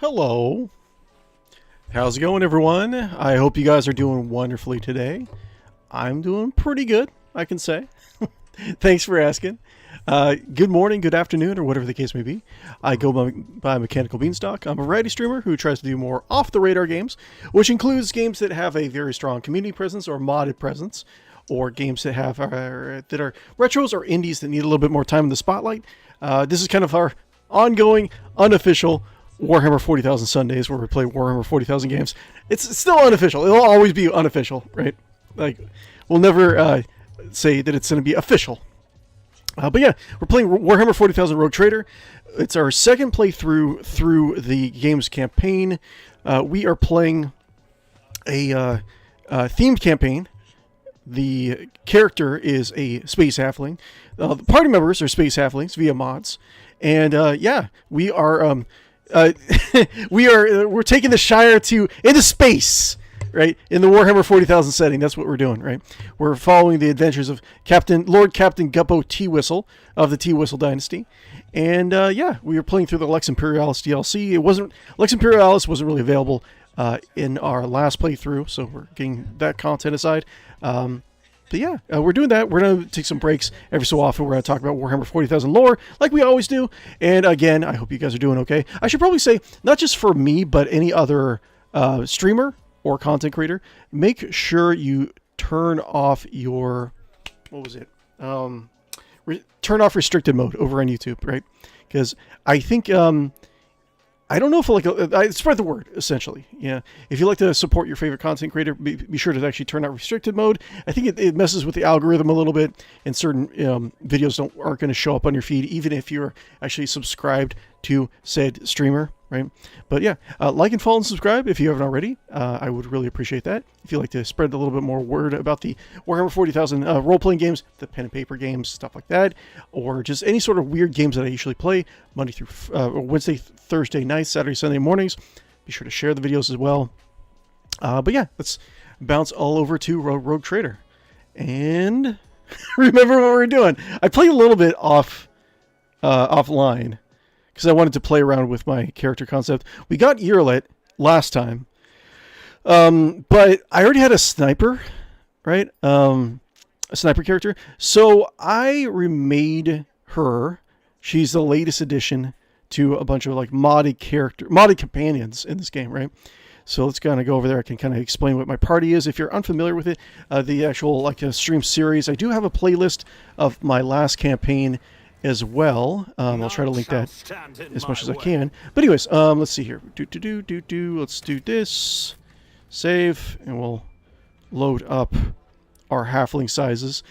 Hello. How's it going, everyone? I hope you guys are doing wonderfully today. I'm doing pretty good, I can say. Thanks for asking. Good morning, good afternoon, or whatever the case may be. I go by Mechanical Beanstalk. I'm a variety streamer who tries to do more off-the-radar games, which includes games that have a very strong community presence or modded presence, or games that have that are retros or indies that need a little bit more time in the spotlight. This is kind of our ongoing, unofficial Warhammer 40,000 Sundays where we play Warhammer 40,000 games. It's still unofficial. It'll always be unofficial, right? Like, we'll never say that it's going to be official. But yeah, we're playing Warhammer 40,000 Rogue Trader. It's our second playthrough through the game's campaign. We are playing a themed campaign. The character is a space halfling. The party members are space halflings via mods. And yeah, we are we're taking the Shire into space, right? In the Warhammer 40,000 setting, that's what we're doing, right? We're following the adventures of Lord Captain Guppo Teawhistle of the Teawhistle Dynasty, and yeah, we were playing through the Lex Imperialis DLC. Lex Imperialis wasn't really available in our last playthrough, so we're getting that content aside. But yeah, we're doing that. We're going to take some breaks every so often. We're going to talk about Warhammer 40,000 lore, like we always do. And again, I hope you guys are doing okay. I should probably say, not just for me, but any other streamer or content creator, make sure you turn off your, turn off restricted mode over on YouTube, right? Because I think, I don't know if spread the word, essentially. Yeah, if you like to support your favorite content creator, be sure to actually turn out restricted mode. I think it messes with the algorithm a little bit, and certain videos aren't going to show up on your feed, even if you're actually subscribed to said streamer, right? But yeah, like and follow and subscribe if you haven't already. I would really appreciate that. If you'd like to spread a little bit more word about the Warhammer 40,000 role-playing games, the pen and paper games, stuff like that, or just any sort of weird games that I usually play Monday through Wednesday, Thursday nights, Saturday, Sunday mornings, be sure to share the videos as well. But yeah, let's bounce all over to Rogue Trader. And remember what we're doing. I played a little bit offline, because I wanted to play around with my character concept. We got Earlet last time, but I already had a sniper, right? A sniper character. So I remade her. She's the latest addition to a bunch of like modded companions in this game, right? So let's kind of go over there. I can kind of explain what my party is if you're unfamiliar with it. The actual stream series. I do have a playlist of my last campaign as well. I'll try to link that as much as I can. But anyways, let's see here. Let's do this. Save, and we'll load up our halfling sizes.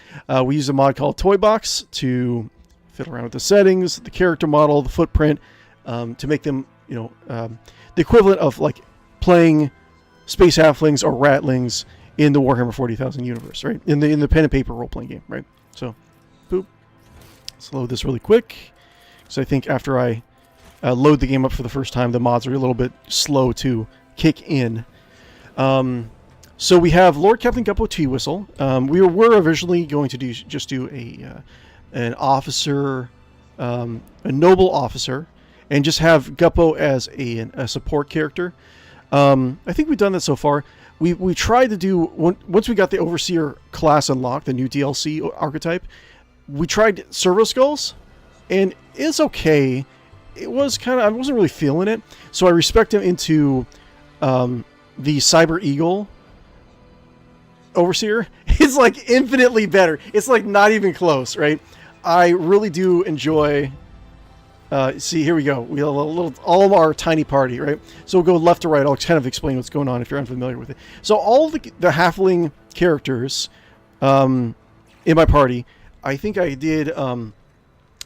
We use a mod called Toy Box to fiddle around with the settings, the character model, the footprint, to make them, the equivalent of like playing space halflings or ratlings in the Warhammer 40,000 universe, right? In the pen and paper role-playing game, right? So, boop. Let's load this really quick. So I think after I load the game up for the first time, the mods are a little bit slow to kick in. So we have Lord Captain Guppo Teawhistle. We were originally going to do an officer, a noble officer, and just have Guppo as a support character. I think we've done that so far. We tried to do, once we got the Overseer class unlocked, the new DLC archetype, we tried Servo Skulls, and it's okay. It was I wasn't really feeling it, so I respect him into the Cyber Eagle Overseer. It's like infinitely better. It's like not even close, right? I really do enjoy. See, here we go. We have all of our tiny party, right? So we'll go left to right. I'll kind of explain what's going on if you're unfamiliar with it. So all the halfling characters in my party, I think I did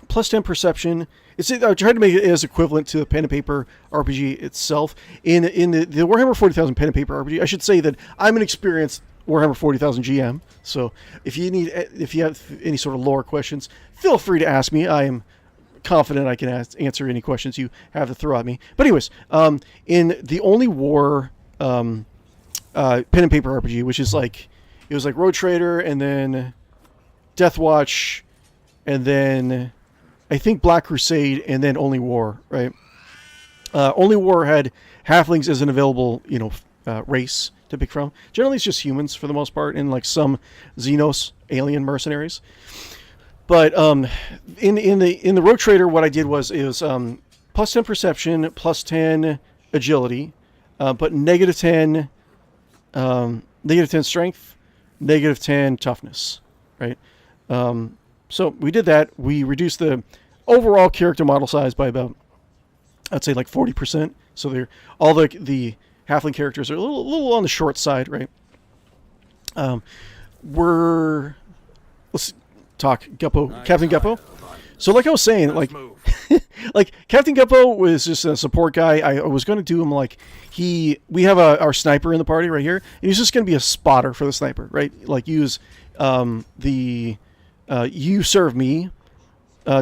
plus 10 perception. I tried to make it as equivalent to the pen and paper RPG itself. In the Warhammer 40,000 pen and paper RPG, I should say that I'm an experienced Warhammer 40,000 GM. So if you have any sort of lore questions, feel free to ask me. I am confident I can answer any questions you have to throw at me. But anyways, in the Only War pen and paper RPG, which is it was like Road Trader and then Death Watch, and then I think Black Crusade, and then Only War, right? Only War had halflings as an available, race to pick from. Generally, it's just humans for the most part, and like some Xenos alien mercenaries. But in the Rogue Trader, what I did was plus 10 perception, plus 10 agility, but -10 strength, -10 toughness, right? So we did that. We reduced the overall character model size by about, I'd say, like 40%. So they're all the halfling characters are a little on the short side, right? Let's talk Captain Guppo. So like I was saying, like like Captain Guppo was just a support guy. I was going to do him like we have our sniper in the party right here, and he's just going to be a spotter for the sniper, right? Like use the you serve me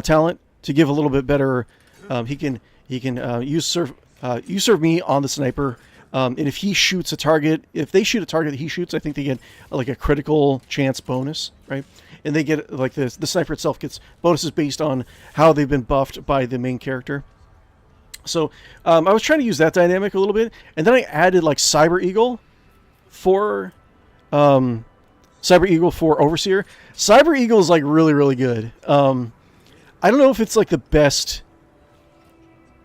talent to give a little bit better. He can use serve me on the sniper, and if he shoots a target, if they shoot a target that he shoots, I think they get like a critical chance bonus, right? And they get like the sniper itself gets bonuses based on how they've been buffed by the main character. So I was trying to use that dynamic a little bit, and then I added like Cyber Eagle for Overseer. Cyber Eagle is like really good. I don't know if it's like the best.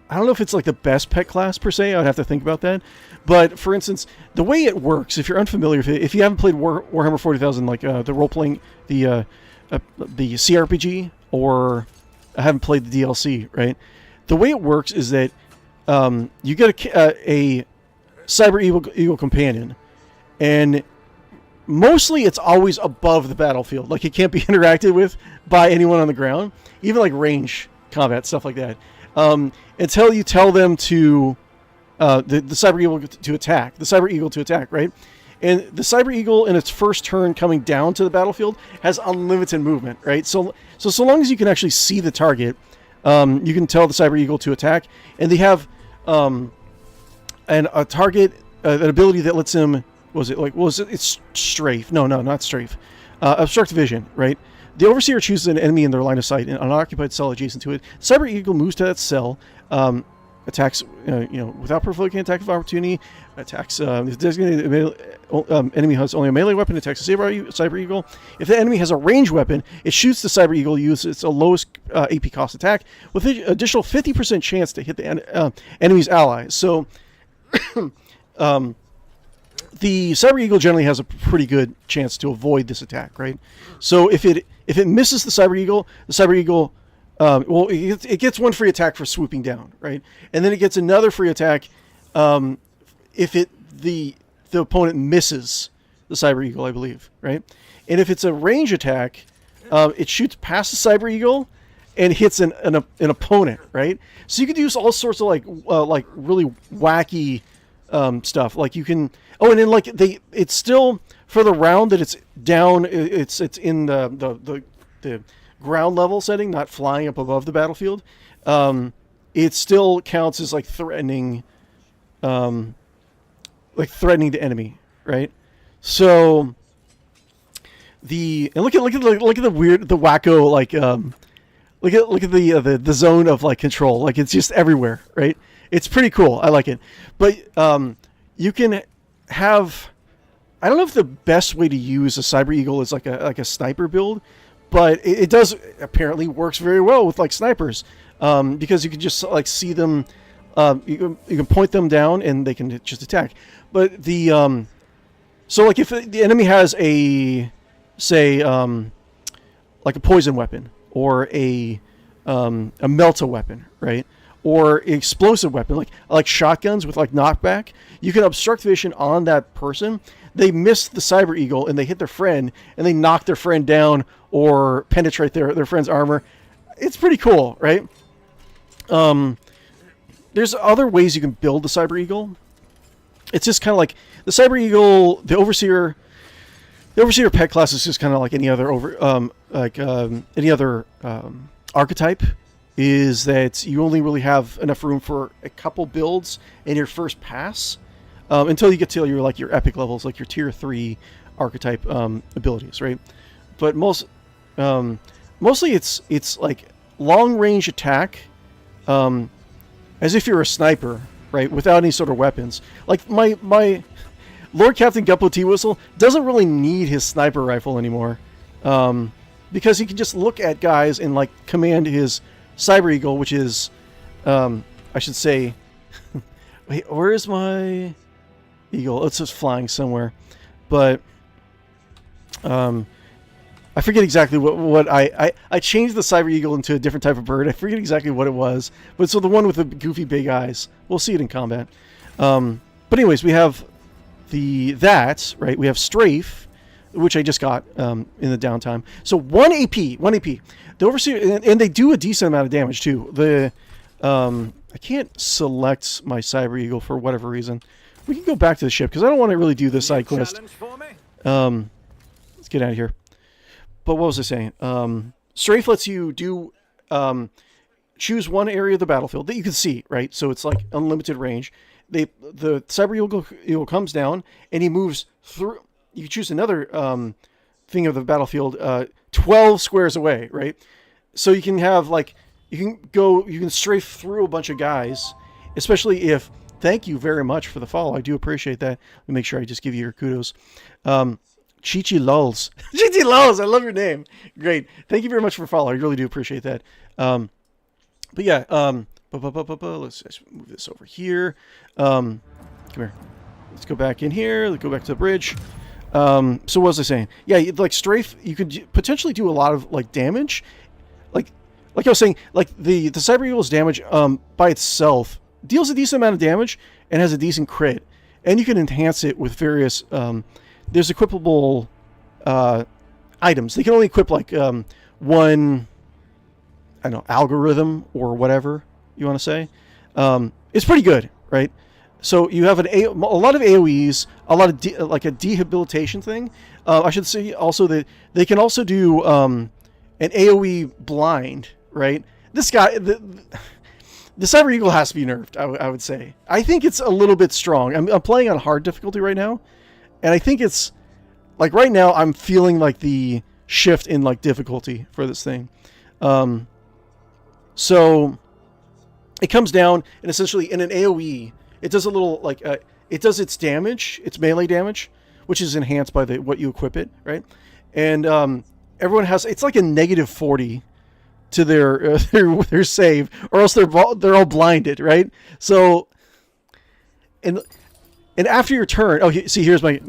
I don't know if it's like the best pet class per se. I would have to think about that. But for instance, the way it works, if you're unfamiliar, if you haven't played Warhammer 40,000, like the role playing, the cRPG, or haven't played the DLC, right? The way it works is that you get a Cyber Eagle companion, and mostly it's always above the battlefield. Like it can't be interacted with by anyone on the ground, even like range combat, stuff like that. Until you tell them to the Cyber Eagle to attack. The Cyber Eagle to attack, right? And the Cyber Eagle in its first turn coming down to the battlefield has unlimited movement, right? So long as you can actually see the target, you can tell the Cyber Eagle to attack. And they have a target, an ability that lets him, it's strafe. No, not strafe. Obstruct vision, right? The Overseer chooses an enemy in their line of sight in an unoccupied cell adjacent to it. Cyber Eagle moves to that cell, attacks, without provoking attack of opportunity, attacks the designated enemy has only a melee weapon, attacks the Cyber Eagle. If the enemy has a ranged weapon, it shoots the Cyber Eagle, uses its lowest AP cost attack, with an additional 50% chance to hit the enemy's allies. So, the Cyber Eagle generally has a pretty good chance to avoid this attack, right? So if it misses the Cyber Eagle, it gets one free attack for swooping down, right? And then it gets another free attack if the opponent misses the Cyber Eagle, I believe, right? And if it's a range attack, it shoots past the Cyber Eagle and hits an opponent, right? So you could use all sorts of like really wacky stuff. Like you can, and then like it's still for the round that it's down. It's in the ground level setting, not flying up above the battlefield. It still counts as like threatening the enemy, right? So look at the weird, the wacko, like look at the zone of like control. Like it's just everywhere, right? It's pretty cool. I like it. But you can have, I don't know if the best way to use a Cyber Eagle is like a sniper build, but it does apparently works very well with like snipers, because you can just like see them, you can point them down and they can just attack. But so like if the enemy has like a poison weapon or a melta weapon, right? Or explosive weapon, like shotguns with like knockback, you can obstruct vision on that person. They miss the Cyber Eagle and they hit their friend and they knock their friend down or penetrate their friend's armor. It's pretty cool, right? There's other ways you can build the Cyber Eagle. It's just kind of like the Cyber Eagle, the Overseer pet class is just kind of like any other archetype. Is that you only really have enough room for a couple builds in your first pass, until you get to your epic levels, like your tier 3 archetype abilities, right? But mostly it's like long range attack, as if you're a sniper, right, without any sort of weapons. Like my Lord Captain Guppo Teawhistle doesn't really need his sniper rifle anymore, because he can just look at guys and like command his Cyber Eagle, which is, I should say, wait, where is my eagle? It's just flying somewhere, but I forget exactly what I changed the Cyber Eagle into a different type of bird. I forget exactly what it was, but so the one with the goofy big eyes. We'll see it in combat. But anyways, we have that, right? We have Strafe, which I just got in the downtime. So 1 AP. The Overseer, and they do a decent amount of damage too. I can't select my Cyber Eagle for whatever reason. We can go back to the ship because I don't want to really do this side quest. Let's get out of here. But what was I saying? Strafe lets you do choose one area of the battlefield that you can see, right? So it's like unlimited range. The Cyber Eagle comes down and he moves through. You choose another thing of the battlefield 12 squares away, right? So you can have like you can strafe through a bunch of guys, especially if. Thank you very much for the follow. I do appreciate that. Let me make sure I just give you your kudos. Chichi Lulz. Chichi Lulz, I love your name. Great. Thank you very much for follow. I really do appreciate that. But yeah, let's move this over here. Come here. Let's go back in here. Let's go back to the bridge. So what was I saying? Yeah, like Strafe, you could potentially do a lot of like damage. Like I was saying, like the Cyber Eagle's damage by itself deals a decent amount of damage and has a decent crit. And you can enhance it with various there's equipable items. They can only equip like one, I don't know, algorithm or whatever you want to say. It's pretty good, right? So you have a lot of AoEs, a lot of like a dehabilitation thing. I should say also that they can also do an AoE blind, right? This guy, the Cyber Eagle has to be nerfed, I would say. I think it's a little bit strong. I'm playing on hard difficulty right now. And I think it's, like right now, I'm feeling like the shift in like difficulty for this thing. So it comes down and essentially in an AoE, it does a little like, it does its damage, its melee damage, which is enhanced by what you equip it, right? And everyone has, it's like a -40 to their save, or else they're all blinded, right? So, and after your turn, oh, see, here's my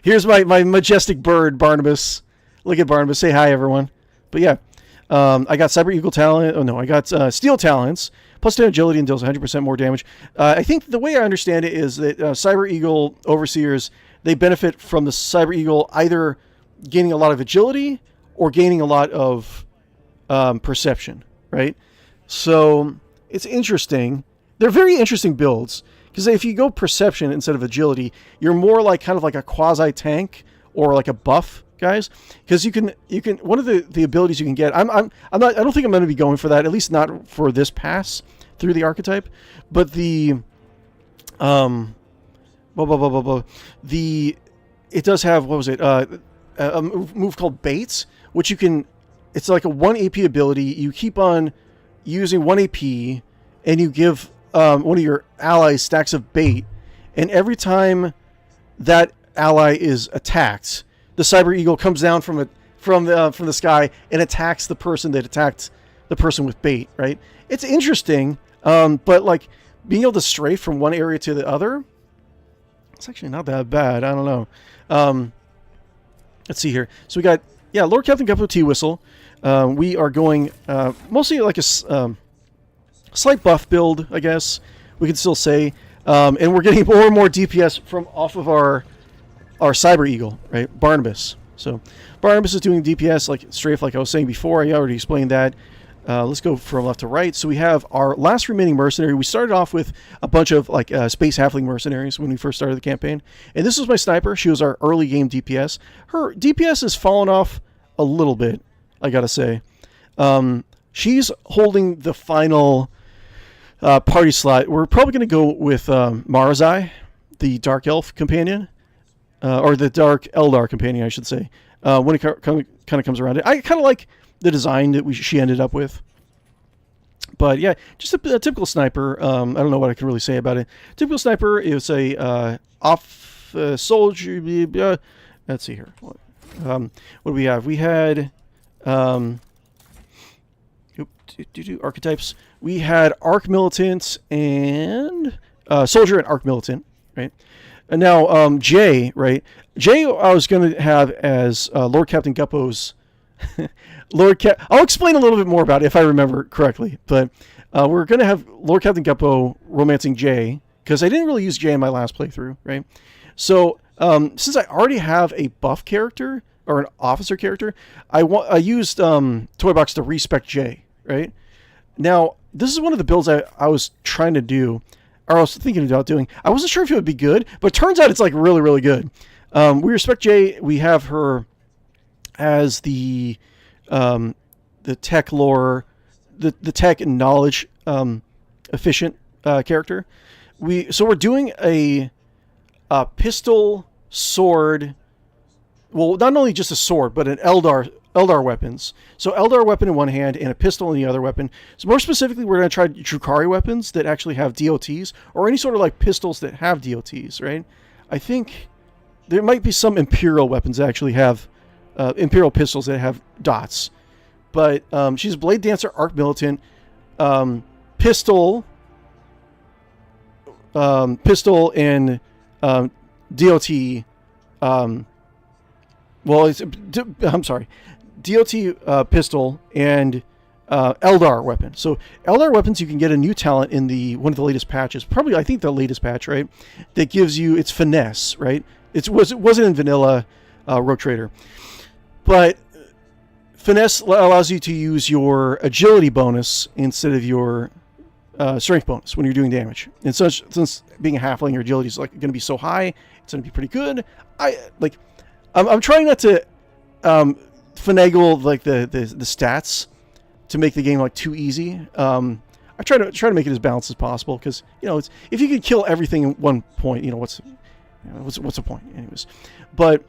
here's my majestic bird, Barnabas. Look at Barnabas. Say hi, everyone. But yeah, I got Cyber Eagle talent. Oh no, I got Steel talents. Plus 10 agility and deals 100% more damage. I think the way I understand it is that Cyber Eagle Overseers, they benefit from the Cyber Eagle either gaining a lot of agility or gaining a lot of perception, right? So it's interesting. They're very interesting builds because if you go perception instead of agility, you're more like kind of like a quasi tank or like a buff, guys. Because you can one of the abilities you can get. I don't think I'm going to be going for that, at least not for this pass through the archetype. But it does have, what was it? A move called Baits, which you can. It's like a 1 AP ability. You keep on using 1 AP, and you give one of your allies stacks of bait, and every time that ally is attacked, the Cyber Eagle comes down from the sky and attacks the person that attacked the person with bait. Right? It's interesting, but like being able to strafe from one area to the other, it's actually not that bad. I don't know. Let's see here. So we got Lord Captain Guppo Teawhistle. We are going mostly like a slight buff build, I guess we could still say, and we're getting more and more DPS from off of our Cyber Eagle, right? Barnabas. So Barnabas is doing DPS like strafe, like I was saying before. I already explained that. Let's go from left to right. So we have our last remaining mercenary. We started off with a bunch of like space halfling mercenaries when we first started the campaign, and this was my sniper. She was our early game DPS. Her DPS has fallen off a little bit, I gotta say. She's holding the final party slot. We're probably going to go with Marazai, the Dark Elf companion, or the Dark Eldar companion, I should say, when it kind of comes around. I kind of like the design that she ended up with. But yeah, just a typical sniper. I don't know what I can really say about it. Typical sniper is a off soldier. Let's see here. What do we have? We had archetypes. We had Arc Militant and Soldier and Arc Militant, right? And now Jay, right? Jay, I was going to have as Lord Captain Guppo's I'll explain a little bit more about it if I remember correctly. But we're going to have Lord Captain Guppo romancing Jay because I didn't really use Jay in my last playthrough, right? So since I already have a buff character or an officer character, I used Toybox to respec Jay, right? Now, this is one of the builds I was trying to do, or I was thinking about doing. I wasn't sure if it would be good, but it turns out it's like really, really good. We respect Jay. We have her as the tech lore, the tech and knowledge efficient character. So we're doing a pistol, sword. Well, not only just a sword, but an Eldar weapons. So Eldar weapon in one hand and a pistol in the other weapon. So more specifically, we're going to try Drukhari weapons that actually have DOTs, or any sort of like pistols that have DOTs, right? I think there might be some Imperial weapons that actually have Imperial pistols that have dots. But she's a Blade Dancer, Arc Militant, pistol, and DOT. I'm sorry, DOT pistol and Eldar weapon. So Eldar weapons, you can get a new talent in one of the latest patches. Probably, I think the latest patch, right? That gives you its finesse, right? It wasn't in vanilla Rogue Trader, but finesse allows you to use your agility bonus instead of your strength bonus when you're doing damage. And since being a halfling, your agility is like going to be so high, it's going to be pretty good. I'm trying not to finagle like the stats to make the game like too easy. I try to make it as balanced as possible because it's if you could kill everything in one point, what's the point, anyways. But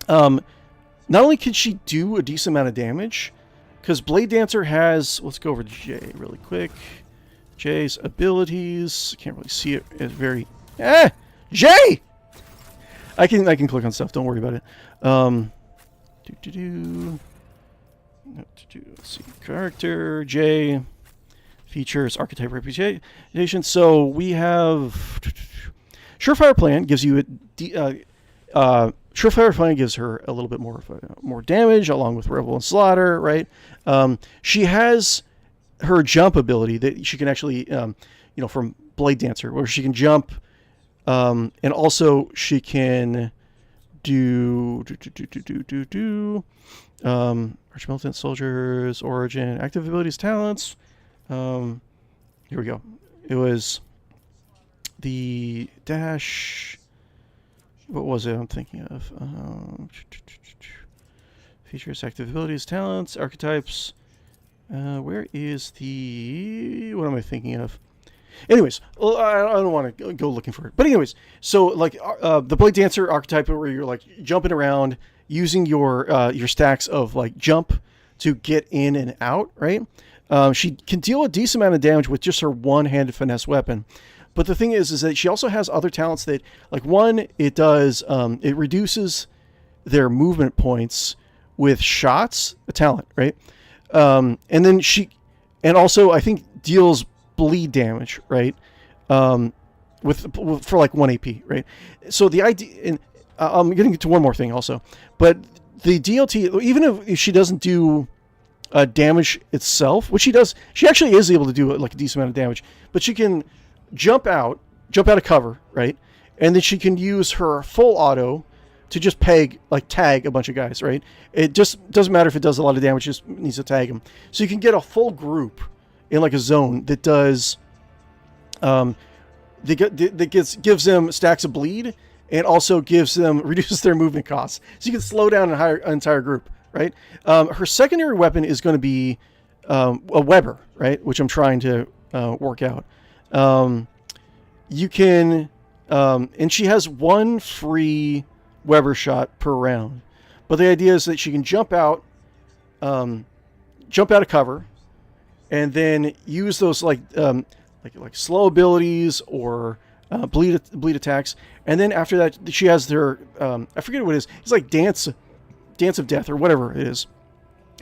not only can she do a decent amount of damage, because Blade Dancer has. Let's go over to Jay really quick. Jay's abilities. Can't really see it as very. Jay. I can click on stuff. Don't worry about it. Let's see. Character J. Features archetype reputation. So we have Surefire Plan gives you Surefire Plan gives her a little bit more damage along with Revel and Slaughter, right? She has her jump ability that she can actually from Blade Dancer, where she can jump. And also she can do Arch Militant Soldiers, Origin, active abilities, talents. Here we go. It was the dash. What was it I'm thinking of? Features, active abilities, talents, archetypes. Where is the... What am I thinking of? Anyways, well, I don't want to go looking for it. But anyways, so like the Blade Dancer archetype where you're like jumping around using your stacks of like jump to get in and out, right? She can deal a decent amount of damage with just her one-handed finesse weapon. But the thing is that she also has other talents that, like one, it does, it reduces their movement points with shots, a talent, right? And then and also I think deals bleed damage, right? For like 1 AP, right? So the idea, and I'm getting to one more thing also, but the DLT, even if she doesn't do damage itself, which she does, she actually is able to do like a decent amount of damage, but she can jump out of cover, right? And then she can use her full auto to just tag a bunch of guys, right? It just doesn't matter if it does a lot of damage, just needs to tag them. So you can get a full group in like a zone that does gives them stacks of bleed and also reduces their movement costs. So you can slow down an entire group, right? Her secondary weapon is going to be a Weber, right? Which I'm trying to work out. You can, and she has one free Weber shot per round, but the idea is that she can jump out of cover, and then use those like slow abilities or bleed attacks, and then after that she has their I forget what it is. It's like dance of death or whatever it is.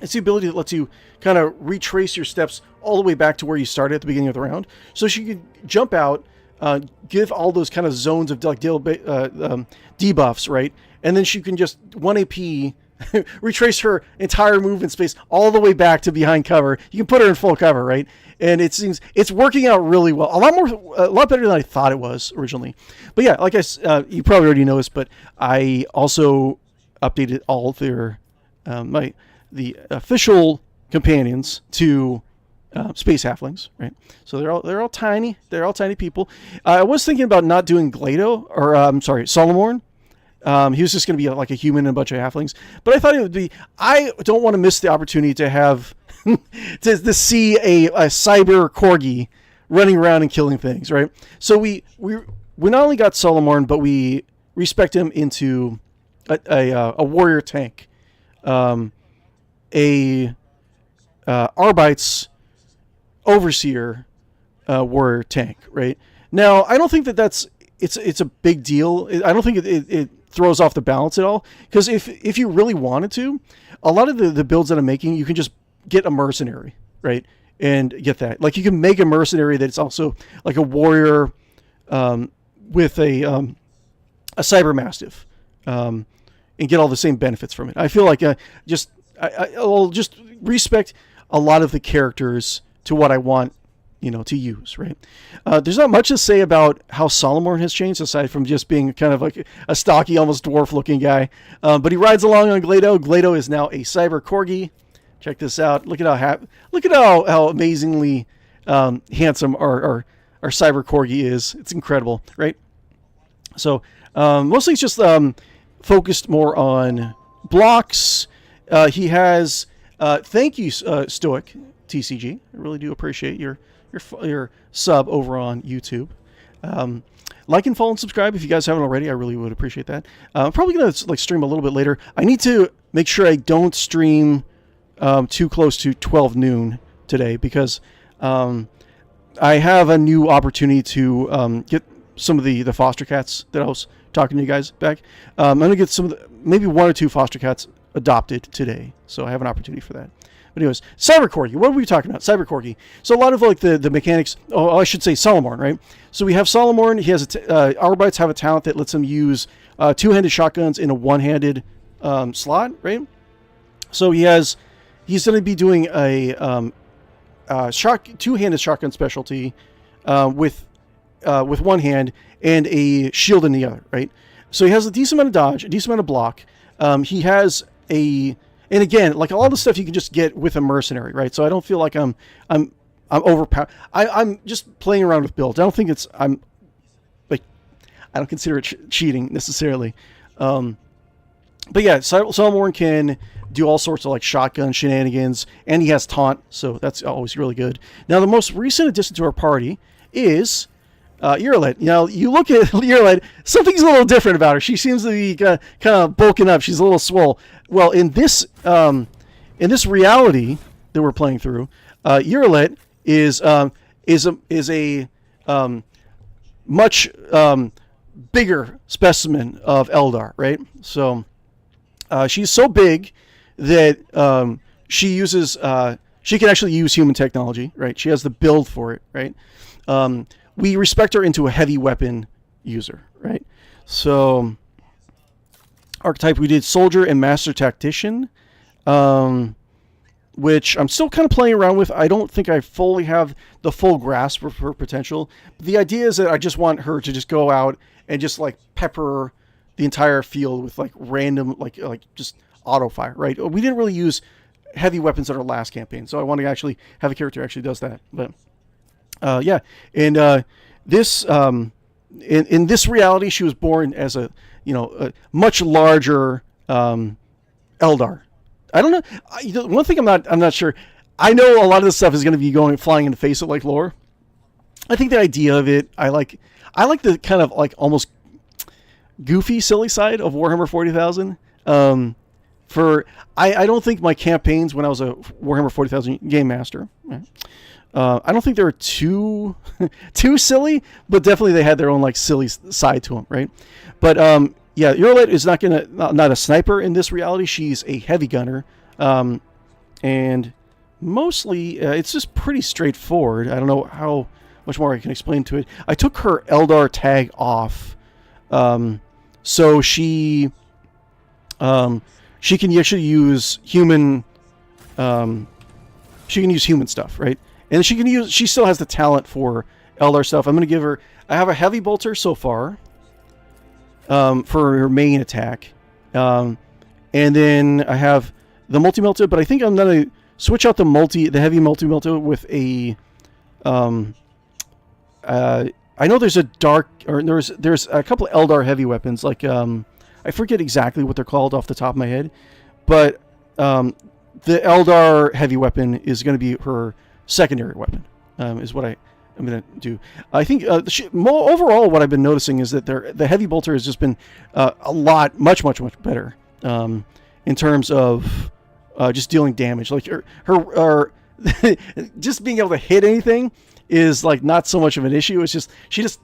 It's the ability that lets you kind of retrace your steps all the way back to where you started at the beginning of the round. So she could jump out, give all those kind of zones of like debuffs, right? And then she can just 1 AP retrace her entire movement space all the way back to behind cover. You can put her in full cover, right? And it seems it's working out really well. A lot better than I thought it was originally. But yeah, like you probably already noticed, but I also updated all of their the official companions to space halflings, right? So they're all tiny. They're all tiny people. I was thinking about not doing Glado or Solomorn. He was just going to be like a human and a bunch of halflings. But I thought it would be. I don't want to miss the opportunity to have to see a cyber corgi running around and killing things, right? So we not only got Solomorn, but we respect him into a warrior tank. Arbites overseer warrior tank, right? Now, I don't think that's it's a big deal. I don't think it throws off the balance at all, because if you really wanted to, a lot of the builds that I'm making, you can just get a mercenary, right? And get that. Like, you can make a mercenary that's also like a warrior with a cyber mastiff, and get all the same benefits from it. I feel like I'll just respect a lot of the characters to what I want, to use, right? There's not much to say about how Solomorn has changed, aside from just being kind of like a stocky, almost dwarf-looking guy. But he rides along on Glado. Glado is now a cyber corgi. Check this out. Look at how amazingly handsome our cyber corgi is. It's incredible, right? So mostly it's just focused more on blocks. He has thank you, Stoic TCG. I really do appreciate your sub over on YouTube. Like and follow and subscribe if you guys haven't already. I really would appreciate that. I'm probably gonna stream a little bit later. I need to make sure I don't stream too close to 12 noon today, because I have a new opportunity to get some of the foster cats that I was talking to you guys back. I'm gonna get maybe 1 or 2 foster cats adopted today, so I have an opportunity for that. But anyways, cyber corgi. What were we talking about? Cyber corgi. So a lot of like the mechanics. Oh, I should say Solomorn, right? So we have Solomorn. He has Arbites have a talent that lets him use 2-handed shotguns in a 1-handed slot, right? So he's going to be doing a 2-handed shotgun specialty with one hand and a shield in the other, right? So he has a decent amount of dodge, a decent amount of block. He has and again, like a lot of the stuff you can just get with a mercenary, right? So I don't feel like I'm overpowered. I'm just playing around with builds. I don't think I don't consider it cheating necessarily. But yeah, Solomorn can do all sorts of like shotgun shenanigans, and he has taunt, so that's always really good. Now, the most recent addition to our party is 𝕊𝖏. Now, you look at 𝕊𝖏, something's a little different about her. She seems to be kind of bulking up. She's a little swole. Well, in this reality that we're playing through, 𝕊𝖏 is a much bigger specimen of Eldar, right? So she's so big that she can actually use human technology, right? She has the build for it, right? We respect her into a heavy weapon user, right? So archetype, we did soldier and master tactician, which I'm still kind of playing around with. I don't think I fully have the full grasp of her potential. The idea is that I just want her to just go out and just like pepper the entire field with like random, like just auto fire, right? We didn't really use heavy weapons in our last campaign, so I want to actually have a character who actually does that. But yeah, and this in this reality, she was born as a much larger Eldar. I don't know. One thing I'm not sure. I know a lot of this stuff is going to be flying in the face of like lore. I think the idea of it, I like the kind of like almost goofy, silly side of Warhammer 40,000. I don't think my campaigns when I was a Warhammer 40,000 game master, I don't think they were too too silly, but definitely they had their own like silly side to them, right? But yeah, 𝕊𝖏 is not a sniper in this reality. She's a heavy gunner, and mostly it's just pretty straightforward. I don't know how much more I can explain to it. I took her Eldar tag off, so she can actually use human. She can use human stuff, right? And she still has the talent for Eldar stuff. I'm going to give her, I have a heavy bolter so far, for her main attack. And then I have the multi-melta, but I think I'm going to switch out the heavy multi-melta with a, I know there's a there's a couple of Eldar heavy weapons, like, I forget exactly what they're called off the top of my head, but, the Eldar heavy weapon is going to be her secondary weapon, is what I'm going to do. I think overall what I've been noticing is that the heavy bolter has just been much better in terms of just dealing damage. Like her just being able to hit anything is like not so much of an issue. It's just she just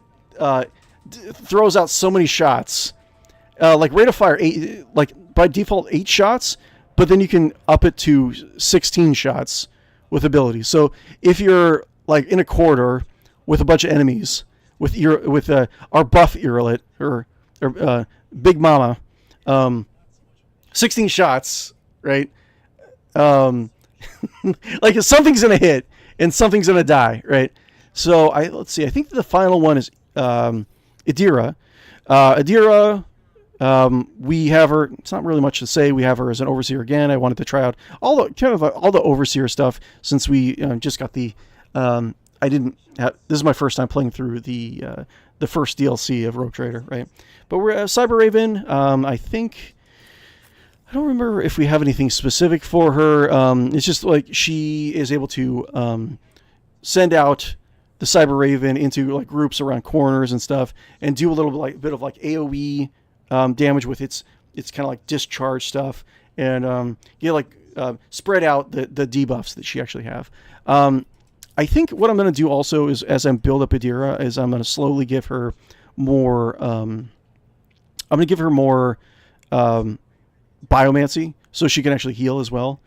throws out so many shots. Like rate of fire 8, like by default 8 shots, but then you can up it to 16 shots with abilities. So if you're like in a corridor with a bunch of enemies with our buff 𝕊𝖏 or Big Mama, 16 shots, right? Like something's gonna hit and something's gonna die, right? So let's see. I think the final one is 𝕊𝖏. 𝕊𝖏. We have her. It's not really much to say. We have her as an overseer again. I wanted to try out all the overseer stuff since we just got the. I didn't have. This is my first time playing through the first DLC of Rogue Trader, right? But we're Cyber Raven. I think I don't remember if we have anything specific for her. It's just like she is able to send out the Cyber Raven into like groups around corners and stuff, and do a little bit of like AOE. Damage with its kind of like discharge stuff, and spread out the debuffs that she actually have. I think what I'm going to do also is, as I build up 𝕊𝖏, is I'm going to slowly give her more. I'm going to give her more biomancy, so she can actually heal as well.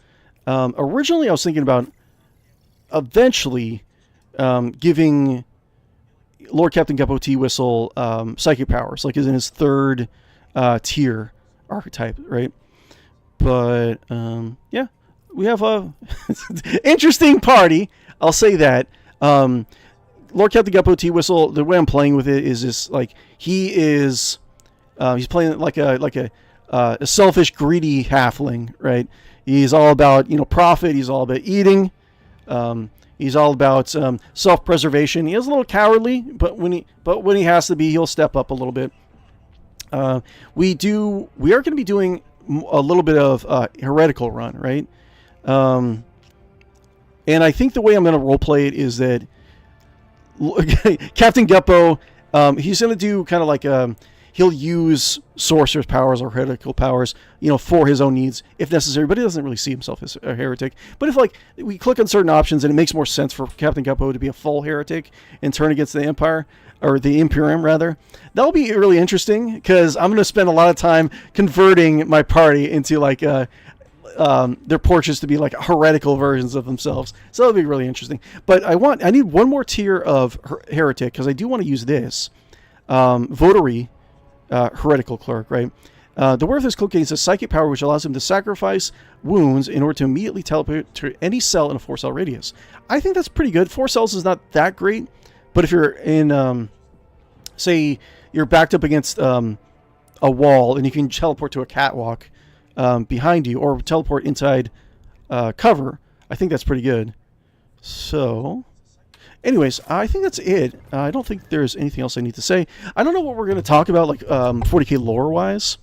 Originally, I was thinking about eventually giving Lord Captain Guppo Teawhistle psychic powers, like is in his 3rd tier archetype, right? But yeah, we have a interesting party. I'll say that. Lord Captain Guppo Teawhistle, the way I'm playing with it is just like he's playing like a selfish, greedy halfling, right? He's all about profit. He's all about eating. He's all about self-preservation. He is a little cowardly, but when he has to be, he'll step up a little bit. We are going to be doing a little bit of heretical run, right? And I think the way I'm going to roleplay it is that Captain Guppo, he's going to do kind of like he'll use sorcerer's powers or heretical powers, for his own needs if necessary, but he doesn't really see himself as a heretic. But if like we click on certain options and it makes more sense for Captain Guppo to be a full heretic and turn against the Empire, or the Imperium rather, that'll be really interesting because I'm going to spend a lot of time converting my party into like their portraits to be like heretical versions of themselves. So that'll be really interesting. But I need one more tier of heretic because I do want to use this votary heretical cleric, right? The wearer of this cloak gains a psychic power which allows him to sacrifice wounds in order to immediately teleport to any cell in a 4-cell radius. I think that's pretty good. 4 cells is not that great, but if you're in, say, you're backed up against a wall and you can teleport to a catwalk behind you or teleport inside cover, I think that's pretty good. So, anyways, I think that's it. I don't think there's anything else I need to say. I don't know what we're going to talk about, like 40k lore-wise.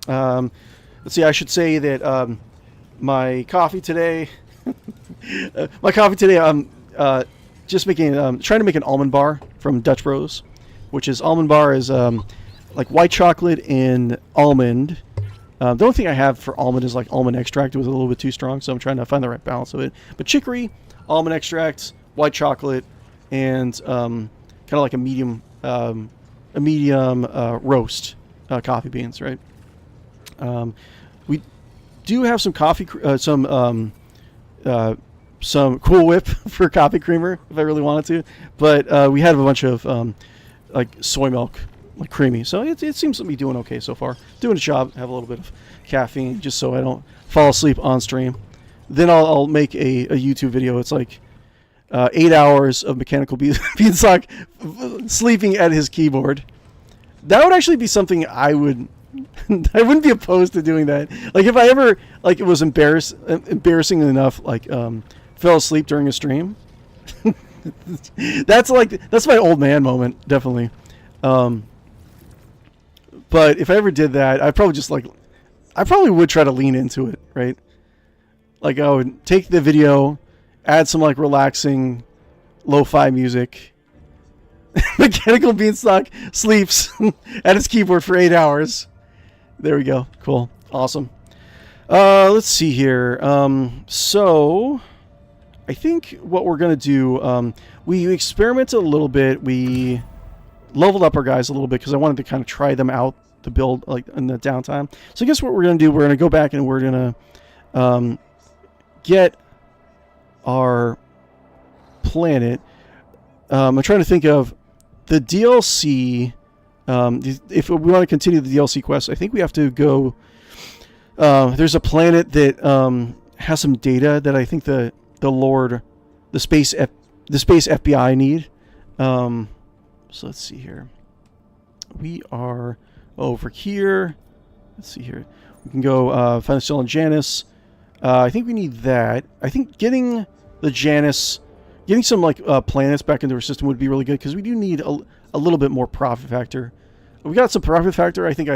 Let's see, I should say that my coffee today... I'm just making, trying to make an almond bar from Dutch Bros, which is almond bar is like white chocolate and almond The only thing I have for almond is like almond extract. It was a little bit too strong, so I'm trying to find the right balance of it. But chicory, almond extract, white chocolate, and kind of like a medium roast coffee beans, right? We do have some coffee, some Cool Whip for coffee creamer if I really wanted to, but we had a bunch of like soy milk, like creamy. So it seems to be doing okay so far. Doing a job. Have a little bit of caffeine just so I don't fall asleep on stream. Then I'll make a YouTube video. It's like 8 hours of mechanical beanstalk sleeping at his keyboard. That would actually be something I wouldn't be opposed to doing that. Like if I ever like it was embarrassing enough, like fell asleep during a stream. That's my old man moment, definitely. But if I ever did that, I probably would try to lean into it, right? Like I would take the video, add some like relaxing lo-fi music. Mechanical Beanstalk sleeps at his keyboard for 8 hours. There we go. Cool. Awesome. Let's see here. So I think what we're going to do, we experimented a little bit. We leveled up our guys a little bit because I wanted to kind of try them out to build like in the downtime. So I guess what we're going to do, we're going to go back and we're going to get our planet. I'm trying to think of the DLC. If we want to continue the DLC quest, I think we have to go. There's a planet that has some data that I think the space FBI need. So let's see here. We are over here. Let's see here. We can go find the Still and Janus. I think we need that. I think getting some like planets back into our system would be really good because we do need a little bit more profit factor. We got some profit factor. I think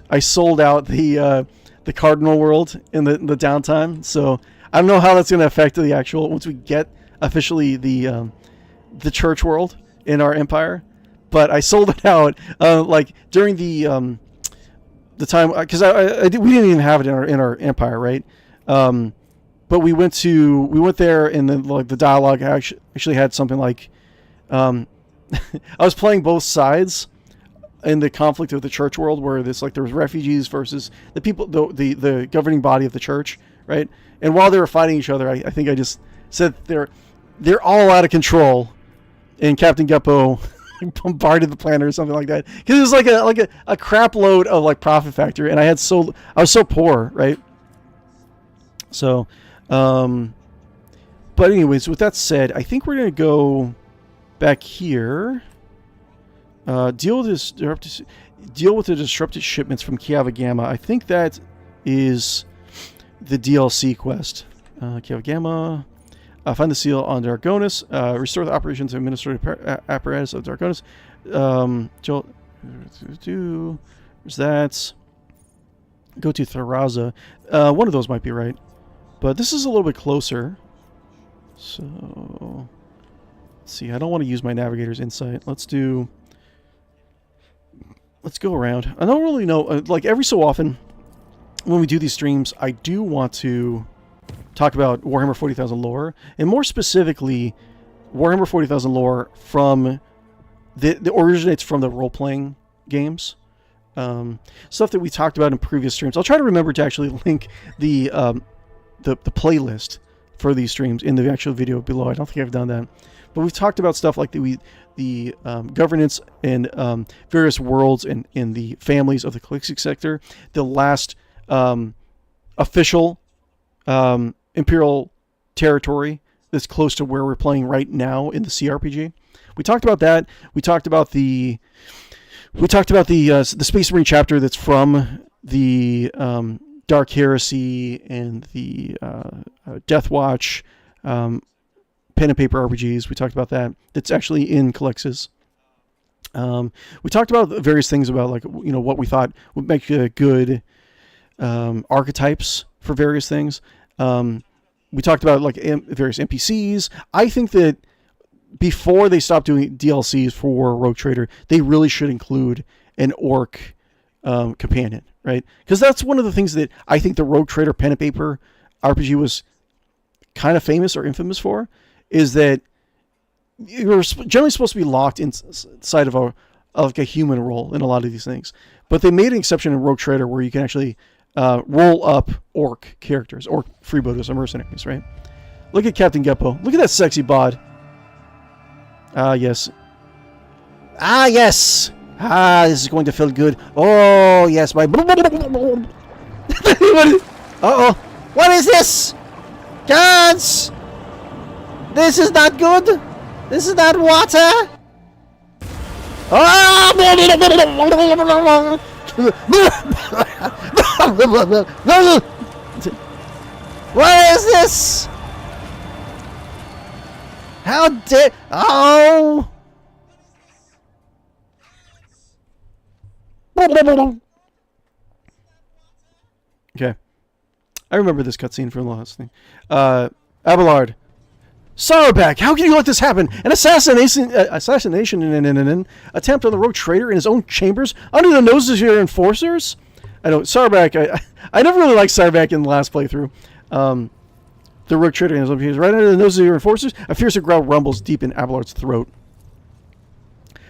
I sold out the Cardinal world in the downtime, so I don't know how that's going to affect the actual once we get officially the church world in our empire. But I sold it out like during the time because we didn't even have it in our empire, right? But we went there and then like the dialogue actually had something like I was playing both sides in the conflict of the church world where there was refugees versus the people, the governing body of the church, right? And while they were fighting each other, I think I just said they're all out of control, and Captain Guppo bombarded the planet or something like that because it was like a crap load of like profit factor, and I was so poor, right? So, but anyways, with that said, I think we're gonna go back here. Deal with the disrupted shipments from 𝕽𝖌𝖚. I think that is the DLC quest. 𝕽𝖌𝖚. Find the seal on Dargonus. Restore the operations and administrative apparatus of Dargonus. There's that. Go to Theraza. One of those might be right. But this is a little bit closer. So, let's see. I don't want to use my navigator's insight. Let's go around. I don't really know. Like every so often, when we do these streams, I do want to talk about Warhammer 40,000 lore, and more specifically, Warhammer 40,000 lore from the originates from the role-playing games. Stuff that we talked about in previous streams. I'll try to remember to actually link the playlist for these streams in the actual video below. I don't think I've done that, but we've talked about stuff like the governance and various worlds and in the families of the Calixtic sector, the last official imperial territory that's close to where we're playing right now in the cRPG. We talked about that. We talked about the Space Marine chapter that's from the Dark Heresy and the Death Watch pen and paper RPGs. We talked about that. That's actually in Calixis. We talked about various things about what we thought would make good archetypes for various things. We talked about various NPCs. I think that before they stop doing DLCs for Rogue Trader, they really should include an orc companion, right? Because that's one of the things that I think the Rogue Trader pen and paper RPG was kind of famous or infamous for, is that you're generally supposed to be locked inside of a human role in a lot of these things. But they made an exception in Rogue Trader where you can actually roll up orc characters, orc freebooters, or mercenaries, right? Look at Captain Guppo. Look at that sexy bod. Yes. Yes! This is going to feel good. Oh, yes, my... Uh-oh. What is this? Guards! This is not good. This is not water. What is this? How dare... Oh! Okay. I remember this cutscene from the last thing. Abelard. Sarback, how can you let this happen? An assassination attempt on the Rogue Trader in his own chambers under the noses of your enforcers? I know, Sarback, I never really liked Sarback in the last playthrough. The Rogue Trader in his own chambers, right under the noses of your enforcers, a fiercer growl rumbles deep in Abelard's throat.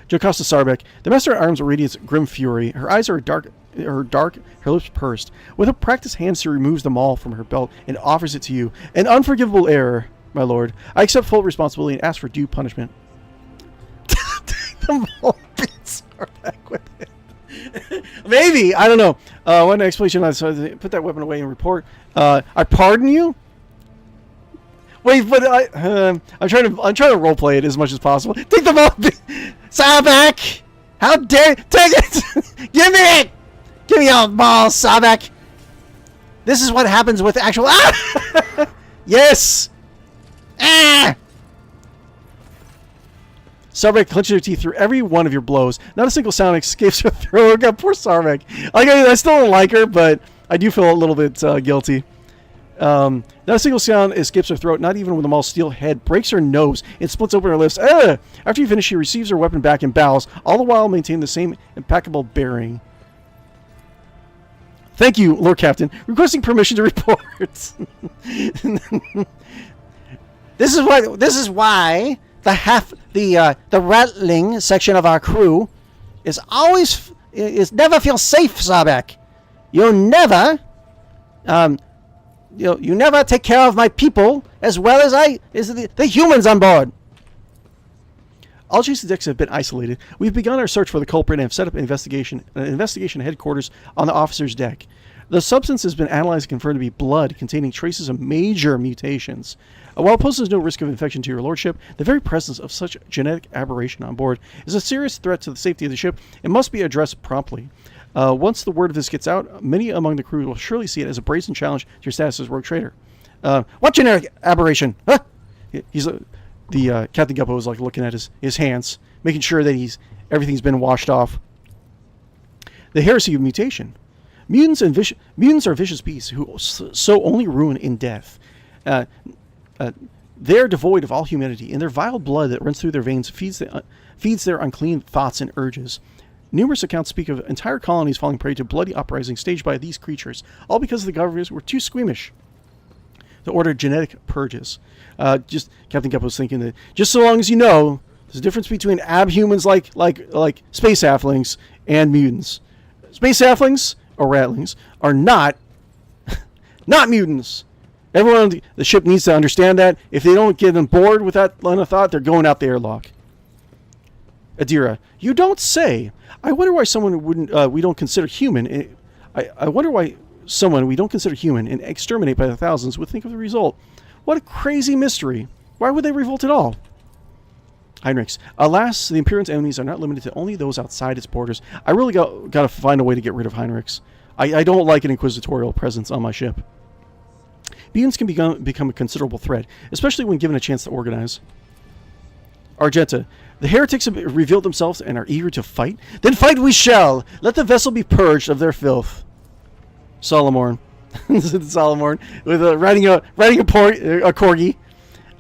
Jocasta Sarbeck, the Master at Arms radiates grim fury. Her eyes are dark, her lips pursed. With a practiced hand, she removes the maul from her belt and offers it to you. An unforgivable error, my lord. I accept full responsibility and ask for due punishment. Take the maul, beat Sarbeck with it. Maybe, I don't know. One explanation, so put that weapon away and report. I pardon you? Wait, but I'm trying to roleplay it as much as possible. Take the maul, Sarbeck! How dare... Take it! Give me it! Give me your ball, Sarbeck! This is what happens with actual... Ah! Yes! Ah! Sarbeck clenches her teeth through every one of your blows. Not a single sound escapes her throat. God, poor Sarbeck. I still don't like her, but I do feel a little bit guilty. Not a single sound escapes her throat, not even when the maul's steel head breaks her nose and splits open her lips. After you finish, she receives her weapon back and bows, all the while maintaining the same impeccable bearing. Thank you, Lord Captain. Requesting permission to report. This is why the Ratling section of our crew is never feel safe, Sarbeck. You never you never take care of my people as well as the humans on board. All Jason's decks have been isolated. We've begun our search for the culprit and have set up an investigation headquarters on the officer's deck. The substance has been analyzed and confirmed to be blood containing traces of major mutations. While it poses no risk of infection to your lordship, the very presence of such genetic aberration on board is a serious threat to the safety of the ship and must be addressed promptly. Once the word of this gets out, many among the crew will surely see it as a brazen challenge to your status as Rogue Trader. What genetic aberration? Huh? The Captain Guppo is like looking at his hands, making sure that everything's been washed off. The heresy of mutation. Mutants are vicious beasts who sow only ruin in death. They're devoid of all humanity, and their vile blood that runs through their veins feeds their unclean thoughts and urges. Numerous accounts speak of entire colonies falling prey to bloody uprisings staged by these creatures, all because the governments were too squeamish to order genetic purges. Just Captain Guppo was thinking that just so long as you know, there's a difference between abhumans like space halflings and mutants. Space halflings or ratlings are not mutants. Everyone on the ship needs to understand that. If they don't get on board with that line of thought, they're going out the airlock. Adira, you don't say. I wonder why someone we don't consider human. I wonder why someone we don't consider human and exterminate by the thousands would think of the result. What a crazy mystery. Why would they revolt at all? Heinrichs, alas, the Imperium's enemies are not limited to only those outside its borders. I really got to find a way to get rid of Heinrichs. I don't like an inquisitorial presence on my ship. Mutants can become a considerable threat, especially when given a chance to organize. Argenta, the heretics have revealed themselves and are eager to fight? Then fight we shall! Let the vessel be purged of their filth. Solomorn. Solomorn, with riding a corgi.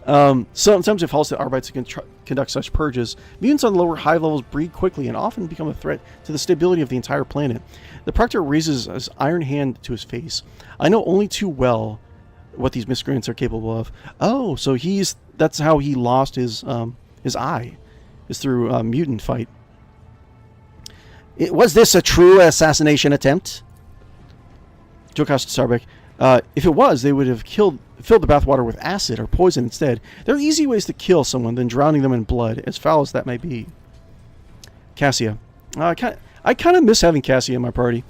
Sometimes if Halstead Arbites conduct such purges, mutants on lower high levels breed quickly and often become a threat to the stability of the entire planet. The Proctor raises his iron hand to his face. I know only too well what these miscreants are capable of. Oh, so that's how he lost his eye, is through a mutant fight. Was this a true assassination attempt? Jocasta Starbeck. If it was, they would have filled the bathwater with acid or poison instead. There are easy ways to kill someone than drowning them in blood, as foul as that may be. Cassia. I kind of miss having Cassia in my party.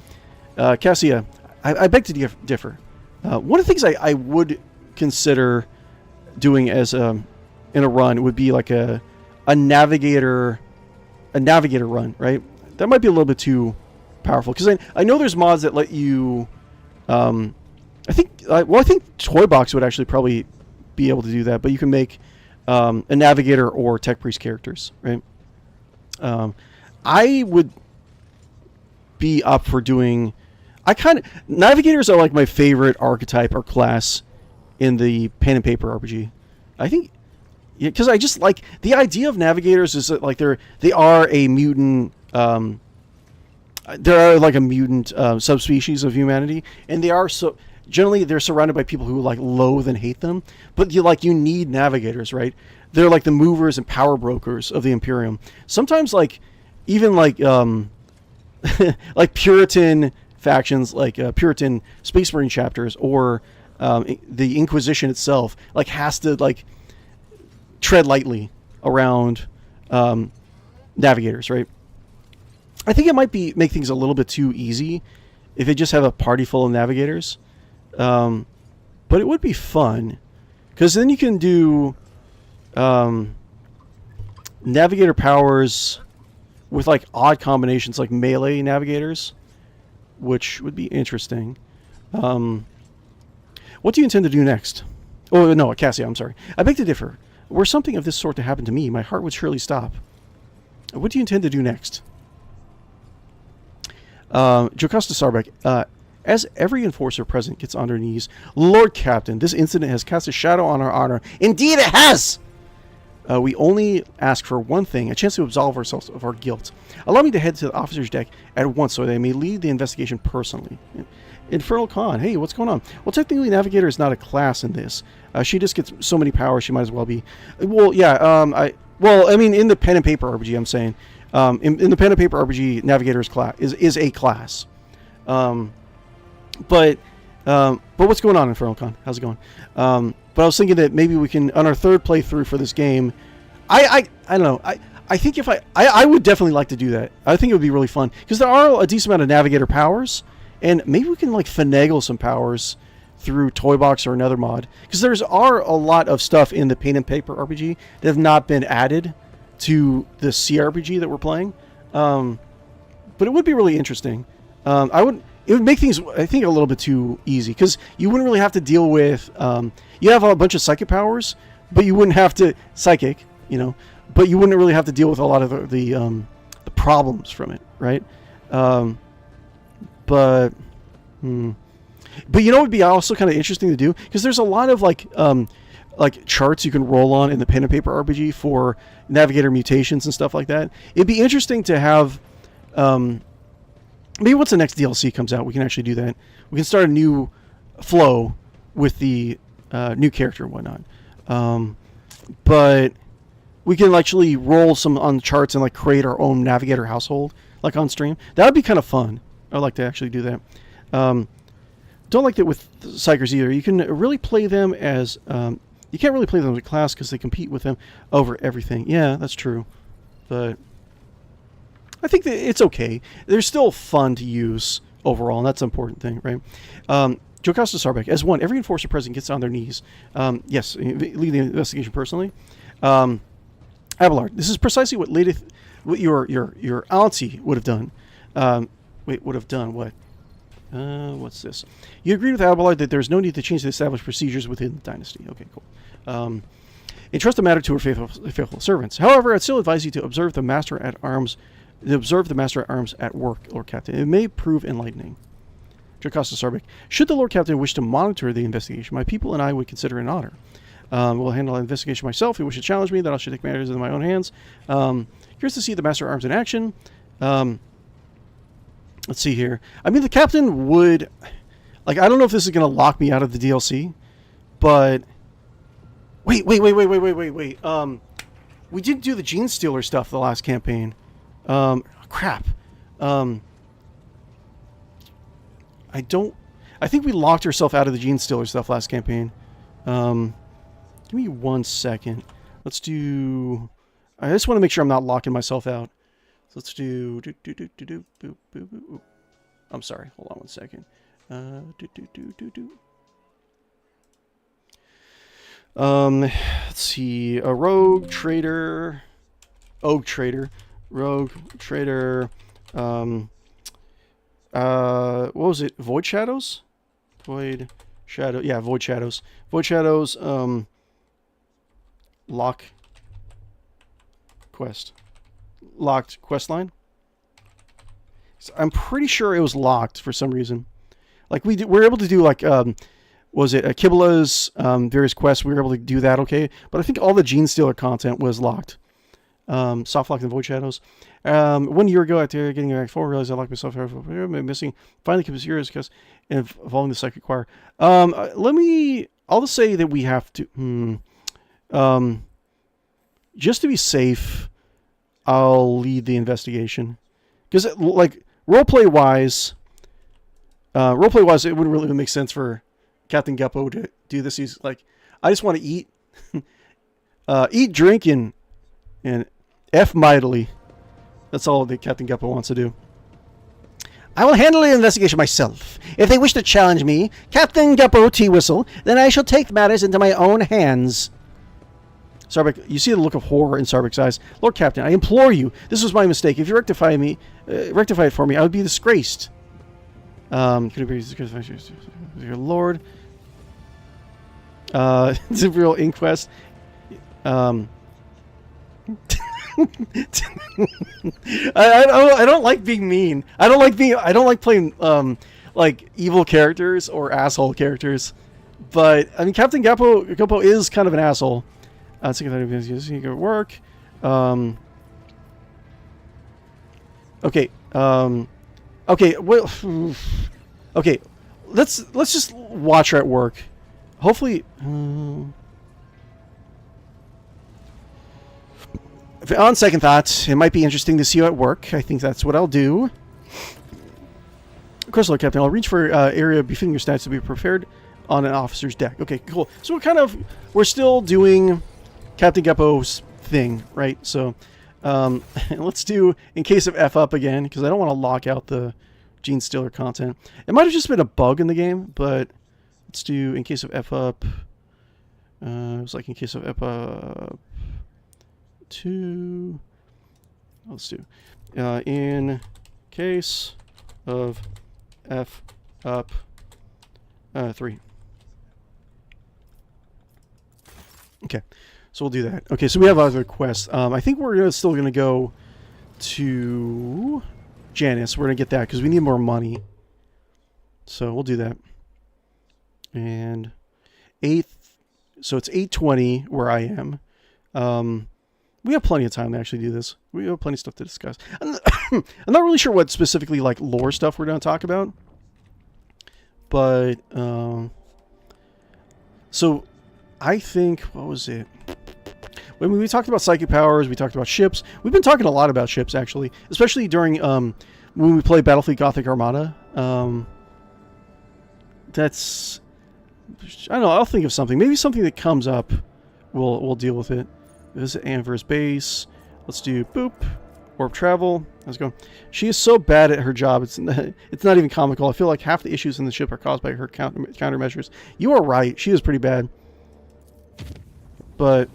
Cassia, I beg to differ. One of the things I would consider doing as in a run would be like a navigator run, right? That might be a little bit too powerful because I know there's mods that let you. I think Toybox would actually probably be able to do that, but you can make a navigator or tech priest characters, right? I would be up for doing. Navigators are like my favorite archetype or class in the pen and paper RPG. I think, because I just like the idea of navigators is that like they are a mutant. They're like a mutant subspecies of humanity, and they are so. Generally, they're surrounded by people who like loathe and hate them. But you need navigators, right? They're like the movers and power brokers of the Imperium. Sometimes, like even like like Puritan factions, like Puritan Space Marine chapters, or the Inquisition itself, like has to like tread lightly around navigators, right? I think it might make things a little bit too easy if they just have a party full of navigators. But it would be fun because then you can do navigator powers with like odd combinations, like melee navigators, which would be interesting. What do you intend to do next? Oh no, Cassia, I'm sorry. I beg to differ. Were something of this sort to happen to me, my heart would surely stop. What do you intend to do next? Jocasta Sarbeck, as every enforcer present gets on their knees, Lord Captain, this incident has cast a shadow on our honor. Indeed it has! We only ask for one thing, a chance to absolve ourselves of our guilt. Allow me to head to the officer's deck at once so they may lead the investigation personally. Infernal Khan, hey, what's going on? Well, technically Navigator is not a class in this. She just gets so many powers, she might as well be. Well, yeah, I mean, in the pen and paper RPG, I'm saying. In the pen and paper RPG, Navigator is a class. But what's going on, Infernal Con? How's it going? But I was thinking that maybe we can, on our third playthrough for this game, I don't know. I think if I would definitely like to do that. I think it would be really fun because there are a decent amount of Navigator powers, and maybe we can like finagle some powers through Toybox or another mod because are a lot of stuff in the pen and paper RPG that have not been added to the cRPG that we're playing. But it would be really interesting. It would make things, I think, a little bit too easy because you wouldn't really have to deal with. You have a bunch of psychic powers, but you wouldn't have to but you wouldn't really have to deal with a lot of the problems from it, right? But it would be also kind of interesting to do because there's a lot of like charts you can roll on in the pen and paper RPG for navigator mutations and stuff like that. It'd be interesting to have. Maybe once the next DLC comes out, we can actually do that. We can start a new flow with the new character and whatnot. But we can actually roll some on charts and like create our own navigator household, like on stream. That would be kind of fun. I'd like to actually do that. Don't like that with Psychers either. You can really play them as... you can't really play them as a class because they compete with them over everything. Yeah, that's true. But... I think that it's okay. They're still fun to use overall, and that's an important thing, right? Jocasta Sarbeck, as one, every enforcer present gets on their knees. Yes, lead the investigation personally. Abelard, this is precisely what your auntie would have done. Would have done what? What's this? You agreed with Abelard that there's no need to change the established procedures within the dynasty. Okay, cool. Entrust the matter to her faithful servants. However, I'd still advise you to observe the master at arms. At work, Lord Captain. It may prove enlightening. Jocasta Sarbeck. Should the Lord Captain wish to monitor the investigation, my people and I would consider it an honor. Will handle an investigation myself. If you wish to challenge me, then I should take matters into my own hands. Curious to see the Master Arms in action. Let's see here. I mean, the Captain would... Like, I don't know if this is going to lock me out of the DLC, but... Wait. We didn't do the Gene Stealer stuff the last campaign. Crap. I think we locked ourselves out of the Gene Stealer stuff last campaign. Give me 1 second. Let's do... I just want to make sure I'm not locking myself out. So let's do... I'm sorry. Hold on 1 second. Let's see. A rogue trader... Rogue trader. What was it? Void Shadows? Void Shadows. Void Shadows, lock quest. Locked quest line? So I'm pretty sure it was locked for some reason. Like, we were able to do, like, was it Kibla's various quests? We were able to do that okay. But I think all the Gene Stealer content was locked. Soft locked and Void Shadows. 1 year ago, after getting back forward, I realized I locked myself out. Missing. Finally, kept serious because involving the Psychic Choir. I'll just say that we have to. Just to be safe, I'll lead the investigation. Because, like, roleplay wise, it wouldn't really make sense for Captain Guppo to do this. He's like, I just want to eat, drink, and F mightily. That's all that Captain Guppo wants to do. I will handle the investigation myself. If they wish to challenge me, Captain Guppo Teawhistle, then I shall take matters into my own hands. Sarbek, you see the look of horror in Sarbek's eyes. Lord Captain, I implore you, this was my mistake. If you rectify it for me, I would be disgraced. Could it be your Lord? It's a real inquest. I don't like being mean. I don't like playing like evil characters or asshole characters. But I mean, Captain Guppo is kind of an asshole. Good work. Okay. Okay. Well. Okay. Let's just watch her at work. Hopefully. On second thought, it might be interesting to see you at work. I think that's what I'll do. Of course, Lord Captain, I'll reach for area befitting your stats to be prepared on an officer's deck. Okay, cool. So we're still doing Captain Guppo's thing, right? So let's do in case of F up again, because I don't want to lock out the Gene Stealer content. It might have just been a bug in the game, but let's do in case of F up. It was like in case of F up. Let's do in case of F up 3. Okay, so we'll do that. Okay, so we have other quests. I think we're still going to go to Janice. We're going to get that because we need more money. So we'll do that. And 8th, so it's 8:20 where I am. We have plenty of time to actually do this. We have plenty of stuff to discuss. I'm not really sure what specifically like lore stuff we're going to talk about. But, so I think, what was it? When we talked about psychic powers, we talked about ships. We've been talking a lot about ships, actually. Especially during, when we play Battlefleet Gothic Armada. That's, I don't know, I'll think of something. Maybe something that comes up, we'll deal with it. Visit Anver's base. Let's do boop. Warp travel. Let's go. She is so bad at her job. It's not even comical. I feel like half the issues in the ship are caused by her countermeasures. You are right. She is pretty bad. But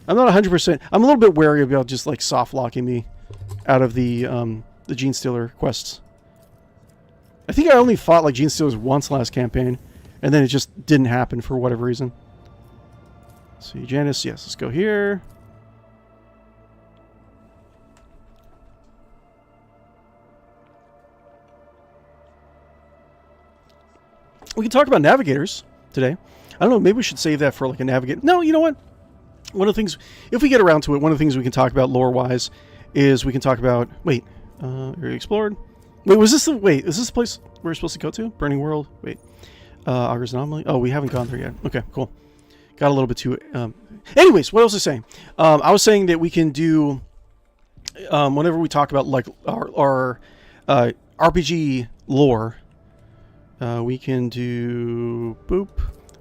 I'm not 100%. I'm a little bit wary about just like soft locking me out of the Gene Stealer quests. I think I only fought like Gene Stealers once last campaign, and then it just didn't happen for whatever reason. Let's see, Janice, yes, let's go here. We can talk about navigators. today. I don't know. Maybe we should save that for like a navigate. No, you know what? One of the things, if we get around to it, one of the things we can talk about lore-wise is we can talk about. Wait, area explored. Wait, is this the place we're supposed to go to? Burning World. Wait, Augur's Anomaly. Oh, we haven't gone there yet. Okay, cool. Got a little bit too. Anyways, what else was I saying? I was saying that we can do. Whenever we talk about like our RPG lore, we can do boop.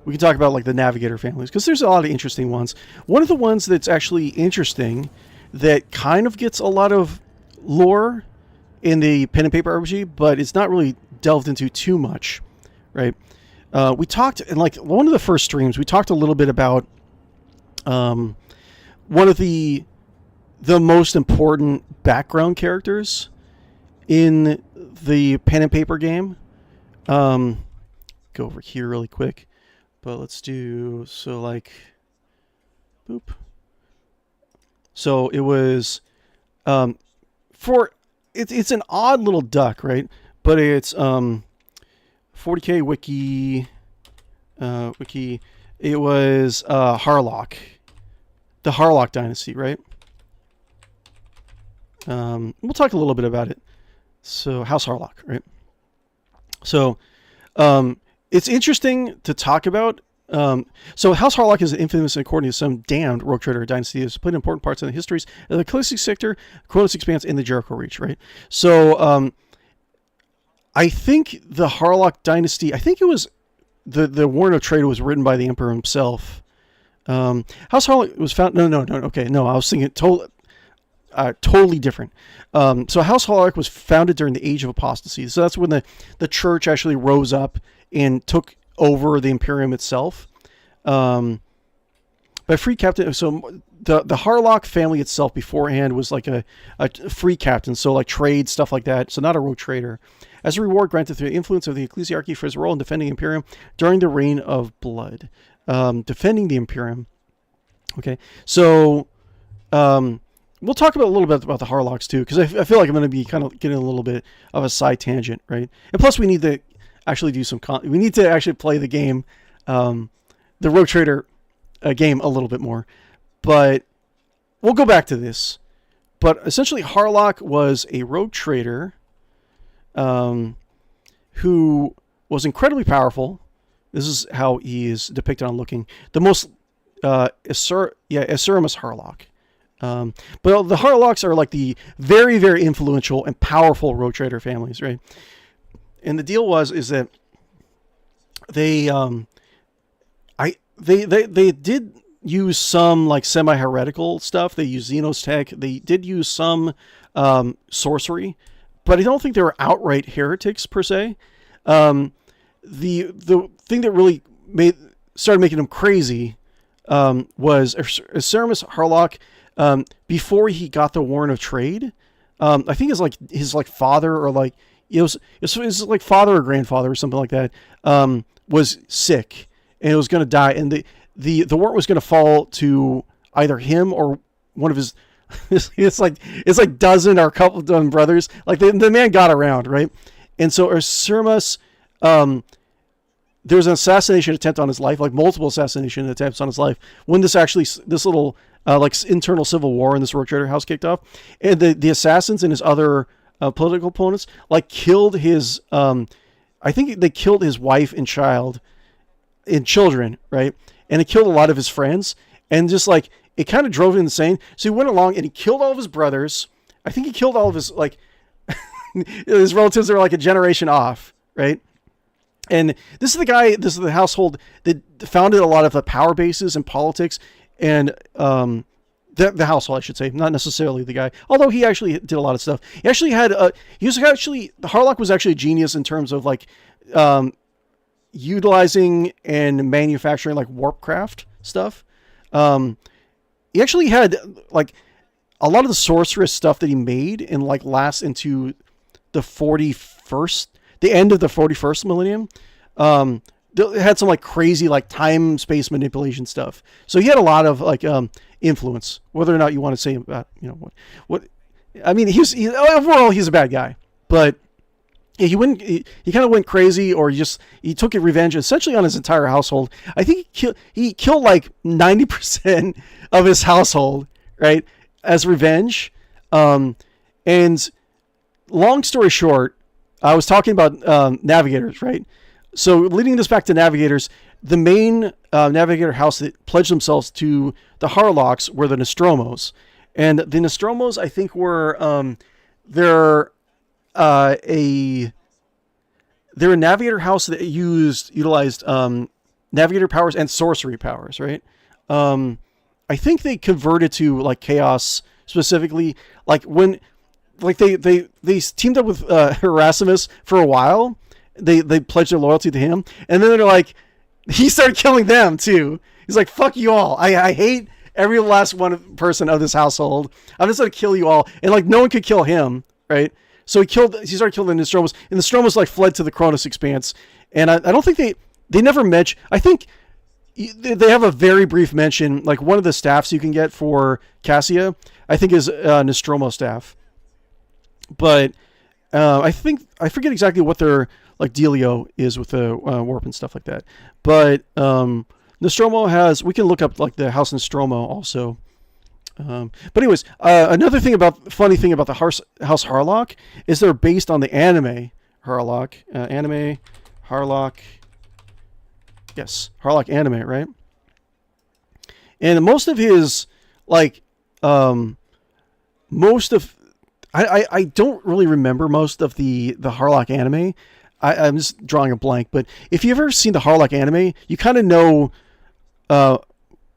We can talk about like the Navigator families because there's a lot of interesting ones. One of the ones that's actually interesting that kind of gets a lot of lore in the pen and paper RPG, but it's not really delved into too much, right? We talked in like one of the first streams. We talked a little bit about one of the most important background characters in the pen and paper game. Go over here really quick. But let's do, so like, boop. So it was, it's an odd little duck, right? But it's 40k wiki, it was Harlock, the Harlock dynasty, right? We'll talk a little bit about it. So House Harlock, right? So, it's interesting to talk about. So House Harlock is infamous, according to some damned rogue trader dynasty, has played important parts in the histories of the Callisti sector, Cronus Expanse, and the Jericho Reach, right? So I think the Harlock dynasty, I think it was the Warrant of Trade was written by the Emperor himself. House Harlock was found. No. Okay, no, I was thinking totally different. So House Harlock was founded during the Age of Apostasy. So that's when the church actually rose up and took over the Imperium itself. By free captain, so the Harlock family itself beforehand was like a free captain, so like trade, stuff like that, so not a rogue trader. As a reward granted through the influence of the ecclesiarchy for his role in defending Imperium during the Reign of Blood. Defending the Imperium. Okay, so we'll talk about a little bit about the Harlocks too, because I feel like I'm going to be kind of getting a little bit of a side tangent, right? And plus we need to actually do some we need to actually play the game, the Rogue Trader game a little bit more, but we'll go back to this. But essentially Harlock was a rogue trader who was incredibly powerful. This is how he is depicted on looking. The most Asurimus Harlock. But the Harlocks are like the very, very influential and powerful rogue trader families, right? And the deal is that they did use some like semi-heretical stuff. They used Xenos tech. They did use some sorcery, but I don't think they were outright heretics per se. The thing that really started making them crazy was Asurimus Harlock. Before he got the Warrant of Trade, I think his father or like it was like father or grandfather or something like that, was sick and it was going to die, and the warrant was going to fall to either him or one of his. it's like dozen or a couple dozen brothers. Like the man got around, right? And so Asurimus, there was an assassination attempt on his life, like multiple assassination attempts on his life, when this little like internal civil war in this rogue trader house kicked off, and the assassins and his other political opponents like killed his. I think they killed his wife and children, right? And it killed a lot of his friends, and just like it kind of drove him insane. So he went along and he killed all of his brothers. I think he killed all of his like his relatives that were like a generation off, right? And this is the household that founded a lot of the power bases and politics, and the household, I should say, not necessarily the guy, although he actually did a lot of stuff. He actually had Harlock was actually a genius in terms of like utilizing and manufacturing like warpcraft stuff. He actually had like a lot of the sorceress stuff that he made and like lasts into the end of the 41st millennium. It had some like crazy like time space manipulation stuff. So he had a lot of like influence, whether or not you want to say about what I mean. Overall he's a bad guy, but Yeah, he kind of went crazy, or he took revenge essentially on his entire household. I think he killed like 90% of his household, right, as revenge. And long story short, I was talking about navigators, right? So leading this back to navigators, the main navigator house that pledged themselves to the Harlocks were the Nostromos, and the Nostromos, I think, were they're a navigator house that utilized navigator powers and sorcery powers, right? I think they converted to like chaos specifically, like when like they teamed up with Erasmus for a while. They pledged their loyalty to him, and then they're like, he started killing them too. He's like, fuck you all. I hate every last person of this household. I'm just gonna kill you all, and like no one could kill him, right? So he started killing the Nostromos, and the Nostromos like fled to the Kronos Expanse. And I don't think they never mention. I think they have a very brief mention. Like one of the staffs you can get for Cassia, I think is Nostromo staff. But I forget exactly what their like dealio is with the warp and stuff like that. But Nostromo has. We can look up like the House Nostromo also. But anyways, another funny thing about the House Harlock is they're based on the anime Harlock. Anime Harlock. Yes, Harlock anime, right? And most of his, like, most of... I don't really remember most of the Harlock anime. I'm just drawing a blank. But if you've ever seen the Harlock anime, you kind of know...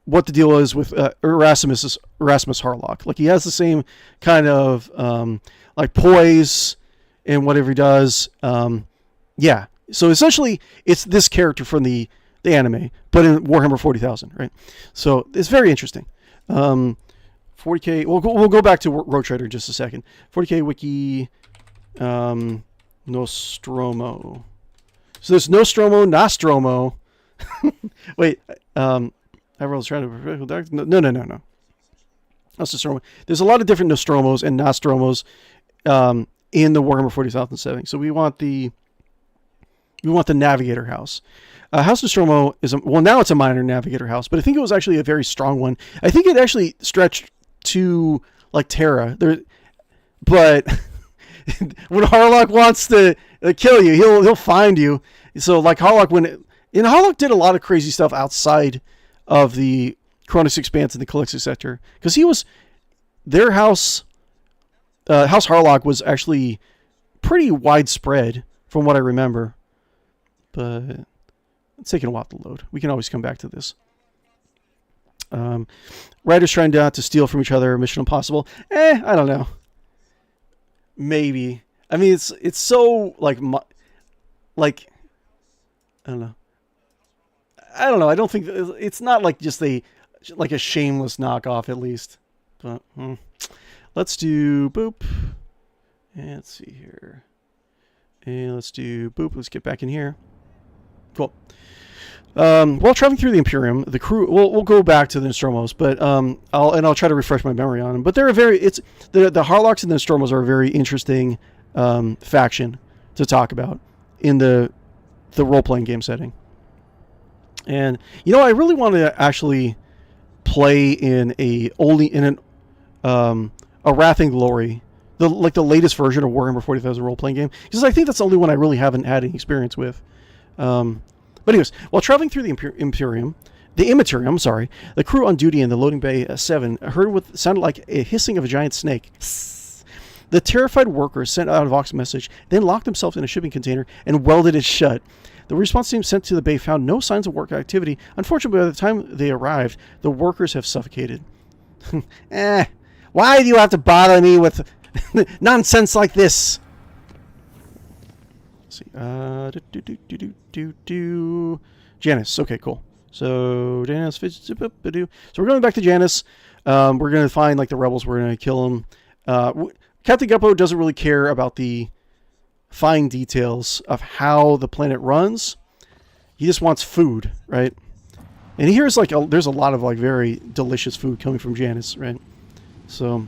what the deal is with Erasmus Harlock. Like he has the same kind of like poise in whatever he does. Yeah. So essentially, it's this character from the anime, but in Warhammer 40,000, right? So it's very interesting. 40k. We'll go back to Rogue Trader in just a second. 40k wiki. Nostromo. So there's Nostromo. Wait. Everyone's trying to... No. That's Nostromo. There's a lot of different Nostromos and Nostromos in the Warhammer 40,000 setting. So we want the Navigator house. House Nostromo is now it's a minor Navigator house, but I think it was actually a very strong one. I think it actually stretched to like Terra. But when Harlock wants to kill you, he'll find you. So like Harlock Harlock did a lot of crazy stuff outside of the Kronos Expanse and the Calixis sector, because their house Harlock was actually pretty widespread from what I remember, but it's taking a while to load. We can always come back to this. Riders trying to steal from each other, Mission Impossible. I don't know. Maybe. I mean, it's so like I don't know. I don't think it's not like just a shameless knockoff, at least. But let's do boop. And let's see here. And let's do boop. Let's get back in here. Cool. While traveling through the Imperium, the crew. We'll go back to the Nostromos, but I'll try to refresh my memory on them. But the Harlocks and the Nostromos are a very interesting faction to talk about in the role playing game setting. And I really want to actually play in a Ratling Glory, the latest version of Warhammer 40,000 role playing game, because I think that's the only one I really haven't had any experience with. But anyways, while traveling through the Immaterium, the crew on duty in the loading bay 7 heard what sounded like a hissing of a giant snake. The terrified workers sent out a Vox message, then locked themselves in a shipping container and welded it shut. The response team sent to the bay found no signs of work activity. Unfortunately, by the time they arrived, the workers have suffocated. Why do you have to bother me with nonsense like this? Let's see. Janus. Okay, cool. So Janus. So we're going back to Janus. We're going to find like the rebels. We're going to kill them. Captain Guppo doesn't really care about the fine details of how the planet runs. He just wants food, right? And he hears there's a lot of like very delicious food coming from Janus, right? So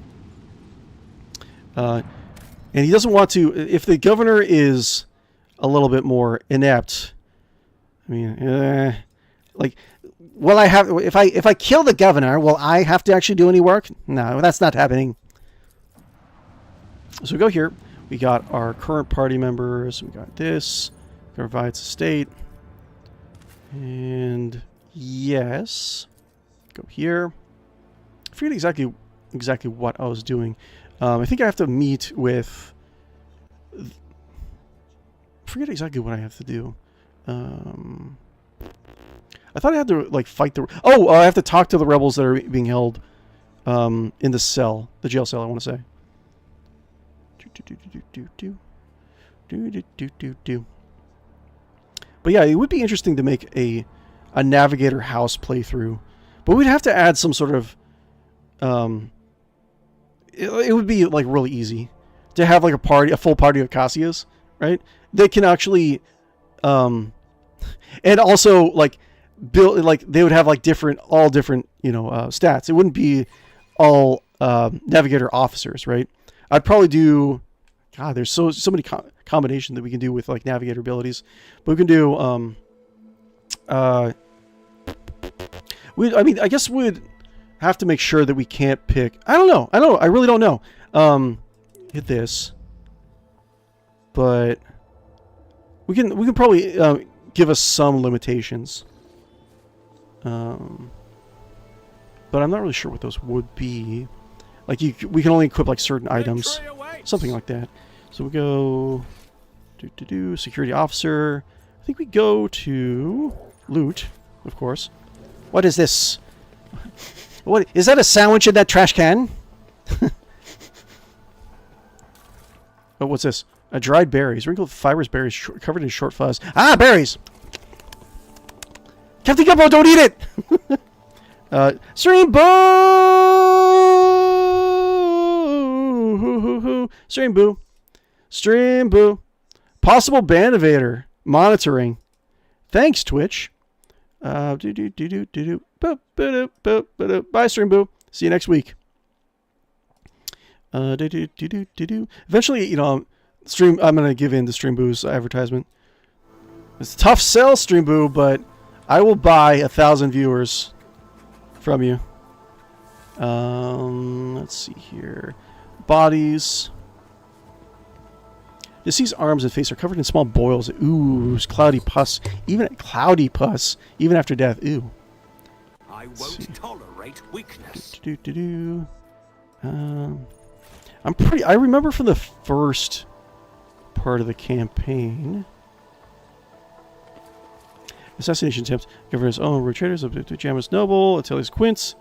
And he doesn't want to. If the governor is a little bit more inept, I mean, like, will I have if I kill the governor, will I have to actually do any work? No, that's not happening. So we go here. We got our current party members. We got this. Provides a state. And yes, go here. I forget exactly what I was doing. I think I have to meet with. I forget exactly what I have to do. I thought I had to like fight the. Oh, I have to talk to the rebels that are being held in the cell, the jail cell. I want to say. But yeah, it would be interesting to make a Navigator House playthrough, but we'd have to add some sort of. It would be like really easy to have like a full party of Cassias, right? They can actually, and also like build like they would have like all different stats. It wouldn't be all Navigator officers, right? I'd probably do. God, there's so many combinations that we can do with like Navigator abilities, but we can do. I mean, I guess we'd have to make sure that we can't pick. I don't know. I really don't know. Hit this, but we can probably give us some limitations. But I'm not really sure what those would be. Like we can only equip like certain items, something like that. So we go security officer. I think we go to loot, of course. What is this? What is that? A sandwich in that trash can? Oh, what's this? Dried berries, wrinkled fibrous berries covered in short fuzz. Ah, berries! Captain Guppo, don't eat it! Stream boo! Stream boo. Stream boo. Possible ban evader. Monitoring. Thanks, Twitch. Bye, Stream boo. See you next week. Eventually, Stream. I'm gonna give in to Stream boo's advertisement. It's a tough sell, Stream boo, but I will buy 1,000 viewers from you. Let's see here. Bodies. Deceased's arms and face are covered in small boils. Ooh, cloudy pus. Even after death. Ooh. I won't tolerate weakness. I remember from the first part of the campaign. Assassination attempts. Governor's own road traders of Jammus Noble, Atelius Quince.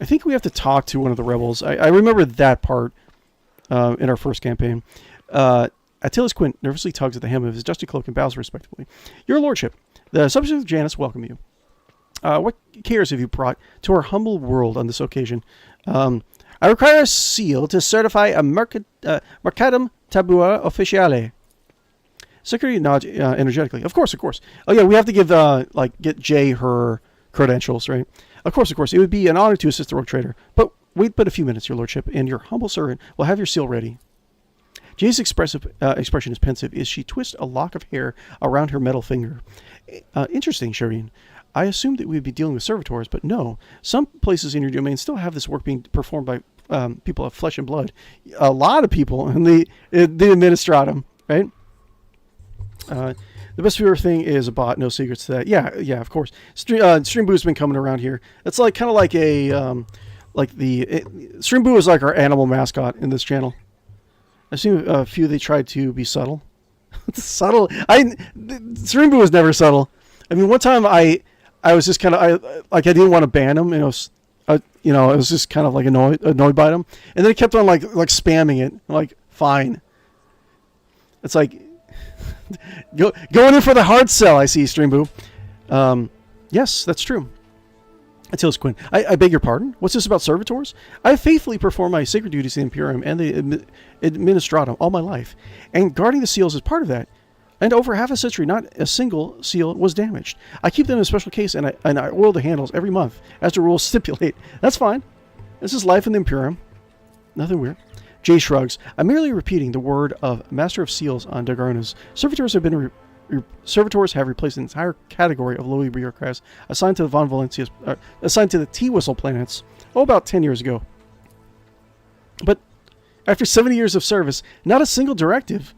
I think we have to talk to one of the rebels. I remember that part in our first campaign. Attilas Quint nervously tugs at the hem of his dusty cloak and bows respectfully. Your lordship, the subjects of Janus welcome you. What cares have you brought to our humble world on this occasion? I require a seal to certify a Mercatum Tabua Officiale. Secretary nods energetically. Of course. Oh yeah, we have to give get Jay her credentials, right? Of course. It would be an honor to assist the rogue trader. But wait a few minutes, your lordship, and your humble servant will have your seal ready. Jay's expression is pensive as she twists a lock of hair around her metal finger. Interesting, Shireen. I assumed that we'd be dealing with servitors, but no. Some places in your domain still have this work being performed by people of flesh and blood. A lot of people in the administratum, right? The best viewer thing is a bot. No secrets to that. Yeah, of course. Stream Boo's been coming around here. It's like kind of like a Stream Boo is like our animal mascot in this channel. I've seen a few. They tried to be subtle. Subtle. Stream Boo was never subtle. I mean, one time I was just kind of I didn't want to ban him. I was just kind of like annoyed by him, and then he kept on like spamming it. I'm like, fine. It's like going in for the hard sell. I see, Stream Boo. Yes, that's true. Attilas Quinn. I beg your pardon? What's this about servitors? I have faithfully performed my sacred duties to the Imperium and the Administratum all my life, and guarding the seals is part of that. And over half a century, not a single seal was damaged. I keep them in a special case, and I oil the handles every month, as the rules stipulate. That's fine. This is life in the Imperium. Nothing weird. Jay shrugs. I'm merely repeating the word of Master of Seals on Dagronas. Servitors have replaced an entire category of lowly bureaucrats assigned to the assigned to the Teawhistle planets, about 10 years ago. But after 70 years of service, not a single directive,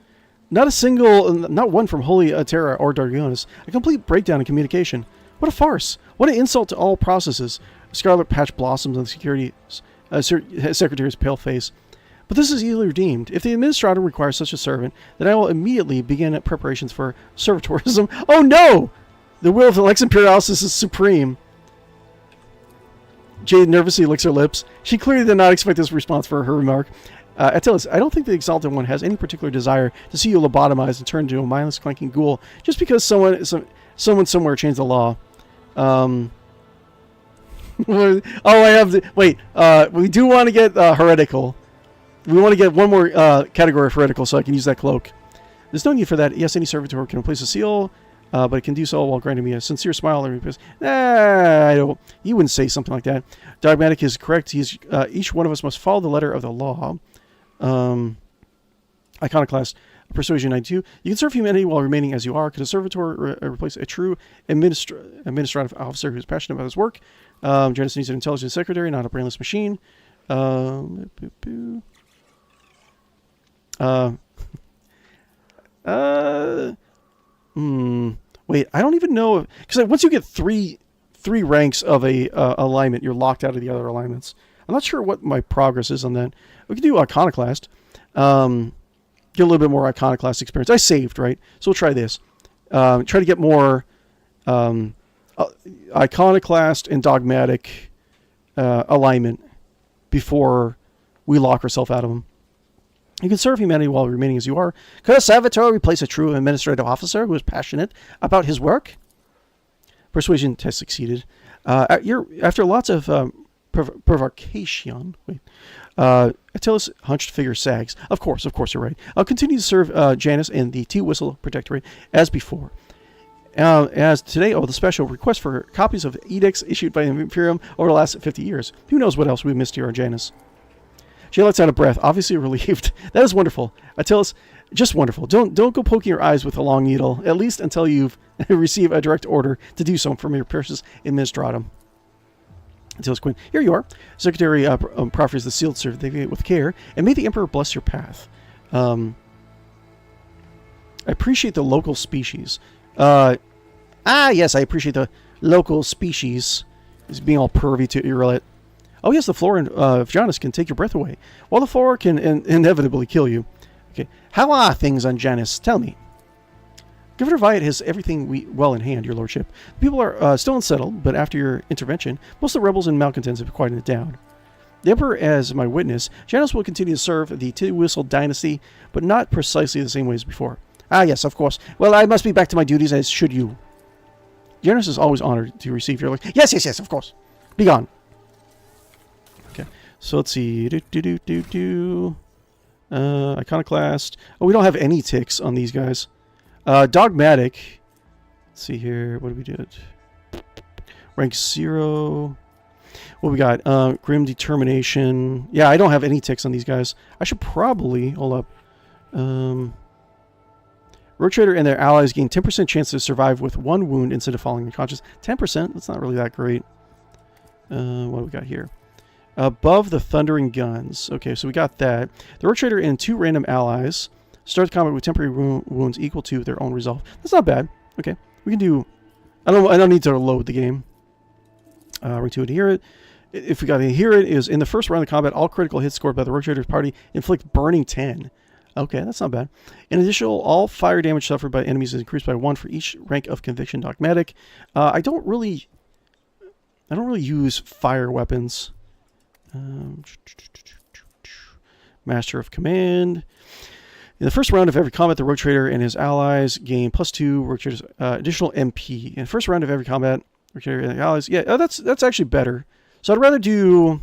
not one from Holy Terra or Dagronas, a complete breakdown in communication. What a farce! What an insult to all processes! A scarlet patch blossoms on the Secretary's pale face. But this is easily redeemed. If the Administrator requires such a servant, then I will immediately begin preparations for servitorism. Oh no! The will of the Lex Imperialis is supreme. Jade nervously licks her lips. She clearly did not expect this response for her remark. Attilas, I don't think the Exalted One has any particular desire to see you lobotomized and turned into a mindless clanking ghoul just because someone somewhere changed the law. Oh, I have the... Wait, we do want to get heretical. We want to get one more category of heretical so I can use that cloak. There's no need for that. Yes, any servitor can replace a seal, but it can do so while granting me a sincere smile. I don't... You wouldn't say something like that. Dogmatic is correct. Each one of us must follow the letter of the law. Iconoclast. Persuasion 92. You can serve humanity while remaining as you are. Could a servitor replace a true administrative officer who's passionate about his work? Janice needs an intelligent secretary, not a brainless machine. Wait, I don't even know, because once you get three ranks of a alignment, you're locked out of the other alignments. I'm not sure what my progress is on that. We can do Iconoclast. Get a little bit more Iconoclast experience. I saved, right? So we'll try this. Try to get more Iconoclast and Dogmatic alignment before we lock ourselves out of them. You can serve humanity while remaining as you are. Could a servitor replace a true administrative officer who is passionate about his work? Persuasion test succeeded. After lots of provocation, Attilas' hunched figure sags. Of course, you're right. I'll continue to serve Janice and the Teawhistle Protectorate as before. As today, the special request for copies of edicts issued by the Imperium over the last 50 years. Who knows what else we missed here on Janice? She lets out a breath, obviously relieved. That is wonderful. Attilas, just wonderful. Don't go poking your eyes with a long needle, at least until you've received a direct order to do so from your precious administratum. Attilas Quinn, here you are. Secretary proffers the sealed certificate with care, and may the Emperor bless your path. I appreciate the local species. Yes, I appreciate the local species. He's being all pervy to Irelet. Oh, yes, the flora of Janus can take your breath away, while the flora can inevitably kill you. Okay, how are things on Janus? Tell me. Governor Wyatt has everything well in hand, your lordship. The people are still unsettled, but after your intervention, most of the rebels and malcontents have quieted it down. The Emperor as my witness, Janus will continue to serve the Teawhistle dynasty, but not precisely the same way as before. Ah, yes, of course. Well, I must be back to my duties, as should you. Janus is always honored to receive your... Yes, of course. Be gone. Okay, so let's see. Iconoclast. Oh, we don't have any ticks on these guys. Dogmatic. Let's see here. What do we do? Rank 0. What we got? Grim Determination. Yeah, I don't have any ticks on these guys. I should probably... Hold up. Rogue Trader and their allies gain 10% chance to survive with 1 wound instead of falling unconscious. 10%? That's not really that great. What do we got here? Above the Thundering Guns. Okay, so we got that. The Rogue Trader and 2 random allies start the combat with temporary wounds equal to their own resolve. That's not bad. Okay, we can do... I don't need to load the game. Rank 2 Adhere It. If we got Adhere It, is in the first round of combat, all critical hits scored by the Rogue Trader's party inflict burning 10. Okay, that's not bad. In addition, all fire damage suffered by enemies is increased by 1 for each rank of Conviction Dogmatic. I don't really use fire weapons. Master of Command. In the first round of every combat, the Rogue Trader and his allies gain +2 Rogue Trader's additional MP. In the first round of every combat, Rogue Trader and the allies... Yeah, that's actually better. So I'd rather do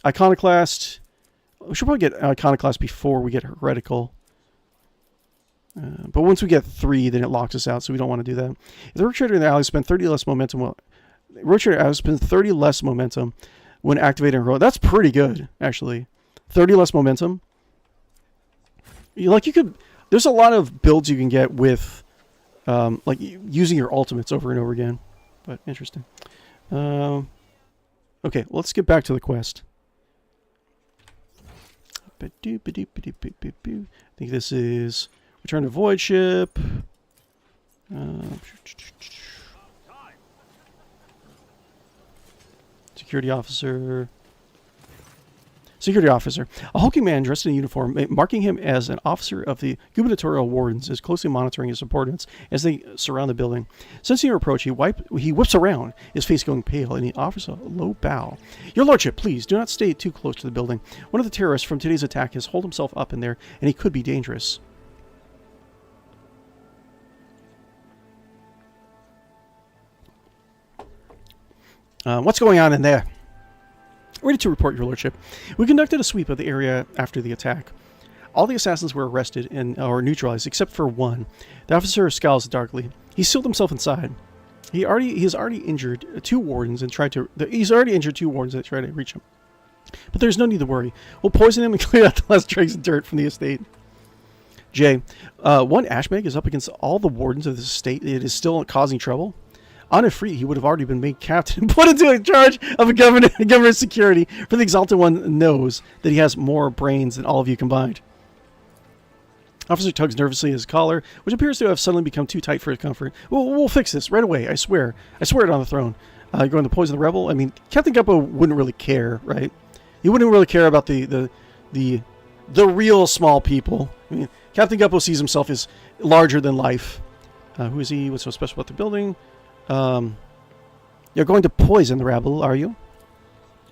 Iconoclast... We should probably get Iconoclast before we get Heretical. But once we get 3, then it locks us out, so we don't want to do that. If the Rogue Trader and the allies spend 30 less momentum... Well, Rogue Trader allies spend 30 less momentum when activating Heroic. That's pretty good, actually. 30 less momentum. you could. There's a lot of builds you can get with, like using your ultimates over and over again. But interesting. Okay, let's get back to the quest. I think this is return to void ship. Security officer. Security officer. A hulking man dressed in a uniform, marking him as an officer of the gubernatorial wardens, is closely monitoring his subordinates as they surround the building. Sensing your approach, he whips around, his face going pale, and he offers a low bow. Your lordship, please, do not stay too close to the building. One of the terrorists from today's attack has holed himself up in there, and he could be dangerous. What's going on in there? Ready to report, your lordship. We conducted a sweep of the area after the attack. All the assassins were arrested or neutralized, except for one. The officer scowls darkly. He sealed himself inside. He has already injured two wardens and tried to. He's already injured two wardens that tried to reach him. But there's no need to worry. We'll poison him and clear out the last dregs of dirt from the estate. J. One ashmeg is up against all the wardens of this estate. It is still causing trouble. On a free, he would have already been made captain and put into charge of a government security, for the Exalted One knows that he has more brains than all of you combined. Officer tugs nervously at his collar, which appears to have suddenly become too tight for his comfort. We'll fix this right away, I swear. I swear it on the throne. You're going to poison the rebel? I mean, Captain Guppo wouldn't really care, right? He wouldn't really care about the real small people. I mean, Captain Guppo sees himself as larger than life. Who is he? What's so special about the building? You're going to poison the rebel, are you?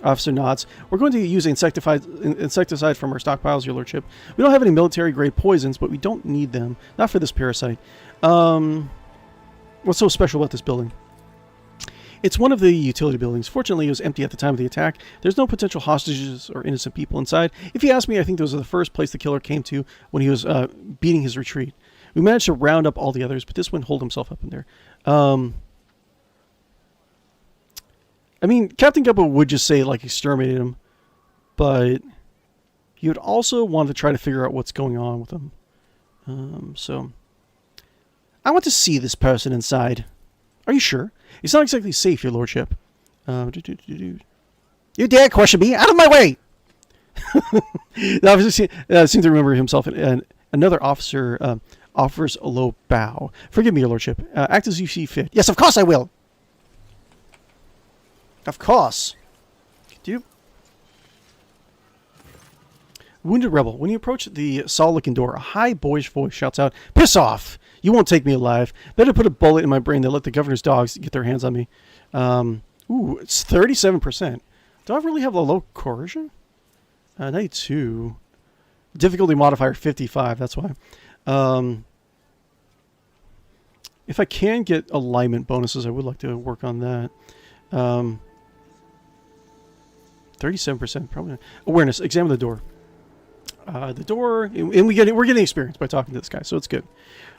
Officer nods. We're going to use insecticide from our stockpiles, your lordship. We don't have any military-grade poisons, but we don't need them. Not for this parasite. What's so special about this building? It's one of the utility buildings. Fortunately, it was empty at the time of the attack. There's no potential hostages or innocent people inside. If you ask me, I think those are the first place the killer came to when he was beating his retreat. We managed to round up all the others, but this one holed himself up in there. I mean, Captain Guppo would just say, like, exterminated him, but he would also want to try to figure out what's going on with him. So, I want to see this person inside. Are you sure? It's not exactly safe, your lordship. You dare question me? Out of my way! The officer seemed to remember himself, and another officer offers a low bow. Forgive me, your lordship. Act as you see fit. Yes, of course I will! Of course. Dude. Wounded rebel. When you approach the saw-looking door, a high, boyish voice shouts out, "Piss off! You won't take me alive. Better put a bullet in my brain than let the governor's dogs get their hands on me." Ooh, it's 37%. Do I really have a low coercion? 92. Difficulty modifier 55, that's why. If I can get alignment bonuses, I would like to work on that. 37%, probably not. Awareness. Examine the door. The door, and we're getting experience by talking to this guy, so it's good.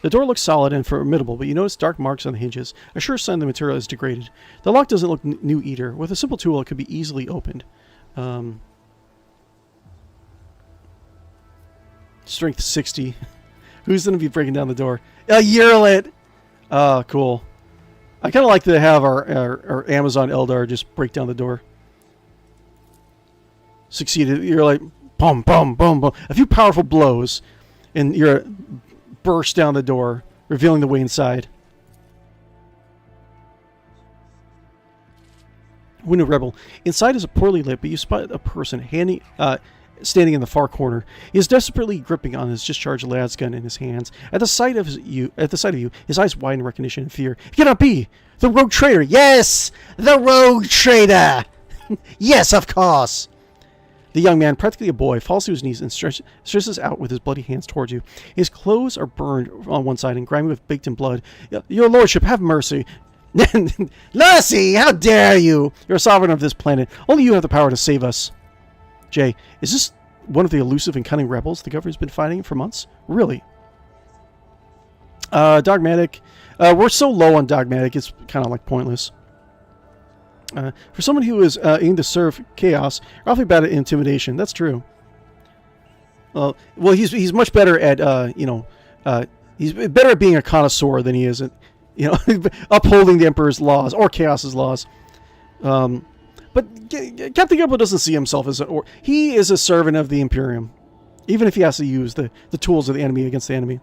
The door looks solid and formidable, but you notice dark marks on the hinges, a sure sign the material is degraded. The lock doesn't look new either. With a simple tool, it could be easily opened. Strength 60. Who's going to be breaking down the door? Yearlet! Cool. I kind of like to have our Amazon Eldar just break down the door. Succeeded. You're like, boom, boom, boom, boom. A few powerful blows, and you're burst down the door, revealing the way inside. Wounded rebel. Inside is a poorly lit, but you spot a person standing in the far corner. He is desperately gripping on his discharged lad's gun in his hands. At the sight of you, his eyes widen in recognition and fear. It cannot be! The rogue traitor! Yes! The rogue traitor! Yes, of course! The young man, practically a boy, falls to his knees and stretches out with his bloody hands towards you. His clothes are burned on one side and grimy with baked in blood. Your lordship, have mercy. Mercy! How dare you! You're a sovereign of this planet. Only you have the power to save us. Jay, is this one of the elusive and cunning rebels the government's been fighting for months? Really? Dogmatic. We're so low on dogmatic, it's kind of like pointless. For someone who is aimed to serve chaos, you're awfully bad at intimidation. That's true. Well, he's much better at he's better at being a connoisseur than he is at upholding the Emperor's laws or Chaos's laws. But Captain Guppo doesn't see himself as he is a servant of the Imperium, even if he has to use the tools of the enemy against the enemy.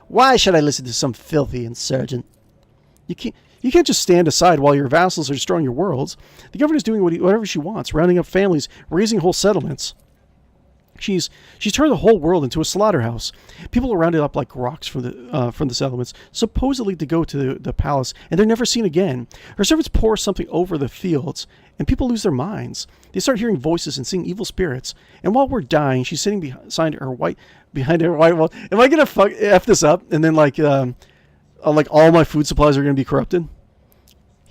Why should I listen to some filthy insurgent? You can't just stand aside while your vassals are destroying your worlds. The governor's doing whatever she wants, rounding up families, raising whole settlements. She's turned the whole world into a slaughterhouse. People are rounded up like rocks from the settlements, supposedly to go to the palace, and they're never seen again. Her servants pour something over the fields, and people lose their minds. They start hearing voices and seeing evil spirits. And while we're dying, she's sitting behind her white wall. Am I gonna f this up? And then like all my food supplies are gonna be corrupted?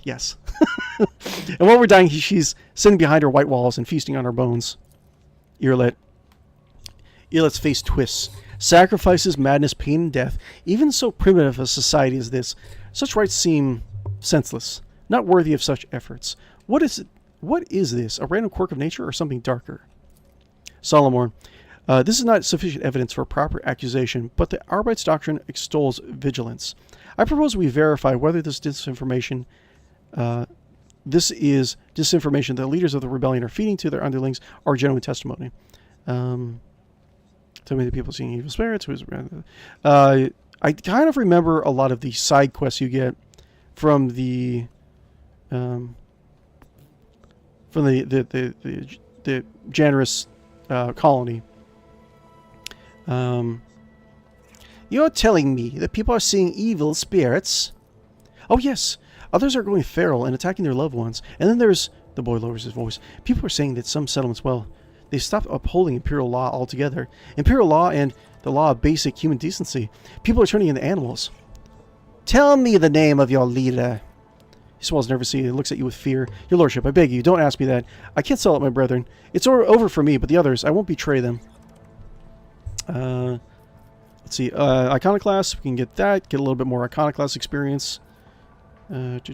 Yes. And while we're dying, she's sitting behind her white walls and feasting on our bones. Earlet's face twists. Sacrifices, madness, pain, and death. Even so primitive a society as this, such rites seem senseless, not worthy of such efforts. What is this? A random quirk of nature or something darker? Solomon. This is not sufficient evidence for a proper accusation, but the Arbite's doctrine extols vigilance. I propose we verify whether this disinformation the leaders of the rebellion are feeding to their underlings or genuine testimony. Tell me the people seeing evil spirits. I kind of remember a lot of the side quests you get from the generous colony. You're telling me that people are seeing evil spirits? Oh yes, others are going feral and attacking their loved ones. And then there's the boy lowers his voice. People are saying that some settlements, they stopped upholding imperial law altogether. Imperial law and the law of basic human decency. People are turning into animals. Tell me the name of your leader. He swallows nervously and looks at you with fear. Your lordship, I beg you, don't ask me that. I can't sell out my brethren. It's over for me, but the others, I won't betray them. Let's see. Iconoclast, we can get that. Get a little bit more Iconoclast experience. Let's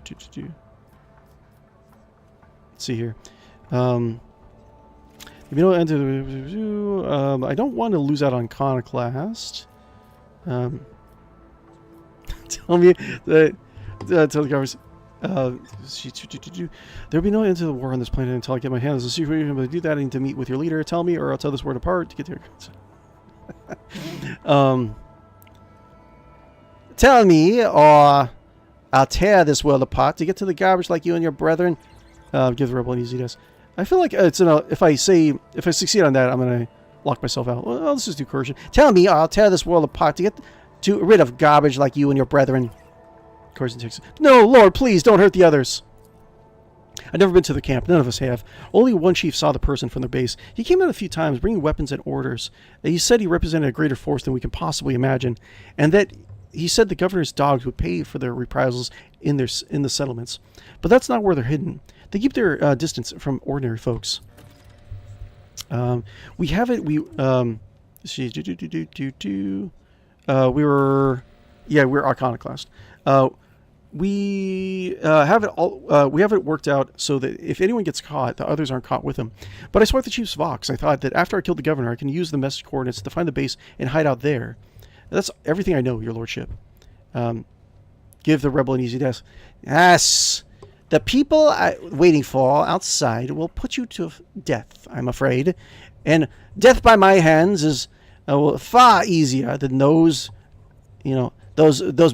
see here. If you don't enter the... I don't want to lose out on Iconoclast. Tell me... tell the government... there'll be no end to the war on this planet until I get my hands on the secret. If I do that, I need to meet with your leader. Tell me, or I'll tell this word apart to get there. Tell me, or I'll tear this world apart to get to the garbage like you and your brethren. Give the rebel an easy death. I feel like it's if I succeed on that, I'm gonna lock myself out. Well, let's just do coercion. Tell me, or I'll tear this world apart to get rid of garbage like you and your brethren. Coercion takes. No, Lord, please don't hurt the others. I've never been to the camp. None of us have. Only one chief saw the person from the base. He came out a few times, bringing weapons and orders. He said he represented a greater force than we can possibly imagine, and that he said the governor's dogs would pay for their reprisals in the settlements. But that's not where they're hidden. They keep their distance from ordinary folks. We have it. We're Iconoclast. We have it all. We have it worked out so that if anyone gets caught, the others aren't caught with them. But I swiped the chief's Vox. I thought that after I killed the governor, I can use the message coordinates to find the base and hide out there. That's everything I know, your lordship. Give the rebel an easy death. Yes, the people waiting for outside will put you to death, I'm afraid, and death by my hands is far easier than those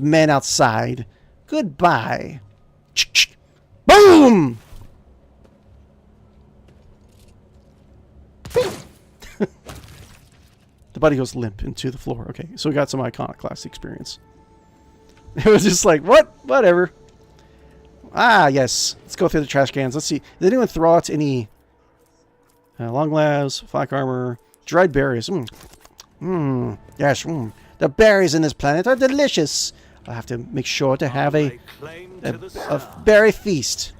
men outside. Goodbye. Boom! The body goes limp into the floor. Okay, so we got some Iconoclast experience. It was just like, what? Whatever. Ah, yes. Let's go through the trash cans. Let's see. Did anyone throw out any long labs, flak armor, dried berries? Yes. The berries in this planet are delicious. I'll have to make sure to have a berry feast.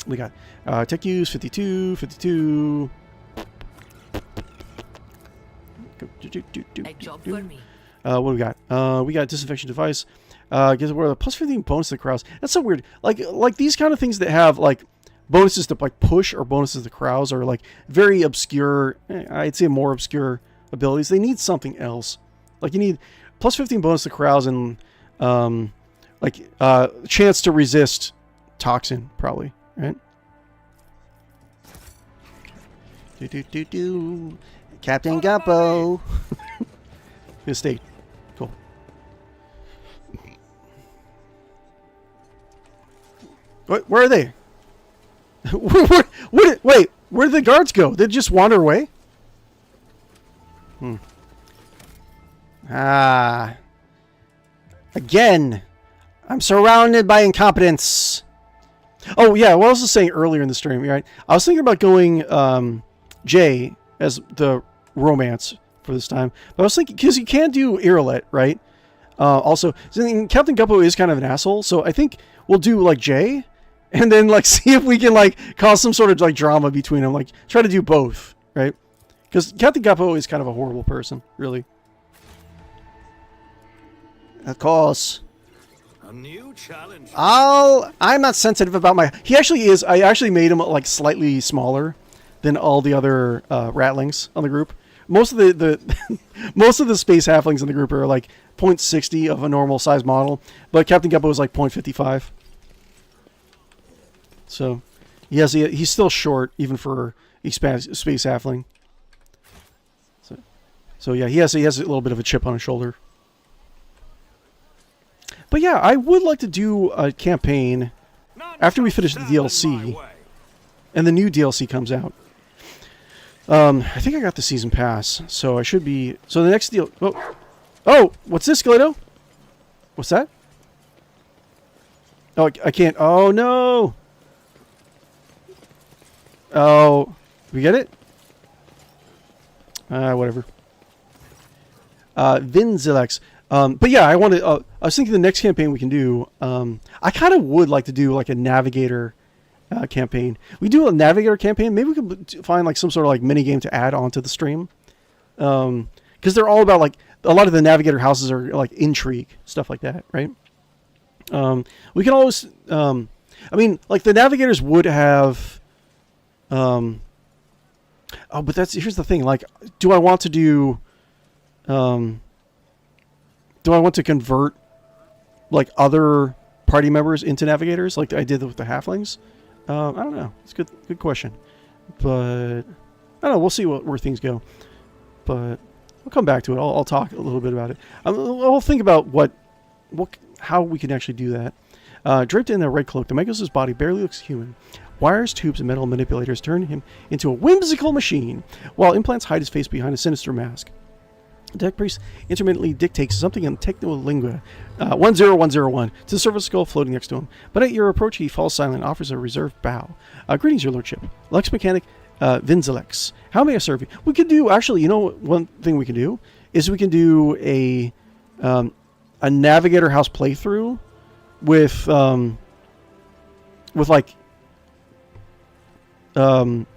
We got tech use 52. A job for me. What do we got? We got disinfection device. Gives a plus 15 bonus to the crowds. That's so weird. Like these kind of things that have like bonuses to like push or bonuses to crowds are like very obscure. I'd say more obscure abilities, they need something else. Like you need plus 15 bonus to carouse and chance to resist toxin, probably, right? Captain Guppo. Mistake. Cool. What? Where are they? Wait, where did the guards go? Did they just wander away? Again, I'm surrounded by incompetence. Oh yeah, what I was saying earlier in the stream, right? I was thinking about going Jay as the romance for this time, but I was thinking because you can do Irelet, right? Also, Captain Guppo is kind of an asshole, so I think we'll do like Jay, and then like see if we can like cause some sort of like drama between them. Like try to do both, right? Because Captain Guppo is kind of a horrible person, really. Of course. A new challenge. I'm not sensitive about my... He actually is. I actually made him like slightly smaller than all the other ratlings on the group. Most of the most of the space halflings in the group are like 0.60 of a normal size model, but Captain Guppo is like 0.55. So, yes, he's still short even for a space halfling. So yeah, he has a little bit of a chip on his shoulder. But yeah, I would like to do a campaign after we finish the DLC and the new DLC comes out. I think I got the season pass, so I should be... So the next deal... Oh, what's this, 𝕿𝖗? What's that? Oh, I can't... Oh, no! Oh, we get it? Whatever. 𝕿𝖶𝖊 𝕿𝖗. But yeah, I was thinking the next campaign we can do... I kind of would like to do like a navigator... campaign. We do a navigator campaign. Maybe we could find like some sort of like mini game to add onto the stream, because they're all about like a lot of the navigator houses are like intrigue stuff like that, right? We can always, I mean, like the navigators would have, oh, but here's the thing. Like, do I want to convert like other party members into navigators like I did with the halflings? I don't know. It's a good question. But I don't know. We'll see where things go. But we'll come back to it. I'll talk a little bit about it. I'll think about how we can actually do that. Draped in a red cloak, the Magos' body barely looks human. Wires, tubes, and metal manipulators turn him into a whimsical machine, while implants hide his face behind a sinister mask. The tech priest intermittently dictates something in technolingua 10101 to the surface skull floating next to him. But at your approach, he falls silent and offers a reserved bow. Greetings, your lordship. Lex Mechanic 𝕿𝖶𝖊. How may I serve you? We could do, actually, you know, one thing we can do is we can do a Navigator House playthrough with like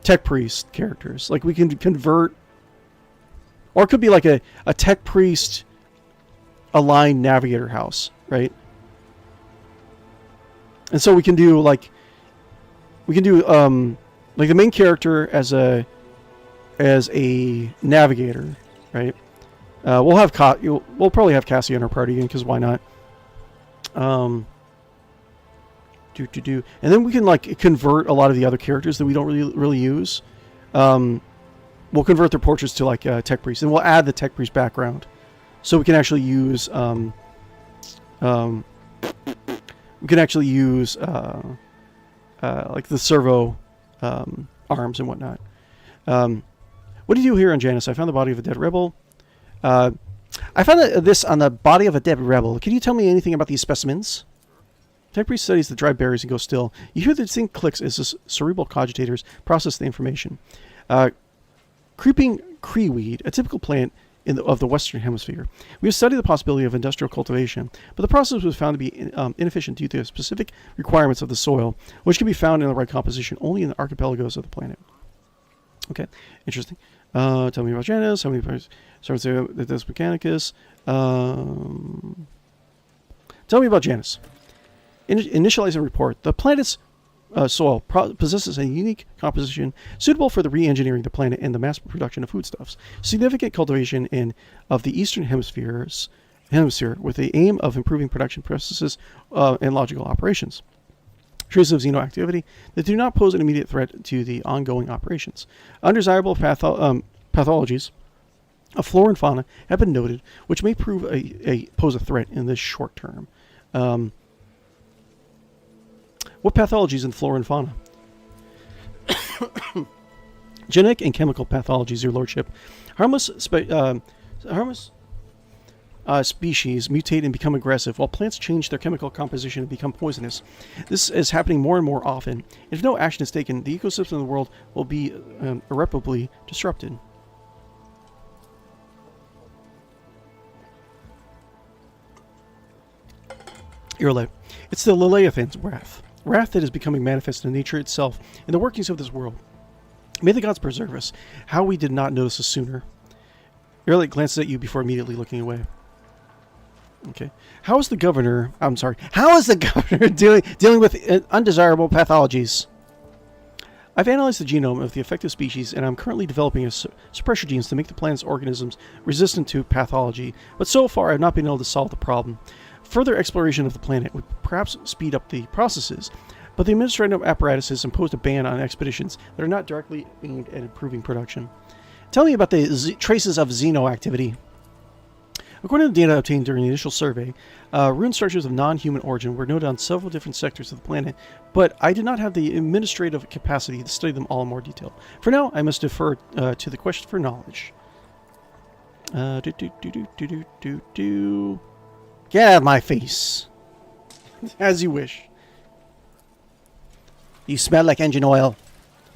tech priest characters. Like we can convert. Or it could be like a tech priest aligned navigator house, right? And so we can do like the main character as a navigator, right? We'll probably have Cassie in our party again, because why not? And then we can like convert a lot of the other characters that we don't really use. We'll convert their portraits to like tech priest, and we'll add the tech priest background, so we can actually use like the servo arms and whatnot. What do you do here on Janus? I found the body of a dead rebel. I found this on the body of a dead rebel. Can you tell me anything about these specimens? Tech priest studies the dry berries and goes still. You hear the distinct clicks as the cerebral cogitators process the information. Creeping creeweed, a typical plant of the Western Hemisphere. We have studied the possibility of industrial cultivation, but the process was found to be inefficient due to specific requirements of the soil, which can be found in the right composition only in the archipelagos of the planet. Okay, interesting. Tell me about Janus. How many parts? Starts with this Mechanicus. Tell me about Janus. Initialize a report. The planet's soil possesses a unique composition suitable for the re-engineering the planet and the mass production of foodstuffs. Significant cultivation of the eastern hemisphere with the aim of improving production processes and logical operations. Traces of xenoactivity that do not pose an immediate threat to the ongoing operations. Undesirable pathologies of flora and fauna have been noted, which may pose a threat in the short term. What pathologies in flora and fauna? Genetic and chemical pathologies, Your Lordship. Harmless species mutate and become aggressive, while plants change their chemical composition and become poisonous. This is happening more and more often. If no action is taken, the ecosystem of the world will be irreparably disrupted. Irrelate. It's the Leviathan's wrath. Wrath that is becoming manifest in nature itself, in the workings of this world. May the gods preserve us. How we did not notice this sooner. Irrelate glances at you before immediately looking away. Okay. How is the governor dealing with undesirable pathologies? I've analyzed the genome of the affected species, and I'm currently developing suppressor genes to make the planet's organisms resistant to pathology, but so far I've not been able to solve the problem. Further exploration of the planet would perhaps speed up the processes, but the administrative apparatus has imposed a ban on expeditions that are not directly aimed at improving production. Tell me about the traces of xenoactivity. According to the data obtained during the initial survey, rune structures of non-human origin were noted on several different sectors of the planet, but I did not have the administrative capacity to study them all in more detail. For now, I must defer to the question for knowledge. Get out of my face. As you wish. You smell like engine oil.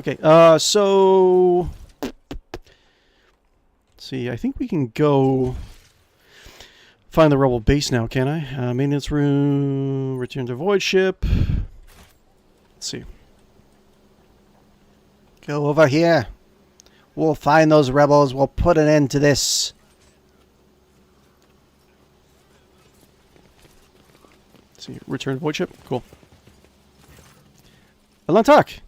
Okay, so... Let's see, I think we can go find the rebel base now, can I? Maintenance room, return to void ship. Let's see. Go over here. We'll find those rebels. We'll put an end to this. Let's see, return to void ship. Cool. Alantak!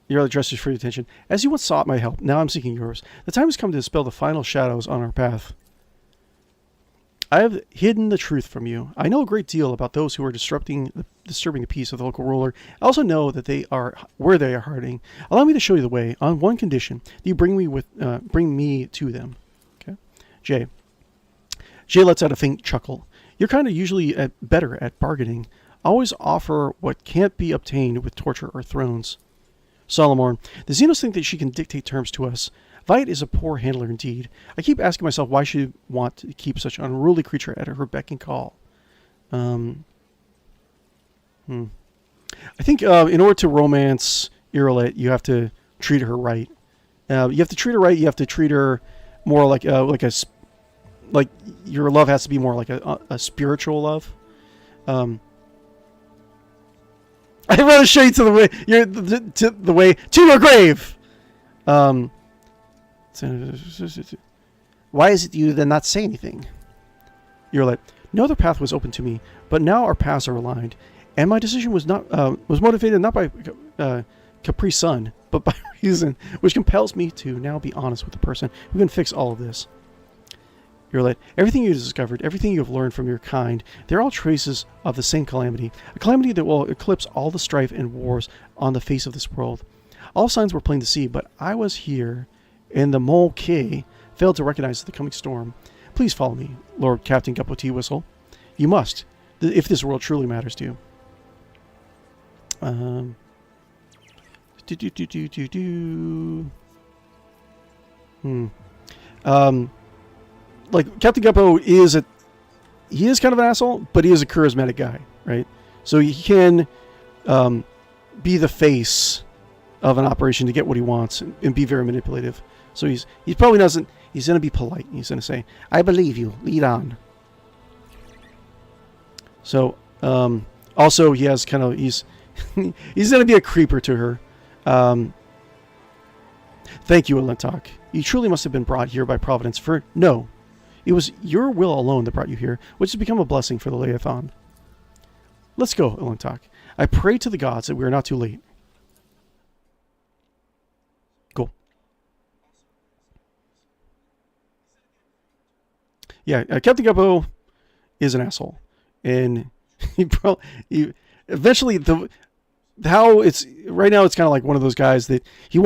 Your address is for your attention. As you once sought my help, now I'm seeking yours. The time has come to dispel the final shadows on our path. I have hidden the truth from you. I know a great deal about those who are disturbing the peace of the local ruler. I also know that they are where they are hiding. Allow me to show you the way, on one condition: that you bring me to them. Okay, Jay. Jay lets out a faint chuckle. You're kind of usually better at bargaining. Always offer what can't be obtained with torture or thrones. Solomon, the Xenos think that she can dictate terms to us. 𝕉 is a poor handler indeed. I keep asking myself why she would want to keep such an unruly creature at her beck and call. I think in order to romance Irrelate, you have to treat her right. You have to treat her right. You have to treat her more like your love has to be more like a spiritual love. I'd rather show you to the way to your grave. Why is it you did not say anything? You're like, no other path was open to me, but now our paths are aligned, and my decision was motivated not by Capri Sun, but by reason, which compels me to now be honest with the person who can fix all of this. You're like, everything you discovered, everything you have learned from your kind, they're all traces of the same calamity. A calamity that will eclipse all the strife and wars on the face of this world. All signs were plain to see, but I was here, and the Mole K failed to recognize the coming storm. Please follow me, Lord Captain Guppo Teawhistle. You must, if this world truly matters to you. Like, Captain Guppo is kind of an asshole, but he is a charismatic guy, right? So he can be the face of an operation to get what he wants and be very manipulative. So he's probably doesn't. He's going to be polite. He's going to say, "I believe you. Lead on." So also he has kind of he's going to be a creeper to her. Thank you, Alantak. You truly must have been brought here by Providence. No. It was your will alone that brought you here, which has become a blessing for the Leviathan. Let's go, Alantak. I pray to the gods that we are not too late. Cool. Yeah, Captain Guppo is an asshole, and eventually how it's right now, it's kind of like one of those guys that he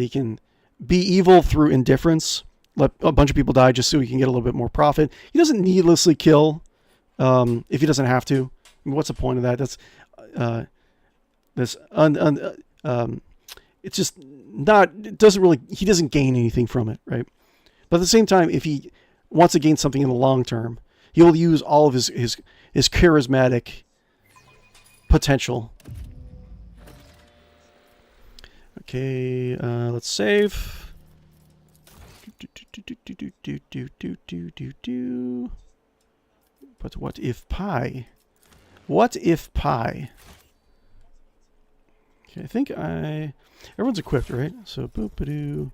can be evil through indifference, let a bunch of people die just so he can get a little bit more profit. He doesn't needlessly kill if he doesn't have to. I mean, what's the point of that? It's just not. It doesn't really. He doesn't gain anything from it, right? But at the same time, if he wants to gain something in the long term, he will use all of his charismatic potential. Okay, let's save. But what if pie? What if pie? Okay, I think everyone's equipped, right? So boop ba-doo,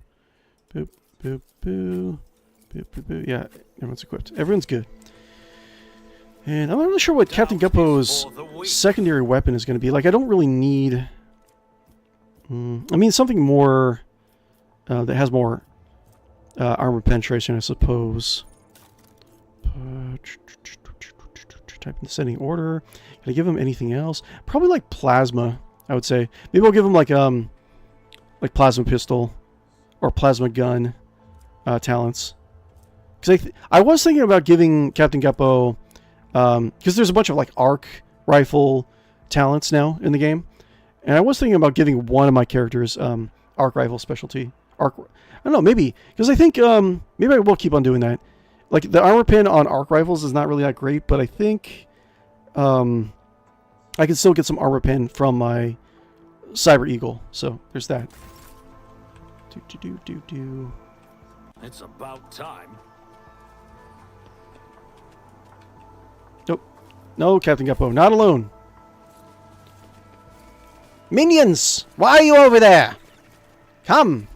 boop boop boo, boop boop boo. Yeah, everyone's equipped. Everyone's good. And I'm not really sure what Captain Guppo's secondary weapon is going to be. Like, I don't really need. I mean, something more that has more armor penetration, I suppose. Type in descending order. Can I give him anything else? Probably like plasma, I would say. Maybe I'll give him like plasma pistol or plasma gun talents. Because I was thinking about giving Captain Guppo, because there's a bunch of like arc rifle talents now in the game, and I was thinking about giving one of my characters arc rifle specialty. I don't know, maybe, because I think maybe I will keep on doing that. Like, the armor pin on arc rifles is not really that great, but I think I can still get some armor pin from my Cyber Eagle. So there's that. It's about time. Nope. No, Captain Guppo, not alone. Minions! Why are you over there? Come!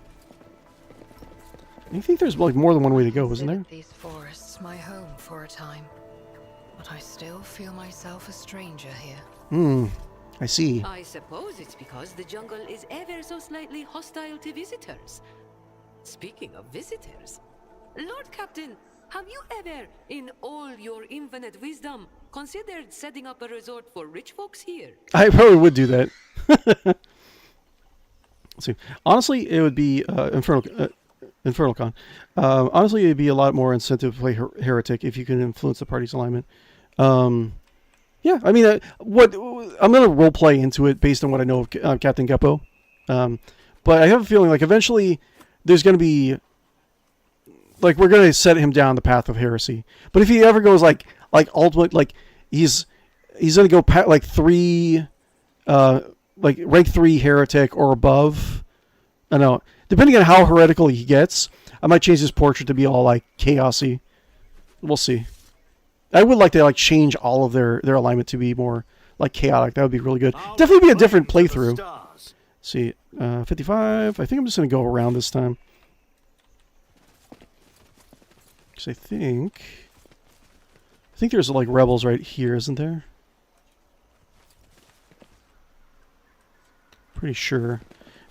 I think there's like more than one way to go, isn't there? These forests my home for a time, but I still feel myself a stranger here. I see. I suppose it's because the jungle is ever so slightly hostile to visitors. Speaking of visitors, Lord Captain, have you ever, in all your infinite wisdom, considered setting up a resort for rich folks here? I probably would do that. Let's see. Honestly, it would be Infernal Con. Honestly, it'd be a lot more incentive to play Heretic if you can influence the party's alignment. Yeah, I mean, I'm going to role play into it based on what I know of Captain Guppo. But I have a feeling like eventually there's going to be, like, we're going to set him down the path of heresy. But if he ever goes like ultimate, like he's going to go like rank 3 heretic or above. I don't know. Depending on how heretical he gets, I might change his portrait to be all like chaosy. We'll see. I would like to like change all of their alignment to be more like chaotic. That would be really good. Definitely be a different playthrough. Let's see, 55. I think I'm just gonna go around this time because I think there's like rebels right here, isn't there? Pretty sure.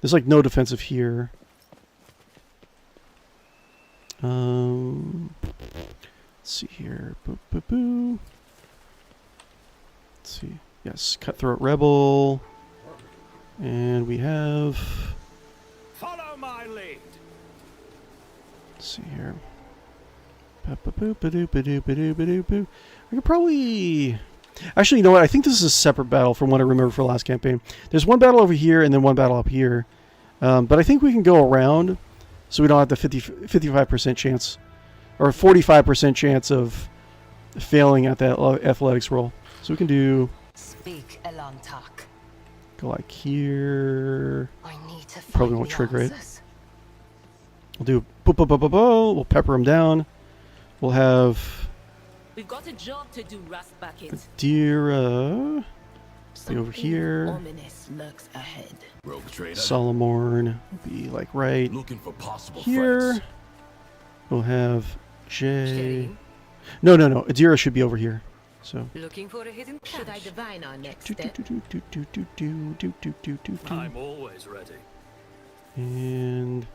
There's like no defensive here. Let's see here. Boo, boo, boo. Let's see. Yes, cutthroat rebel. And we have. Follow my lead. Let's see here. I could probably. Actually, you know what? I think this is a separate battle from what I remember for last campaign. There's one battle over here and then one battle up here. But I think we can go around so we don't have the 55% chance or 45% chance of failing at that athletics roll. So we can do. Speak Elantak. Go like here. I need to Probably find won't the trigger it. answers. We'll do. We'll pepper him down. We'll have. We've got a job to do, Rustbucket. Adira. Be over here. Ominous lurks ahead. Rogue trader. Solomorn will be like right Looking for possible here. threats. We'll have Jay. Shame. No. Adira should be over here. So. Looking for a hidden cache. Should I divine our next Do, do, step? do, do, do, do, do, do, do, do, do, do. I'm always ready. And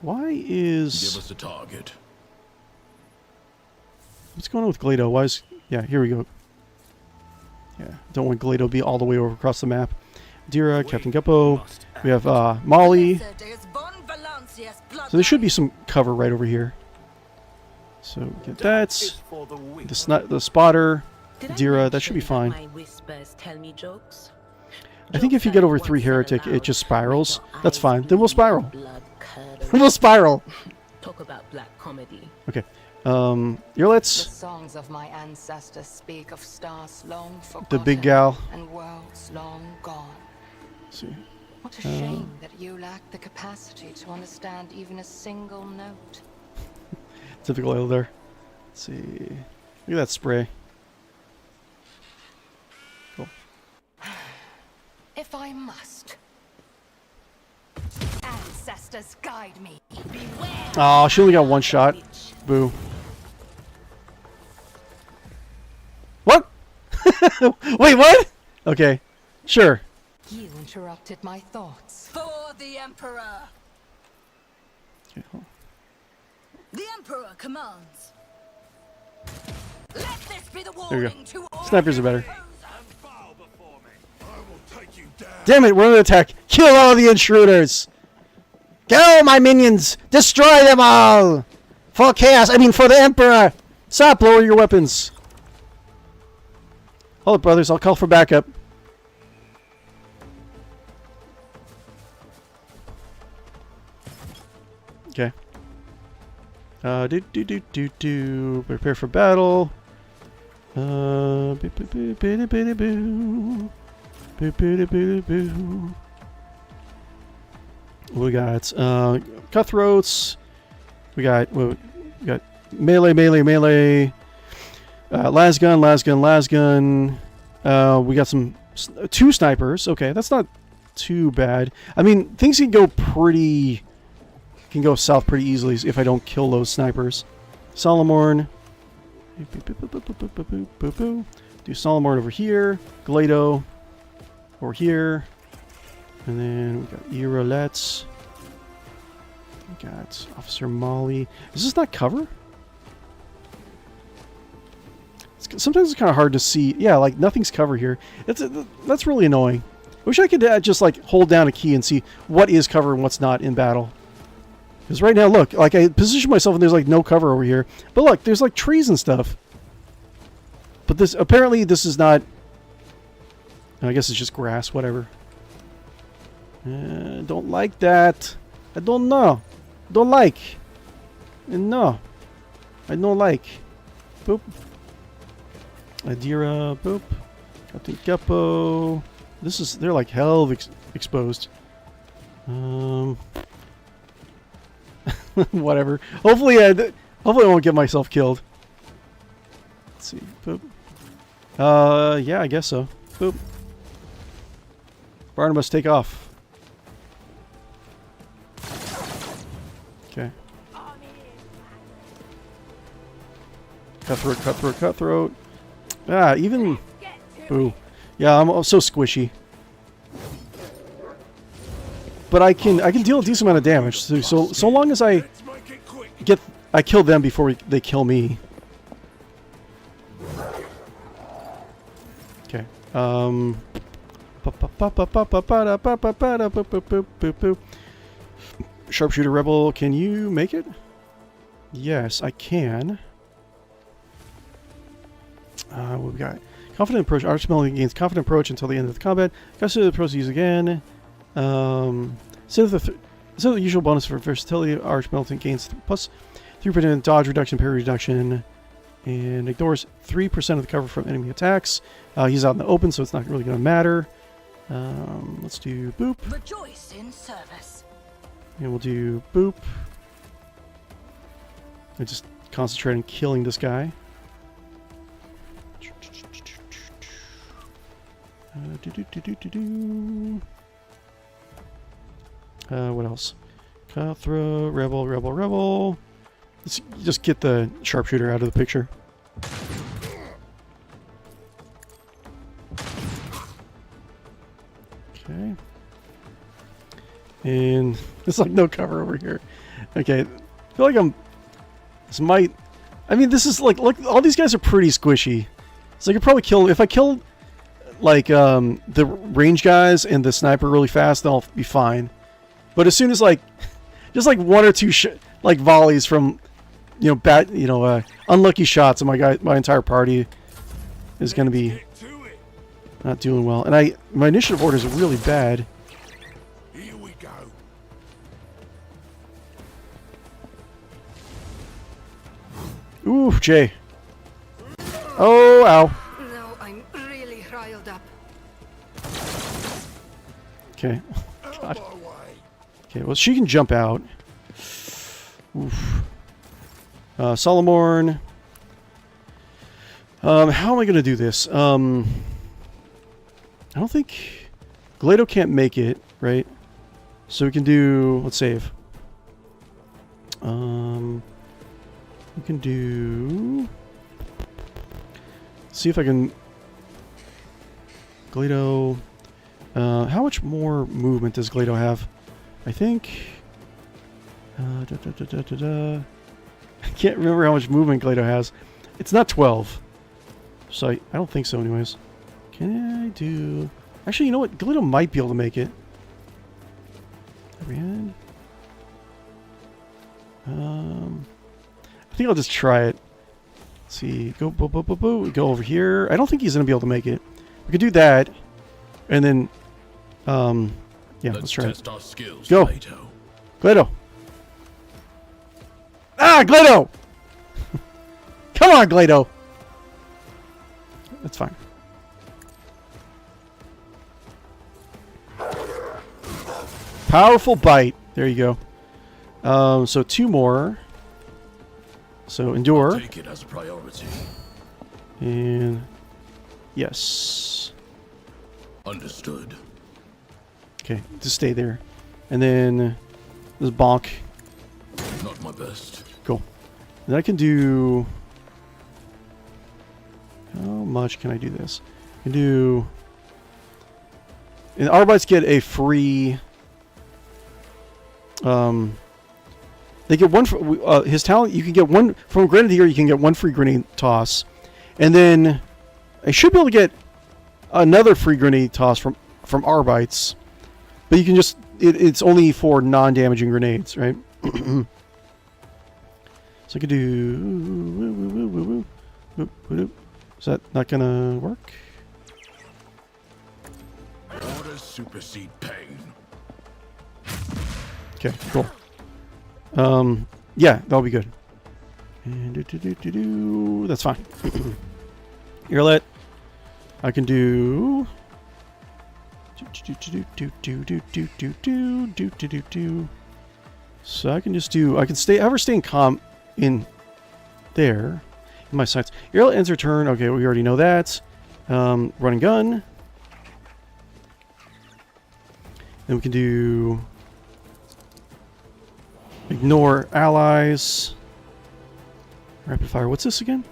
why is... Give us a target. What's going on with 𝕿𝖚? Why is... Yeah, here we go. Yeah, don't want 𝕿𝖚 to be all the way over across the map. 𝕿𝖚, Captain Guppo. We have Molly. So there should be some cover right over here. So get that. For the weak. The spotter. Did I 𝕿𝖚, that should be mention that fine. my whispers tell me jokes? I think if you get over 3 heretic, it just spirals. That's fine. Then we'll spiral. Blood curdling. We'll spiral. Talk about black comedy. Okay. The 𝕿𝖚, songs of my ancestors speak of stars long forgotten the big gal. and worlds long gone. Let's see. What a shame that you lack the capacity to understand even a single note. Typical elder. Let's see. Look at that spray. Cool. If I must. Ancestors guide me. Oh, she only got 1 shot. Boo. What? Wait, what? Okay. Sure. You interrupted my thoughts. For the Emperor! Okay, hold on. The Emperor commands! Let this be the There you go. warning to all Snipers are better. And bow before me. I will take you down. Damn it, we're under attack. Kill all the intruders. Go, my minions. Destroy them all. For chaos. I mean, for the Emperor. Stop. Lower your weapons. Hold it, brothers. I'll call for backup. Okay. Do. Prepare for battle. Boo. We got cutthroats. We got melee. Lasgun. We got some 2 snipers. Okay, that's not too bad. I mean, things can go south pretty easily if I don't kill those snipers. Solomorn. Do Solomorn over here. 𝕿𝖚 over here. And then we got 𝕿𝖚. We got Officer Molly. Is this not cover? Sometimes it's kind of hard to see. Yeah, like nothing's cover here. That's really annoying. I wish I could just like hold down a key and see what is cover and what's not in battle. Because right now, look, like I position myself and there's like no cover over here. But look, there's like trees and stuff. But this apparently this is not. I guess it's just grass, whatever. Don't like that. I don't know. Don't like. No. I don't like. Boop. 𝕿𝖚. Boop. Captain Guppo. They're like hell exposed. Whatever. Hopefully I won't get myself killed. Let's see. Boop. Yeah, I guess so. Boop. Barnabas, take off. Okay. Cutthroat. Ah, even... Boo. Yeah, I'm so squishy. But I can deal a decent amount of damage. So long as I kill them before they kill me. Okay. Sharpshooter Rebel, can you make it? Yes, I can. What we got? Confident approach. Archmelody gains confident approach until the end of the combat. Consider the approach to use again. Instead of the usual bonus for versatility, Archmelody gains plus 3% dodge reduction, parry reduction, and ignores 3% of the cover from enemy attacks. He's out in the open, so it's not really going to matter. Let's do boop. Rejoice in service. And we'll do boop. I just concentrate on killing this guy. What else? Cutthroat, rebel. Let's just get the sharpshooter out of the picture. And there's like no cover over here. Okay, I feel like I'm. This might. I mean, this is like look. All these guys are pretty squishy. So I could probably kill if I killed like the range guys and the sniper really fast. Then I'll be fine. But as soon as like just like one or two like volleys from unlucky shots, and my entire party is going to be Get to it. not doing well. And my initiative orders are really bad. Here we go. Ooh, Jay. Oh, ow. No, I'm really riled up. Okay. Out of my way. Okay, well, she can jump out. Oof. Solomorn. How am I going to do this? I don't think... 𝕿𝖶 can't make it, right? So we can do... Let's save. We can do... See if I can... 𝕿𝖶... how much more movement does 𝕿𝖶 have? I think... I can't remember how much movement 𝕿𝖶 has. It's not 12. So I don't think so anyways. Can I do... Actually, you know what? 𝕿𝖶 might be able to make it. Every hand. I think I'll just try it. Let's see. Go, go over here. I don't think he's going to be able to make it. We could do that. And then... yeah, let's try test it. our skills, Go. 𝕿𝖶. 𝕿𝖶! Ah, 𝕿𝖶! Come on, 𝕿𝖶! That's fine. Powerful bite. There you go. So 2 more. So endure. Take it as a priority. And yes. Understood. Okay, just stay there. And then this bonk. Not my best. Cool. Then I can do... How much can I do this? I can do... And Arbites get a free... They get one for his talent. You can get one from Grenadier. You can get 1 free grenade toss, and then I should be able to get another free grenade toss from Arbites. But you can just it's only for non-damaging grenades, right? So I could do. Is that not gonna work? Orders supersede pain. Okay, cool. Yeah, that'll be good. And that's fine. Earlet. I can do. So I can just do. I can have her stay in there. In my sights. Earlet ends her turn. Okay, we already know that. Run and gun. Then we can do. Ignore allies. Rapid fire. What's this again?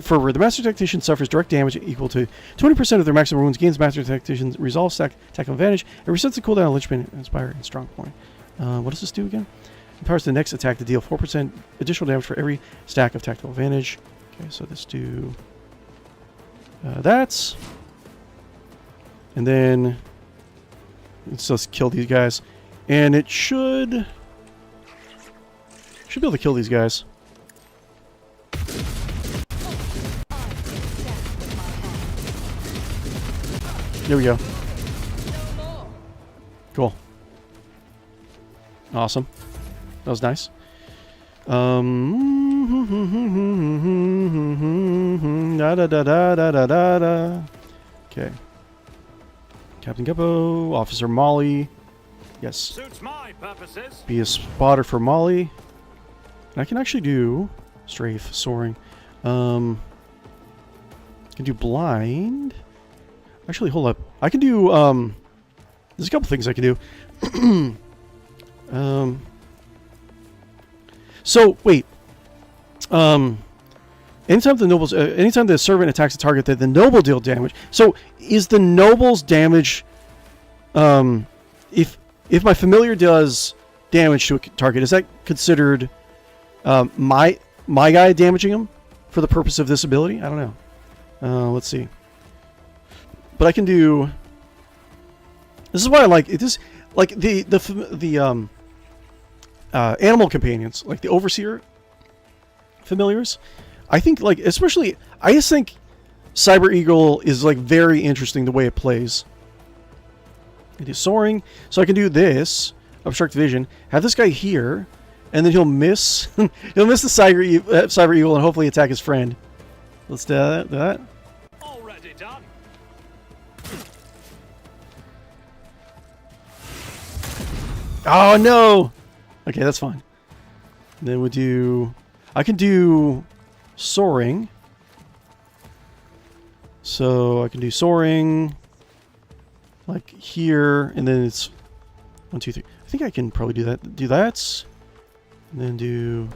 For the Master Tactician suffers direct damage equal to 20% of their maximum wounds, gains Master Tactician's resolve stack tactical advantage, and resets the cooldown on Linchpin, Inspire, and Strong Point. What does this do again? Empowers the next attack to deal 4% additional damage for every stack of tactical advantage. Okay, so let's do that. And then let's just kill these guys. And it should be able to kill these guys. There we go. Cool. Awesome. That was nice. Da da da da da da da da. Okay. Captain Guppo, Officer Molly. Yes. Suits my purposes. Be a spotter for Molly. And I can actually do strafe, soaring. I can do blind. Actually, hold up. I can do there's a couple things I can do. So wait. Anytime the servant attacks a target, that the noble deal damage. So is the noble's damage if if my familiar does damage to a target, is that considered my guy damaging him for the purpose of this ability? I don't know. Let's see. But I can do. This is why I like it. This like the animal companions, like the overseer familiars. I think like especially I just think Cyber Eagle is like very interesting the way it plays. I do soaring, so I can do this obstruct vision. Have this guy here, and then he'll miss. He'll miss the Cyber Eagle and hopefully attack his friend. Let's do that. Already done. Oh no! Okay, that's fine. And then we'll do. I can do soaring. So I can do soaring, like here, and then it's 1, 2, 3. I think I can probably do that. Do that, and then do.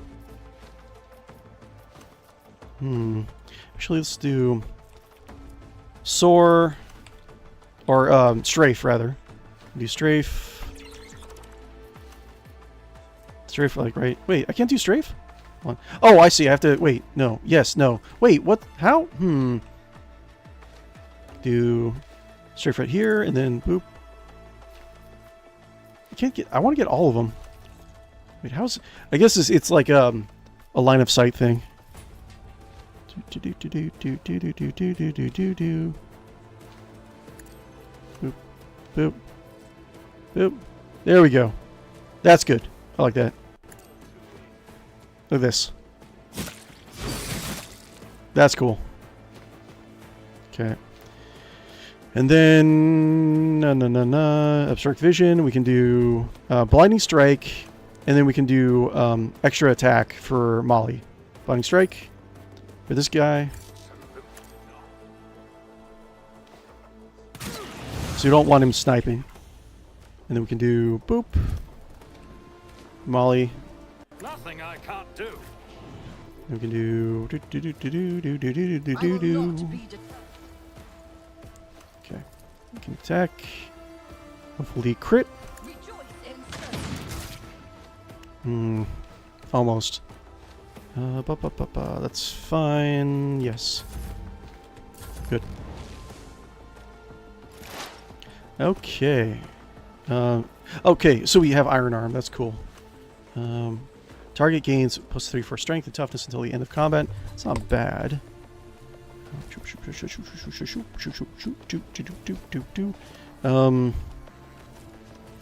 Actually, let's do soar, or strafe rather. Do strafe. Strafe, like right. Wait, I can't do strafe. Oh, I see. I have to wait. No. Yes. No. Wait. What? How? Do strafe right here, and then boop. I can't get. I want to get all of them. Wait, how's? I guess it's like a line of sight thing. Boop, boop, boop. There we go. That's good. I like that. Look at this. That's cool. Okay. And then obstruct vision. We can do blinding strike, and then we can do extra attack for Molly. Blinding strike for this guy. So you don't want him sniping. And then we can do boop. Molly. Nothing I can't do. And we can do Okay. We can attack. Hopefully crit. Almost. That's fine. Yes. Good. Okay. Okay, so we have Iron Arm. That's cool. Target gains +3 for strength and toughness until the end of combat. It's not bad.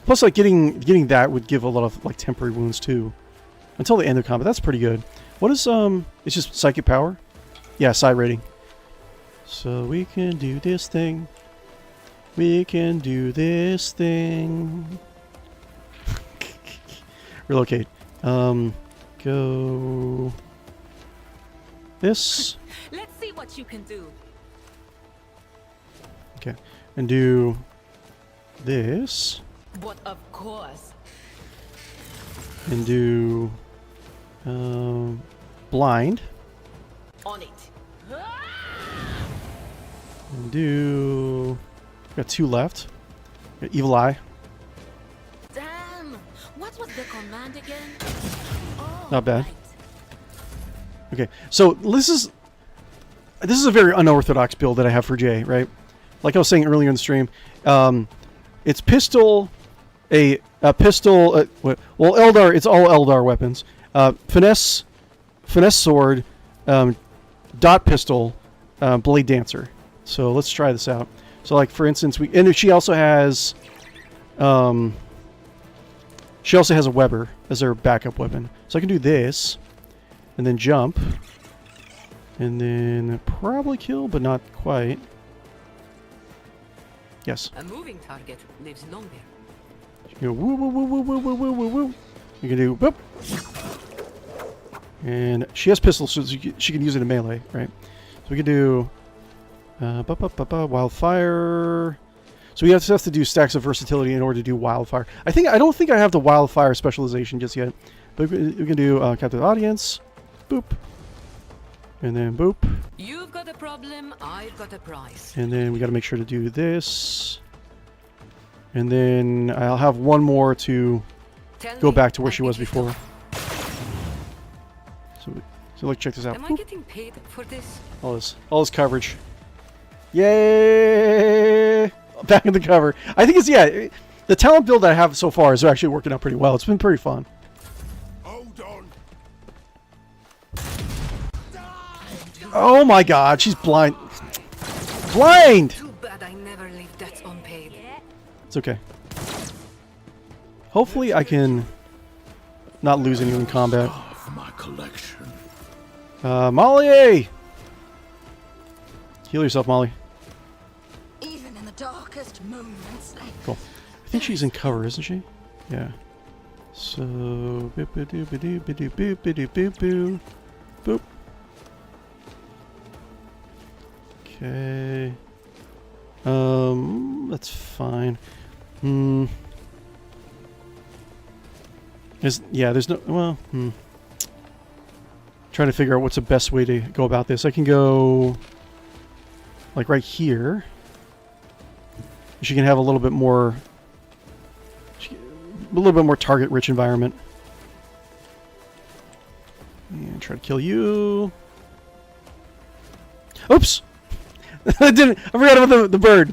Plus, like getting that would give a lot of like temporary wounds too, until the end of combat. That's pretty good. What is It's just psychic power. Yeah, side rating. So we can do this thing. We can do this thing. Relocate. Go. This. Let's see what you can do. Okay, and do this. But of course. And do blind. On it. And do. Got 2 left. Got evil eye. Damn. What was the command again? Oh, Not bad. right. Okay, so this is a very unorthodox build that I have for Jay, right? Like I was saying earlier in the stream, it's pistol, a pistol. Well, Eldar. It's all Eldar weapons. Finesse sword, dot pistol, blade dancer. So let's try this out. So like for instance, and she also has a Weber as her backup weapon. So I can do this. And then jump. And then probably kill, but not quite. Yes. A moving target lives longer. You go woo woo woo woo woo woo woo woo woo. You can do boop. And she has pistols, so she can use it in melee, right? So we can do wildfire. So we have to do stacks of versatility in order to do wildfire. I don't think I have the wildfire specialization just yet. But we can do captive audience. Boop. And then boop. You've got a problem, I've got a prize. And then we got to make sure to do this. And then I'll have one more to Tell go me, back to where I'll she make was it before. up. So like, check this out. Am I Boop. getting paid for this? All this coverage. Yay! Back in the cover. I think it's, yeah, the talent build I have so far is actually working out pretty well. It's been pretty fun. Hold on. Oh my god, she's blind. Blind! Too bad I never leave debts unpaid. It's okay. Hopefully I can not lose anyone in combat. For my collection. Molly! Heal yourself, Molly. Even in the darkest moments. Cool. I think she's in cover, isn't she? Yeah. So, boop boop doop doop doop boop doop boop boop. Boop. Okay. That's fine. There's no, well, Trying to figure out what's the best way to go about this. I can go like right here. She can have a little bit more target rich environment. And try to kill you. Oops! I forgot about the bird.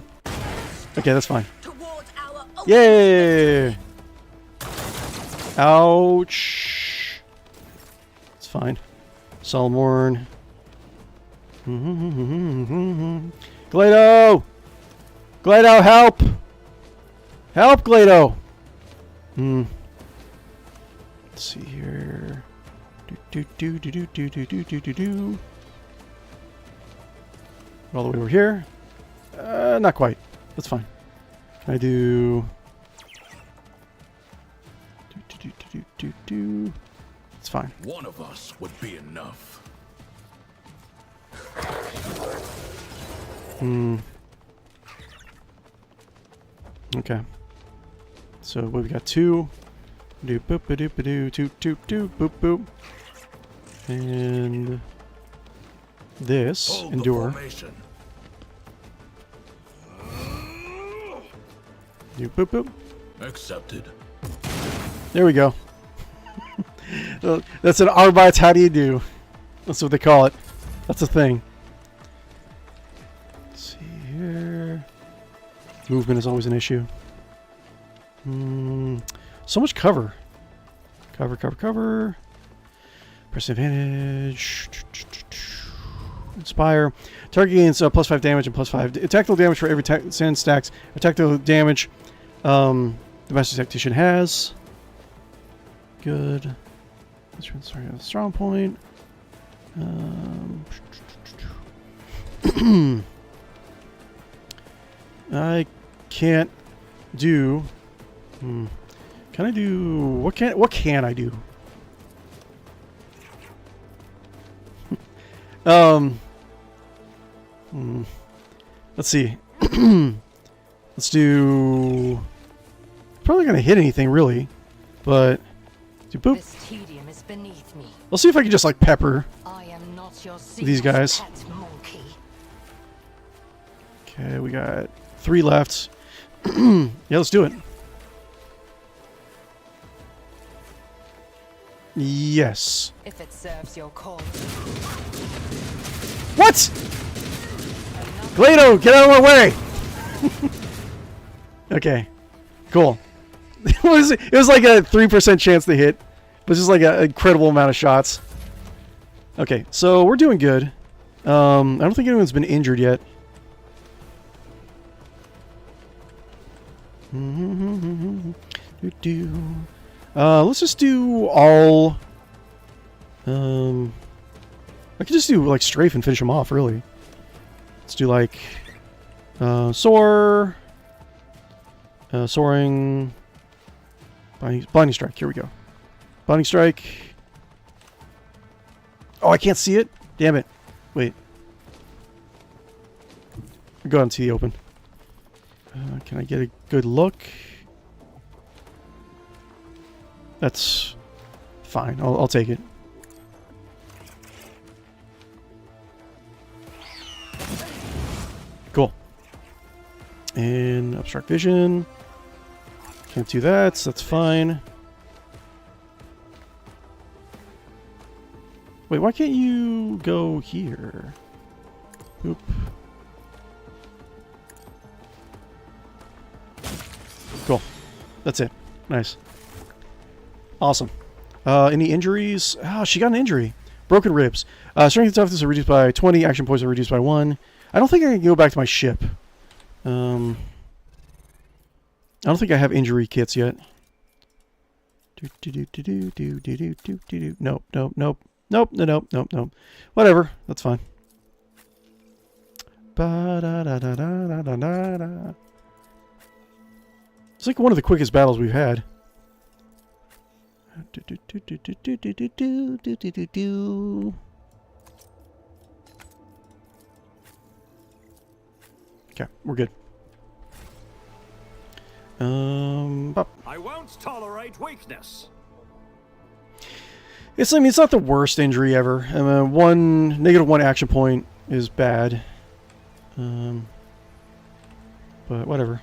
Okay, that's fine. Towards our Yay! Ouch. It's fine. Salmorn. Glado! Glado, help! Help, Glado! Let's see here. Do. All the way over here. Not quite. That's fine. Can I do... It's fine. One of us would be enough. Okay. So we've got two. Do boop ba doop ba doo two boop boop. And this Hold the endure. formation. Do boop boop. Accepted. There we go. That's an Arbites. How do you do? That's what they call it. That's a thing. Let's see here. Movement is always an issue. So much cover. Cover. Press advantage. Inspire. Target gains plus 5 damage and plus 5 tactical damage for every sand stacks. A tactical damage the Master Tactician has. Good. Sorry, strong point. I can't do. Can I do? What can I do? Let's see. Let's do. Probably gonna hit anything really, but do boop. This tedium is beneath me. Let's see if I can just like pepper. I am not your These guys. pet monkey. Okay, we got 3 left. Yeah, let's do it. Yes. If it serves your cause. What? Glado, get out of my way! Okay, cool. It was like a 3% chance to hit, but just like an incredible amount of shots. Okay, so we're doing good. I don't think anyone's been injured yet. Let's just do all. I could just do like strafe and finish them off, really. Let's do like soar, soaring, blinding strike. Here we go. Blinding strike. Oh, I can't see it. Damn it. Wait. Go out into the open. Can I get a good look? That's fine. I'll take it. Cool. And obstruct vision. Can't do that, so that's fine. Wait, why can't you go here? Oop. Cool. That's it. Nice. Awesome. Any injuries? Oh, she got an injury. Broken ribs. Strength and toughness are reduced by 20. Action points are reduced by 1. I don't think I can go back to my ship. I don't think I have injury kits yet. Nope, nope, nope. Nope, nope, nope, nope. Whatever. That's fine. It's like one of the quickest battles we've had. Okay, we're good. I won't tolerate weakness. I mean, it's not the worst injury ever. -1 action point is bad. But whatever.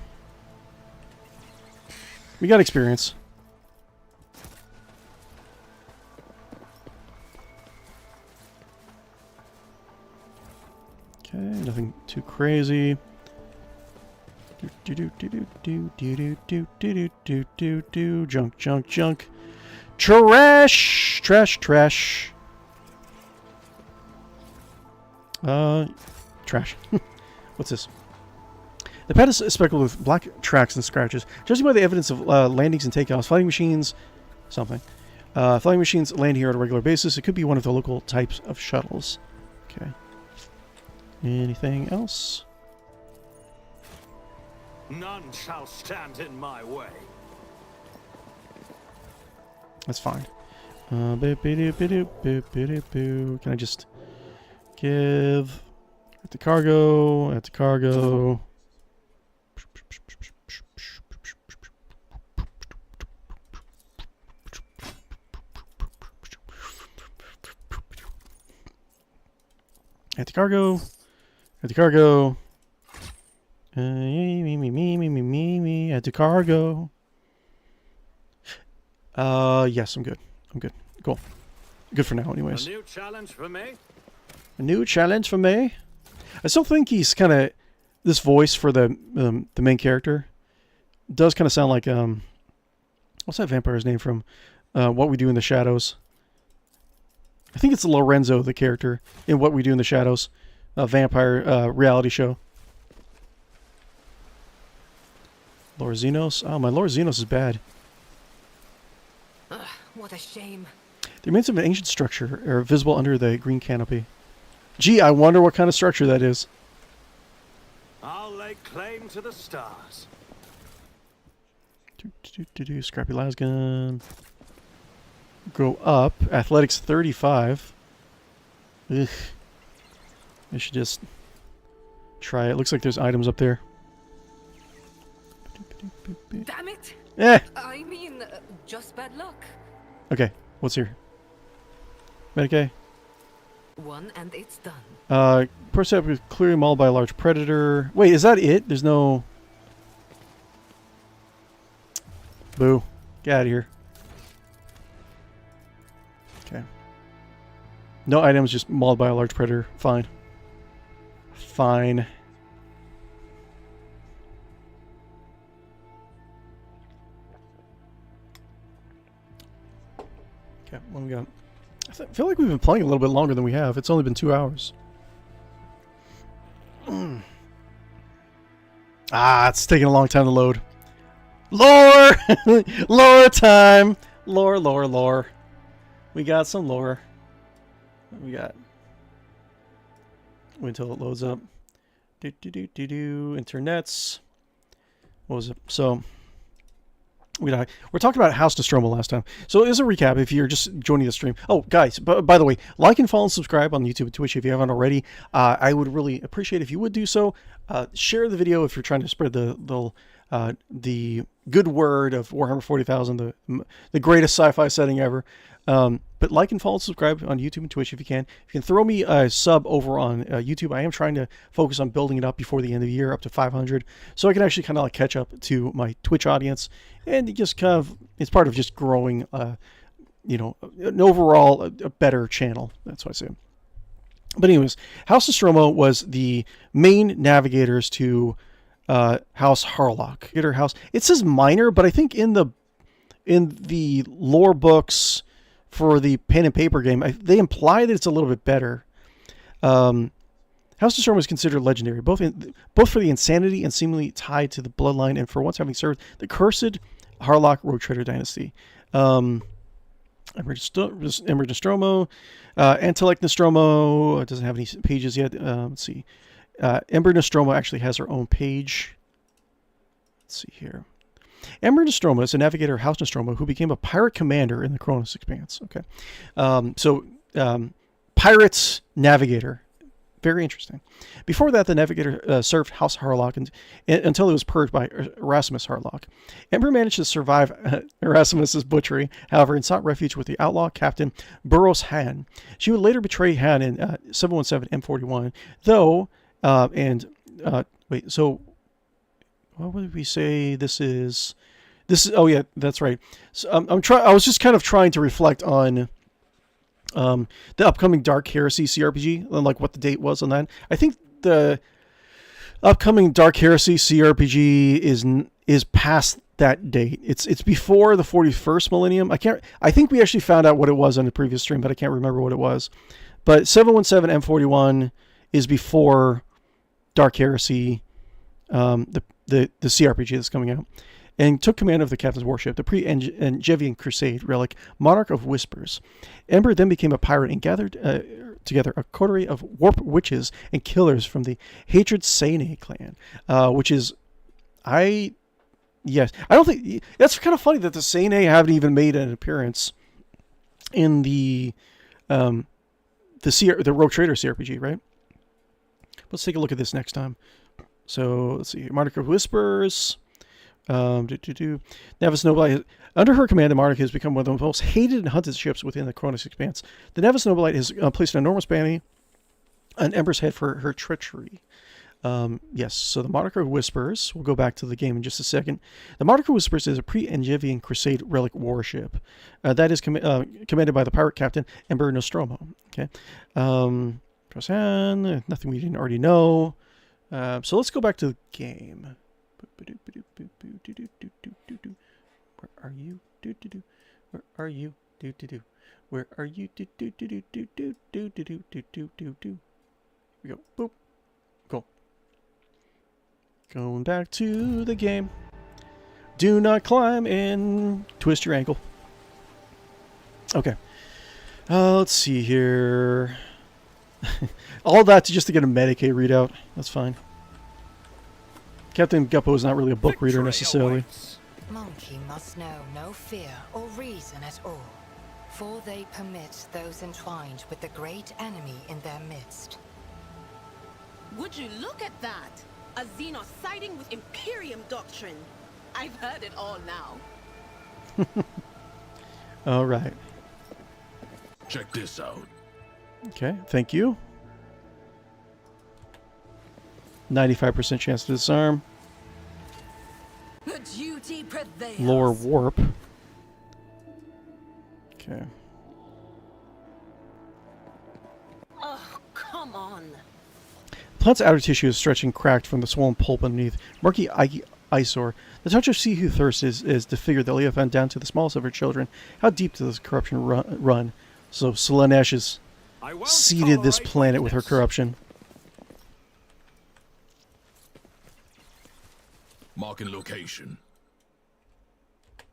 We got experience. Okay, nothing too crazy. Junk, junk, junk. Trash! Trash, trash. Trash. What's this? The pad is speckled with black tracks and scratches. Judging by the evidence of landings and takeoffs, flying machines... something. Flying machines land here on a regular basis. It could be one of the local types of shuttles. Okay. Anything else? None shall stand in my way. That's fine. Can I just give... at the cargo, at the cargo... at the cargo, at the cargo, at the cargo. Yes, I'm good. I'm good. Cool. Good for now, anyways. A new challenge for me? A new challenge for me? I still think he's kind of... this voice for the main character does kind of sound like... what's that vampire's name from What We Do in the Shadows? I think it's Lorenzo, the character in What We Do in the Shadows, a vampire reality show. Lord Xenos? Oh, my Lord Xenos is bad. Ugh, what a shame. The remains of an ancient structure are visible under the green canopy. Gee, I wonder what kind of structure that is. I'll lay claim to the stars. Scrappy lasgun. Go up. Athletics 35. Ugh. I should just try it. Looks like there's items up there. Damn it! Eh! I mean, just bad luck. Okay, what's here? Medicae. One and it's done. Percept was clearly mauled by a large predator. Wait, is that it? There's no... Boo. Get out of here. Okay. No items, just mauled by a large predator. Fine. Fine. Okay, what do we got? I feel like we've been playing a little bit longer than we have. It's only been 2 hours. It's taking a long time to load. Lore! Lore time! Lore, lore, lore. We got some lore. What we got? Wait until it loads up. Internets. What was it? So... we're talking about House Nostromo last time. So as a recap, if you're just joining the stream. Oh, guys, by the way, like and follow and subscribe on YouTube and Twitch if you haven't already. I would really appreciate if you would do so. Share the video if you're trying to spread the good word of Warhammer 40,000, the greatest sci-fi setting ever. But But like and follow, subscribe on YouTube and Twitch if you can. You can throw me a sub over on YouTube. I am trying to focus on building it up before the end of the year, up to 500, so I can actually kind of like catch up to my Twitch audience, and it just kind of, it's part of just growing, you know, an overall a better channel. That's what I say. But anyways, House Nostromo was the main navigators to House Harlock. It says minor, but I think in the lore books for the pen and paper game, they imply that it's a little bit better. House Nostromo is considered legendary, both for the insanity and seemingly tied to the bloodline, and for once having served the cursed Harlock Rogue Trader dynasty. Ember Nostromo, Antellect Nostromo, it doesn't have any pages yet. Let's see. Ember Nostromo actually has her own page. Let's see here. Ember Nostromo is a navigator of House Nostromo who became a pirate commander in the Chronos Expanse. Okay. Pirates navigator. Very interesting. Before that, the navigator served House Harlock until it was purged by Erasmus Harlock. Ember managed to survive Erasmus's butchery, however, and sought refuge with the outlaw captain Burroughs Han. She would later betray Han in 717 M41, though, wait, so what would we say this is? Oh yeah, that's right. So I was just kind of trying to reflect on the upcoming Dark Heresy cRPG, and like what the date was on that. I think the upcoming Dark Heresy cRPG is past that date. It's before the 41st millennium. I think we actually found out what it was on the previous stream, but I can't remember what it was. But 717 M41 is before Dark Heresy, the cRPG that's coming out, and took command of the captain's warship, the pre-Angevin Crusade relic, Monarch of Whispers. Ember then became a pirate and gathered together a coterie of warp witches and killers from the Hatred 𝕍𝖍 clan, which is, I don't think, that's kind of funny that the 𝕍𝖍 haven't even made an appearance in the Rogue Trader cRPG, right? Let's take a look at this next time. So let's see, Monarch of Whispers. Navis Nobilite. Under her command, the Monarch has become one of the most hated and hunted ships within the Chronos Expanse. The Navis Nobilite has placed an enormous bounty on Ember's head for her treachery. Yes, so the Monarch of Whispers, we'll go back to the game in just a second. The Monarch of Whispers is a pre-Angevin Crusade relic warship that is commanded by the pirate captain Ember Nostromo. Okay, nothing we didn't already know. So let's go back to the game. Where are you? Where are you? Where are you? Here we go. Boop. Cool. Going back to the game. Do not climb and twist your ankle. Okay. Let's see here. All that just to get a Medicaid readout. That's fine. Captain Guppo is not really a book reader necessarily. Monkey must know no fear or reason at all, for they permit those entwined with the great enemy in their midst. Would you look at that? A Xenos siding with Imperium doctrine. I've heard it all now. All right. Check this out. Okay, thank you. 95% chance to disarm. The duty prevails. Lore warp. Okay. Oh, come on. Plant's outer tissue is stretching cracked from the swollen pulp underneath. Murky eyesore. The touch of sea who thirsts is disfigured the Leviathan down to the smallest of her children. How deep does this corruption run? So Slaanesh has seeded this planet with her corruption. Marking location. I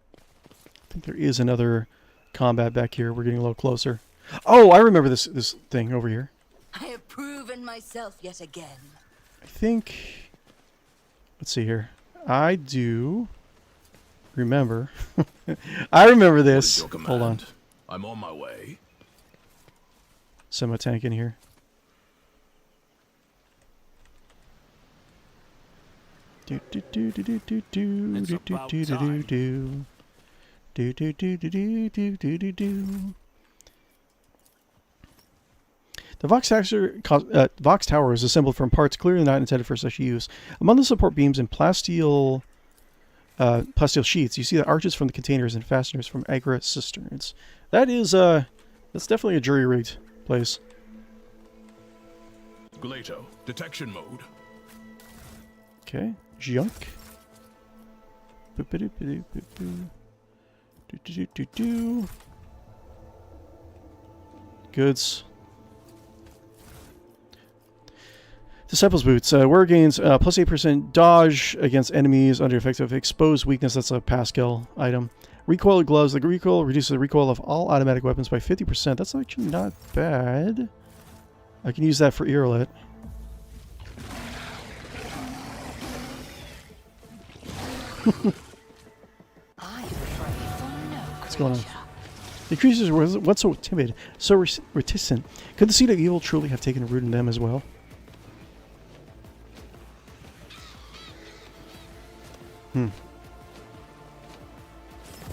think there is another combat back here. We're getting a little closer. Oh, I remember this thing over here. I have proven myself yet again. I think... Let's see here. I do remember. I remember this. Hold on. I'm on my way. Semi-tank in here. The Vox Tower is assembled from parts clearly not intended for such use. Among the support beams and plasteel sheets, you see the arches from the containers and fasteners from Agra cisterns. That is, that's definitely a jury-rigged place. 𝕽𝖏𝖏, detection mode. Okay, junk. Goods. Disciples Boots. Wear gains plus 8% dodge against enemies under effects of exposed weakness. That's a Pascal item. Recoil gloves. The recoil reduces the recoil of all automatic weapons by 50%. That's actually not bad. I can use that for Earlet. What's going on? The creatures were once so timid, so reticent. Could the seed of evil truly have taken root in them as well?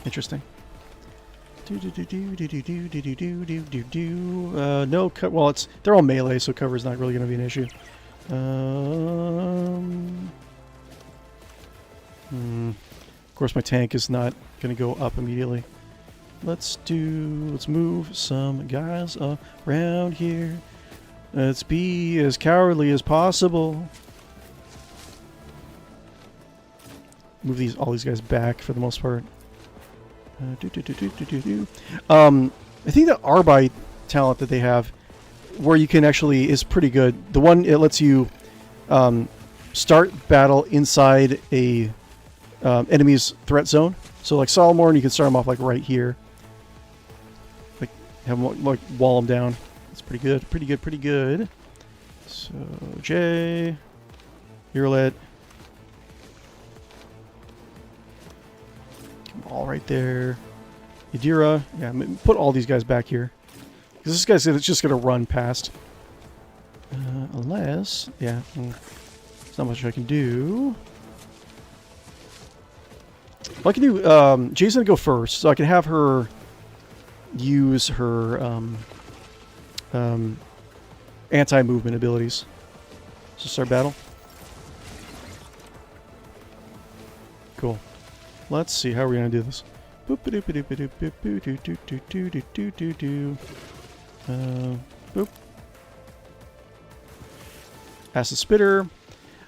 Interesting. No cut. Well, they're all melee, so cover is not really going to be an issue. Of course, my tank is not going to go up immediately. Let's move some guys around here. Let's be as cowardly as possible. Move all these guys back for the most part. I think the Arbite talent that they have, where you can actually, is pretty good. The one, it lets you start battle inside a enemy's threat zone. So like Solomorn, you can start them off like right here. Like have them like wall them down. It's pretty good, pretty good, pretty good. So J, Earlet. All right there. Yadira. Yeah, put all these guys back here. Because this guy's just going to run past. Unless... Yeah. There's not much I can do. Well, I can do... Jay's going to go first. So I can have her use her anti-movement abilities. So start battle. Cool. Let's see how we're gonna do this. Boop. Boop. Acid Spitter.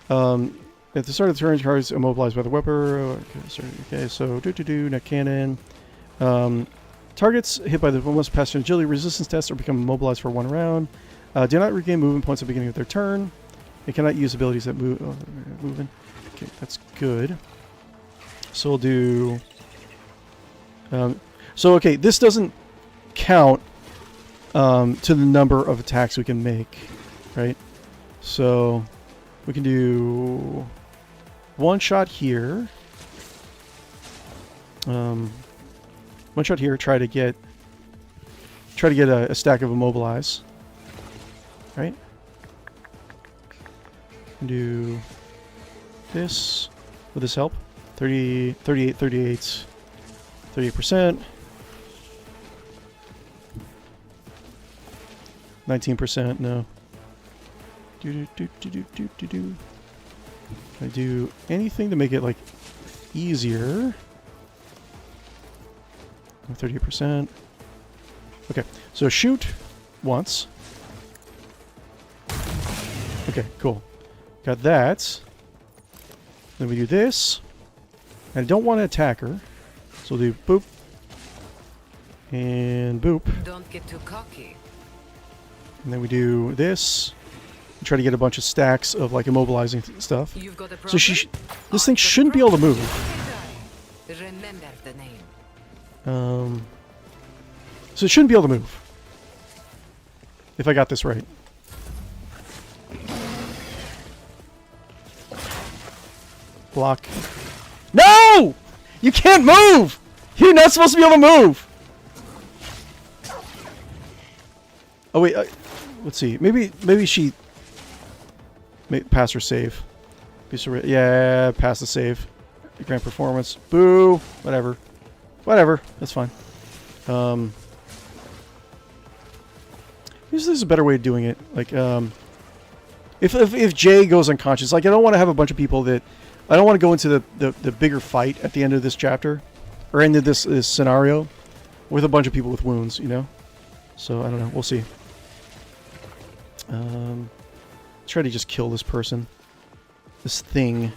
At the start of the turn, cards immobilized by the weapon. Okay, so net cannon. Targets hit by the must pass an agility resistance test or become immobilized for 1 round. Do not regain movement points at the beginning of their turn. They cannot use abilities that move. Oh, moving. Okay, that's good. So we'll do... okay, this doesn't count to the number of attacks we can make, right? So we can do 1 shot here. 1 shot here, try to get a stack of immobilize. Right? Do this. Will this help? 38, 38%. 19%, no. Can I do anything to make it, like, easier? 38%. Okay, so shoot once. Okay, cool. Got that. Then we do this. I don't want to attack her. So we'll do boop. And boop. Don't get too cocky. And then we do this. Try to get a bunch of stacks of like immobilizing stuff. You've got a So problem? this thing shouldn't be able to move. Remember the name. So it shouldn't be able to move. If I got this right. Block. No! You can't move! You're not supposed to be able to move! Oh wait, let's see. Maybe she passed her save. Yeah, pass the save. Grant performance. Boo! Whatever. Whatever. That's fine. This is a better way of doing it. Like, if Jay goes unconscious, like I don't want to have a bunch of people that I don't want to go into the bigger fight at the end of this chapter or end of this scenario with a bunch of people with wounds, you know. So I don't know. We'll see. Try to just kill this person, this thing,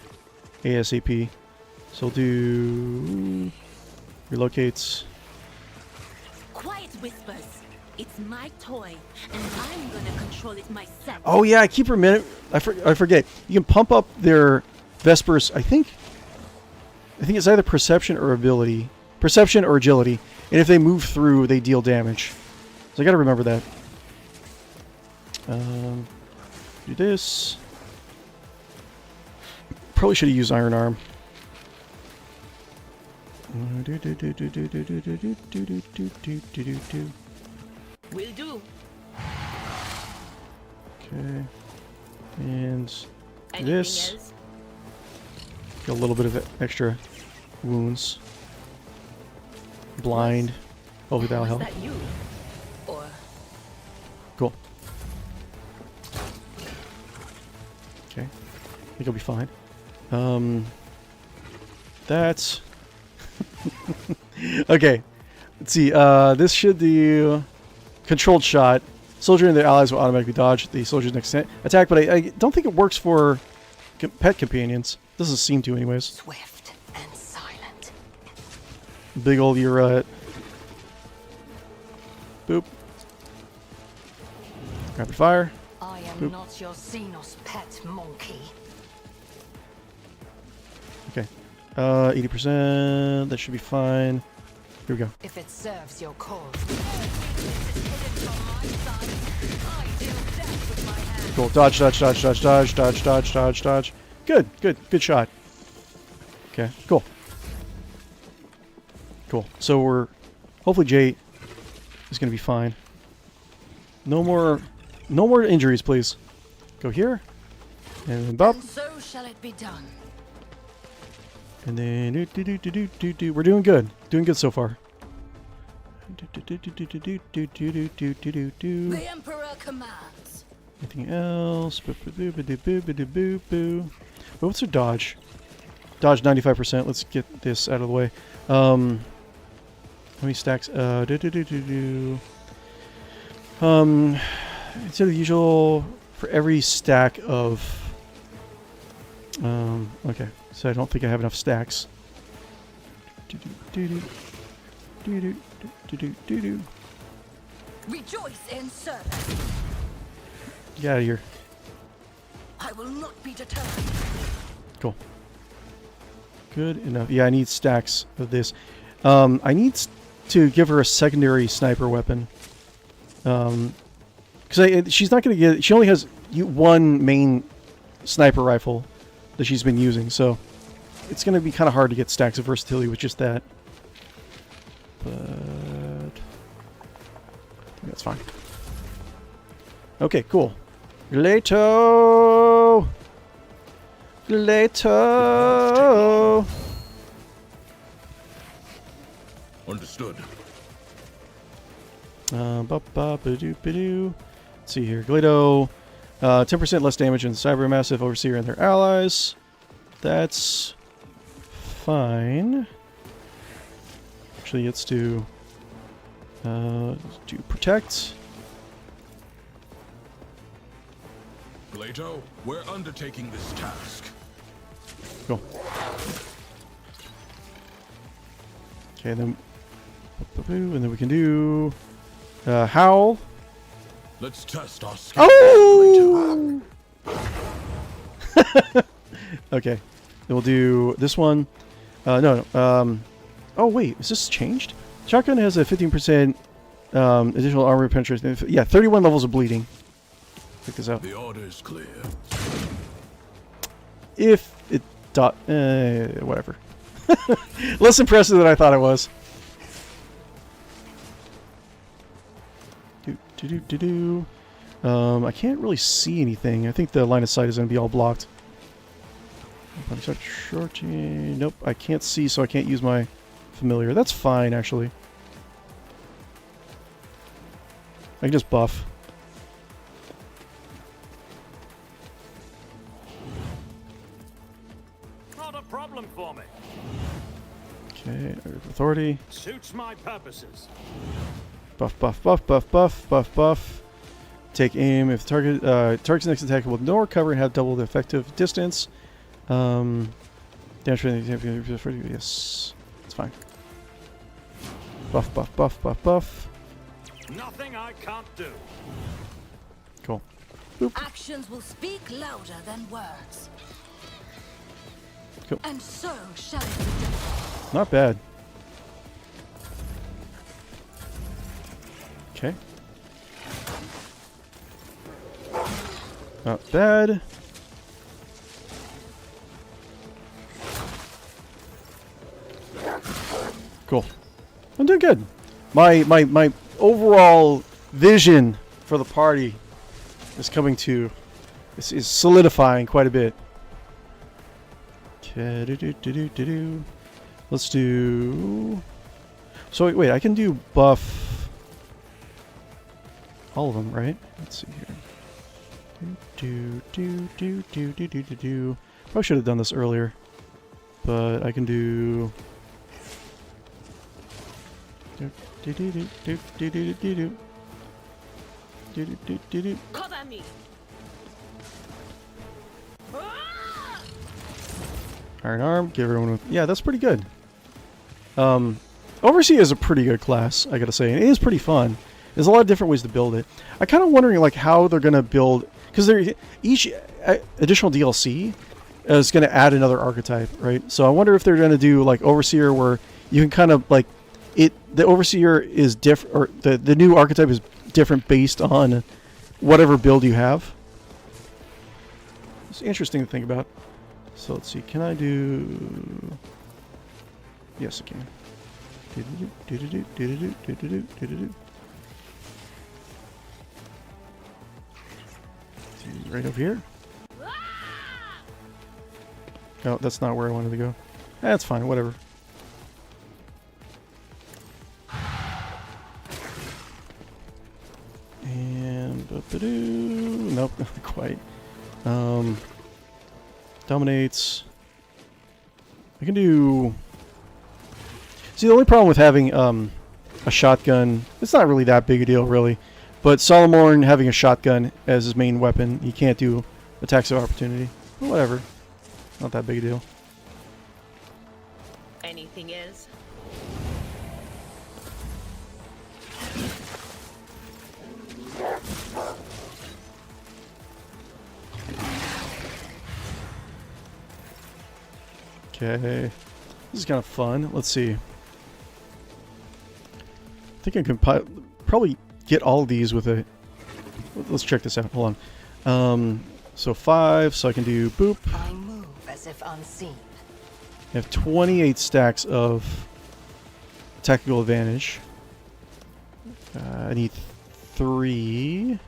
ASAP. So we'll do relocates. Quiet whispers. It's my toy, and I'm gonna control it myself. Oh yeah, I keep remembering. I forget. You can pump up their Vespers. I think it's either perception or ability, perception or agility, and if they move through, they deal damage. So I gotta remember that. Do this. Probably should have used Iron Arm. Will do. Okay. And Anything this. else? Got a little bit of extra wounds. Blind. Hopefully that'll Was help. that you? Or Cool. Okay. I think I'll be fine. That's... okay. Let's see. This should do... Controlled shot. Soldier and their allies will automatically dodge the soldier's next attack, but I don't think it works for pet companions. Doesn't seem to anyways. Swift and silent. Big old Ura. Boop. Rapid fire. I am Boop. not your Xenos pet monkey. Okay. 80%. That should be fine. Here we go. If it serves your cause. Cool. Dodge, dodge, dodge, dodge, dodge, dodge, dodge, dodge, dodge. Good, good, good shot. Okay, cool. Cool. So we're... Hopefully Jay is going to be fine. No more injuries, please. Go here. And then bop. And so shall it be done. And then... We're doing good. Doing good so far. The Emperor commands. Anything else? What's her dodge? Dodge 95%. Let's get this out of the way. How many stacks? Instead of the usual, for every stack of... okay. So I don't think I have enough stacks. Rejoice in service. Get out of here. I will not be deterred. Cool. Good enough. Yeah, I need stacks of this. I need to give her a secondary sniper weapon. Because she's not going to get... She only has one main sniper rifle that she's been using, so it's going to be kind of hard to get stacks of versatility with just that. But I think that's fine. Okay, cool. G'layto! G'layto! Understood. Ba-ba-ba-doo-ba-doo. Let's see here. G'layto, 10% less damage than Cybermassive, Overseer, and their allies. That's fine. Actually, let's do protect. G'layto, we're undertaking this task. Go. Okay, then and then we can do howl. Let's test our skill. Oh! Okay, then we'll do this one. No. Oh wait, is this changed? Shotgun has a 15% additional armor penetration. Yeah, 31 levels of bleeding. Check this out. The order is clear. If it whatever. Less impressive than I thought it was. I can't really see anything. I think the line of sight is going to be all blocked. Nope, I can't see, so I can't use my familiar. That's fine, actually. I can just buff. Authority. Suits my purposes. Buff, buff, buff, buff, buff, buff, buff. Take aim if target target's next attack will ignore cover and have double the effective distance. Damage for the yes, it's fine. Buff, buff, buff, buff, buff. Nothing I can't do. Cool. Actions will speak louder than words. Cool. And so shall it be done. Not bad. Okay. Not bad. Cool. I'm doing good. My overall vision for the party is coming to is solidifying quite a bit. Okay, let's do. So wait, I can do buff all of them, right? Let's see here. Probably should have done this earlier, but I can do. Cover me. Iron Arm, give everyone. Yeah, that's pretty good. Overseer is a pretty good class, I gotta say, and it is pretty fun. There's a lot of different ways to build it. I'm kind of wondering like how they're gonna build, because each additional DLC is gonna add another archetype, right? So I wonder if they're gonna do like Overseer, where you can kind of like the Overseer is different, or the new archetype is different based on whatever build you have. It's interesting to think about. So let's see, can I do... Yes, I can. Right over here. No, that's not where I wanted to go. That's fine, whatever. And... Nope, not quite. Dominates. I can do... See, the only problem with having a shotgun, it's not really that big a deal, really. But Solomon having a shotgun as his main weapon, he can't do attacks of opportunity. But whatever. Not that big a deal. Anything else? Okay. This is kind of fun. Let's see. I think I can probably get all of these with a... Let's check this out. Hold on. So 5, so I can do boop. I move as if unseen. I have 28 stacks of tactical advantage. I need 3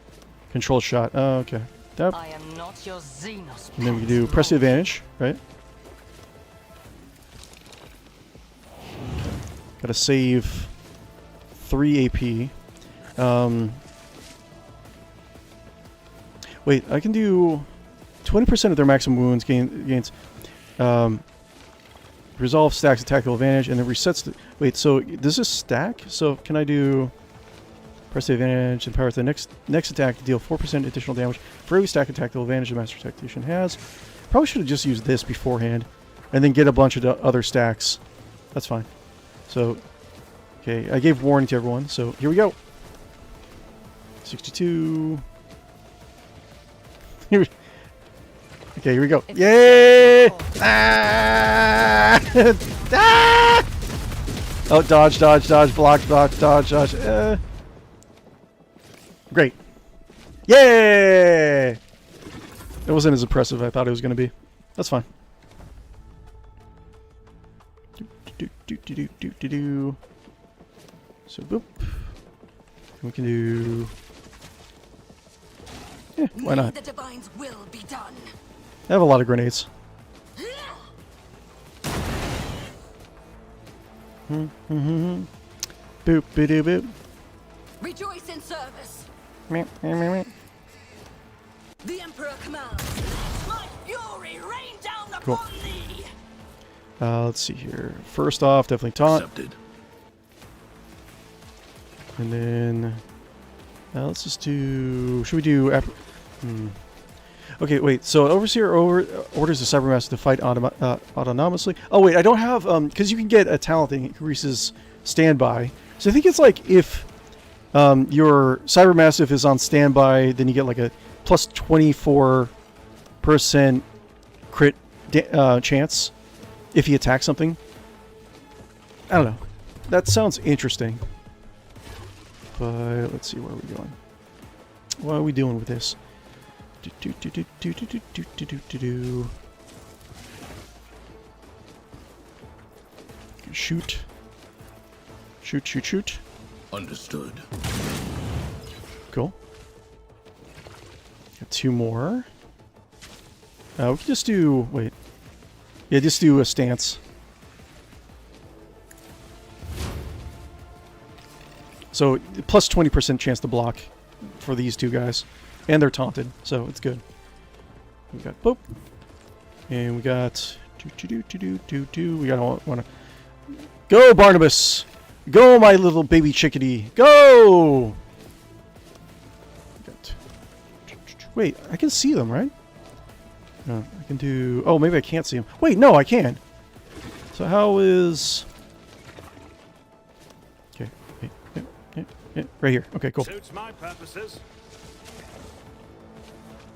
control shot. Oh, okay. Yep. I am not your Xenos. And then we can do press the advantage, right? Gotta save 3 AP. Wait, I can do 20% of their maximum wounds gains resolve stacks of tactical advantage, and then resets the... Wait, so does this stack? So can I do press the advantage and power the next attack to deal 4% additional damage for every stack of tactical advantage the Master Tactician has? Probably should have just used this beforehand, and then get a bunch of other stacks. That's fine. So, okay, I gave warning to everyone, so here we go. 62. Okay, here we go. Yay! Ah! Ah! Oh, dodge, dodge, dodge, block, dodge, dodge, dodge. Great. Yay! It wasn't as impressive as I thought it was going to be. That's fine. Do. So, boop. We can do... Yeah, why not? The Divine's will be done. I have a lot of grenades. Boop, bidoo, boop. Rejoice in service. Meow, meow, meow, meow. The Emperor commands. My fury rain down Cool. upon thee. Let's see here. First off, definitely taunt. Accepted. And then let's just do. Should we do? Okay, wait. So an overseer orders the cybermaster to fight autonomously. Oh wait, I don't have because you can get a talent that increases standby. So I think it's like if your cybermastiff is on standby, then you get like a plus 24% crit chance if he attacks something. I don't know. That sounds interesting. But let's see, where are we going? What are we doing with this? Shoot. Shoot, shoot, shoot. Understood. Cool. Got 2 more. We can just do... Wait. Yeah, just do a stance. So, plus 20% chance to block for these 2 guys. And they're taunted, so it's good. We got boop. And we got... We gotta wanna... Go, Barnabas! Go, my little baby chickadee! Go! Wait, I can see them, right? No, I can do... Oh, maybe I can't see them. Wait, no, I can! So how is... Okay, right here. Okay, cool. Suits my purposes.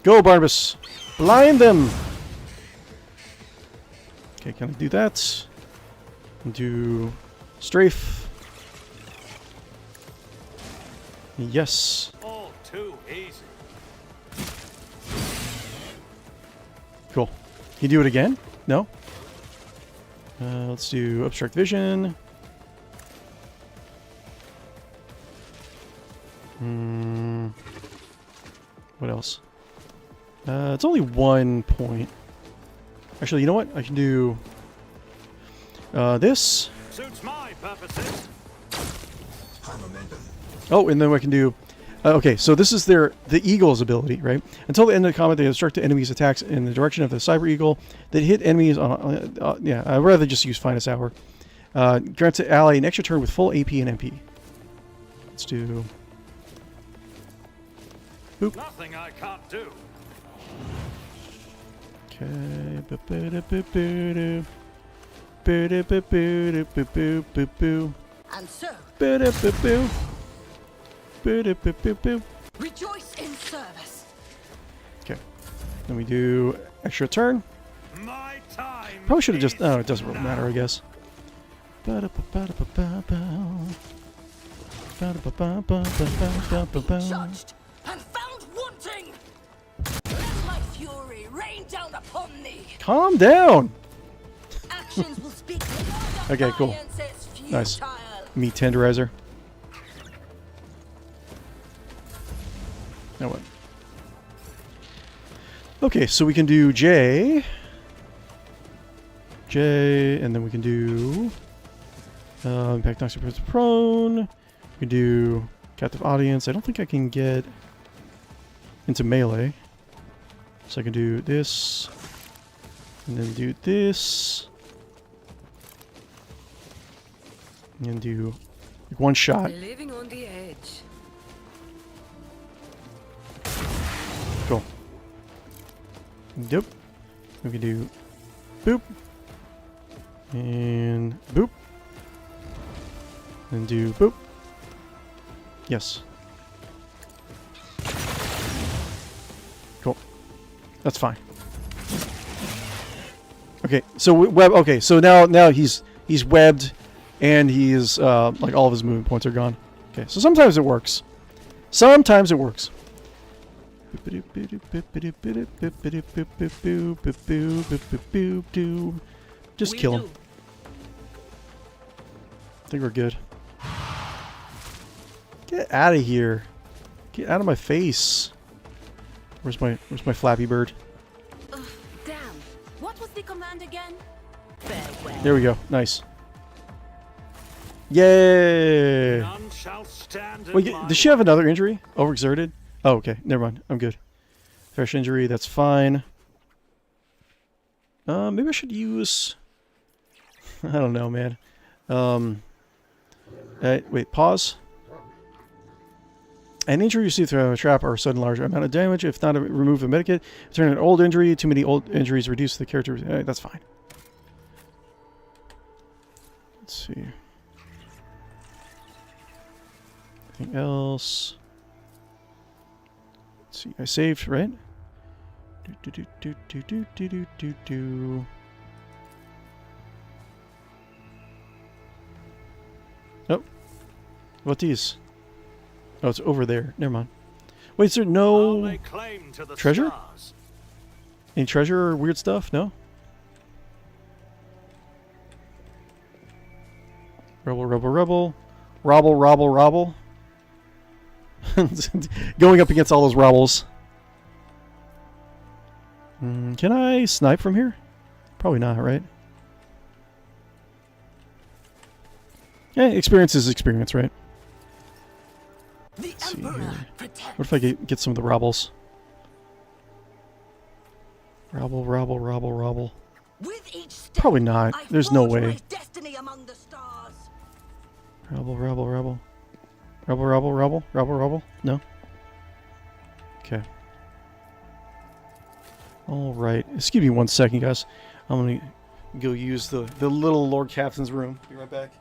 Go, Barnabas! Blind them! Okay, can I do that? Do... Strafe. Yes. All too easy. Cool. Can you do it again? No? Let's do obstruct vision. What else? It's only 1 point. Actually, you know what? I can do this. Suits my purposes. Oh, and then I can do... okay, so this is the Eagle's ability, right? Until the end of the combat, they obstruct the enemy's attacks in the direction of the Cyber Eagle. They hit enemies on... yeah, I'd rather just use Finest Hour. Grants an ally an extra turn with full AP and MP. Let's do... Boop. Nothing I can't do. Okay. And so, rejoice in service. Okay. Then we do extra turn. My time. Probably should have just... is Oh, it doesn't really now. matter, I guess. Judged and found wanting. Let my fury rain down upon thee. Calm down! Actions will speak louder. Okay, cool. Alliances futile. Nice. Meat tenderizer. Now what? Okay, so we can do J, and then we can do impact knocks a person prone. We can do captive audience. I don't think I can get into melee, so I can do this, and then do this, and do like 1 shot. Living on the edge. Cool. Yep. We can do boop. And boop. And do boop. Yes. Cool. That's fine. Okay, so web. Okay, so now he's webbed, and he's like all of his movement points are gone. Okay, so sometimes it works. Sometimes it works. Just kill him. I think we're good. Get out of here. Get out of my face. Where's my Flappy Bird? Damn. What was the command again? Farewell. There we go. Nice. Yay! None shall stand in Wait, my does she have another injury? Overexerted? Oh, okay. Never mind. I'm good. Fresh injury. That's fine. Maybe I should use... I don't know, man. Wait, pause. An injury received through a trap or a sudden large amount of damage. If not, remove the medikit. Turn an old injury. Too many old injuries reduce the character. That's fine. Let's see. Anything else? Let's see. I saved, right? Oh. What these? Oh, it's over there. Never mind. Wait, is there I'll no lay claim to the treasure? stars. Any treasure or weird stuff? No? Rebel, rebel, rebel. Robble, robble, robble. Going up against all those robbles. Can I snipe from here? Probably not, right? Yeah, experience is experience, right? The Let's see Emperor here. protects. What if I get some of the robbles? Robble, robble, robble, robble. With each step, Probably not. I There's no forge way. my destiny among the stars. Robble, robble, robble. Robble, robble, robble, robble, robble. No? Okay. Alright. Excuse me 1 second, guys. I'm going to go use the little Lord Captain's room. Be right back.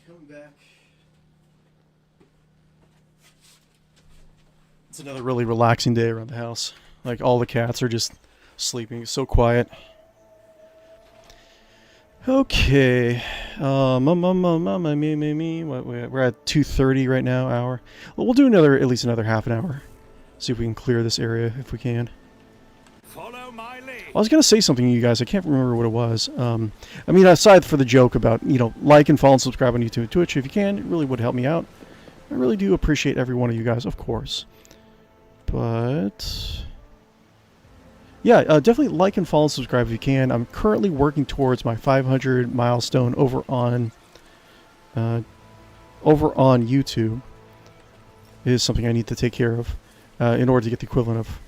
Coming back. It's another really relaxing day around the house. Like all the cats are just sleeping. It's so quiet. Okay. Me. We're at 2:30 right now. Hour. Well, we'll do at least another half an hour. See if we can clear this area if we can. Follow my lead. I was going to say something to you guys. I can't remember what it was. I mean, aside for the joke about, like and follow and subscribe on YouTube and Twitch if you can. It really would help me out. I really do appreciate every one of you guys, of course. But yeah, definitely like and follow and subscribe if you can. I'm currently working towards my 500 milestone over on YouTube. It is something I need to take care of in order to get the equivalent of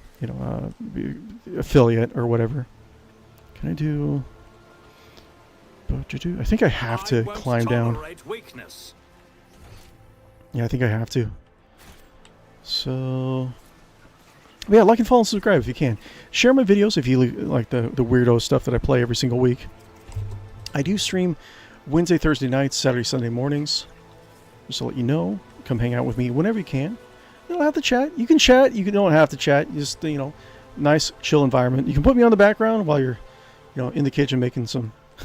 affiliate or whatever. Can I do? I think I have to climb down. Weakness. Yeah, I think I have to. So, yeah, like and follow and subscribe if you can. Share my videos if you like the weirdo stuff that I play every single week. I do stream Wednesday, Thursday nights, Saturday, Sunday mornings. Just to let you know, come hang out with me whenever you can. You don't have to chat. You can chat. You don't have to chat. Just, nice, chill environment. You can put me on the background while you're, in the kitchen making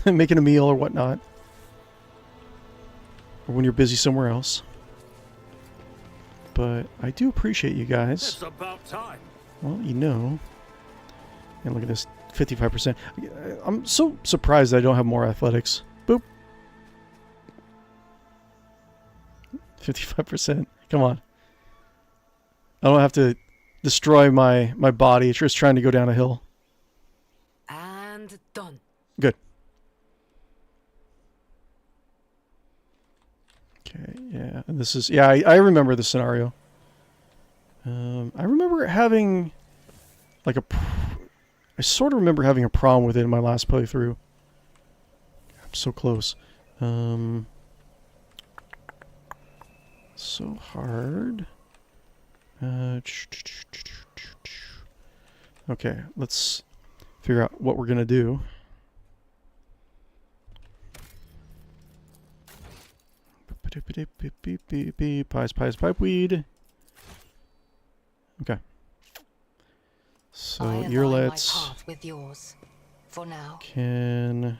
making a meal or whatnot. Or when you're busy somewhere else. But I do appreciate you guys. It's about time. Well, And look at this, 55%. I'm so surprised that I don't have more athletics. Boop. 55%. Come on. I don't have to destroy my body just trying to go down a hill. And done. Good. Okay, yeah, and this is... Yeah, I remember the scenario. I remember having... Like I sort of remember having a problem with it in my last playthrough. I'm so close. So hard. Okay, let's figure out what we're gonna do. Pies, pipeweed. Okay. So I align my earlets path with yours. For now. can...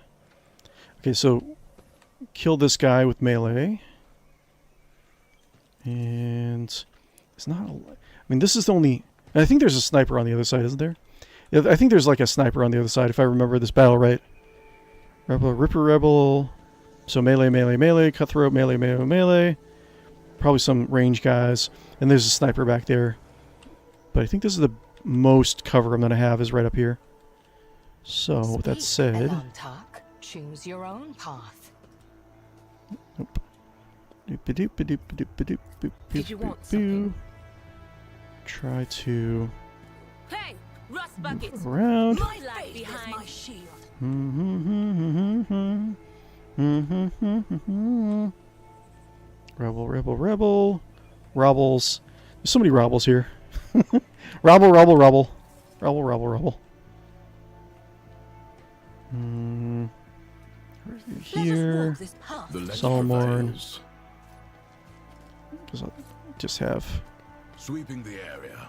Okay, so kill this guy with melee. And it's not... I mean, this is the only... I think there's a sniper on the other side, isn't there? Yeah, I think there's like a sniper on the other side, if I remember this battle right. Rebel, Ripper Rebel. So melee, melee, melee. Cutthroat, melee, melee, melee. Probably some range guys. And there's a sniper back there. But I think this is the most cover I'm going to have is right up here. So, with that Speak, said... Elantark. Choose your own path. Nope. Did you want something? Try to Hey, rust buckets. around. My life behind my shield. Rebel, rebel, rebel. Robbles. There's so many robbles here. Robble, robble, robble. Robble, robble, robble. Here. The legend Salmorn. prevails, Just have sweeping the area.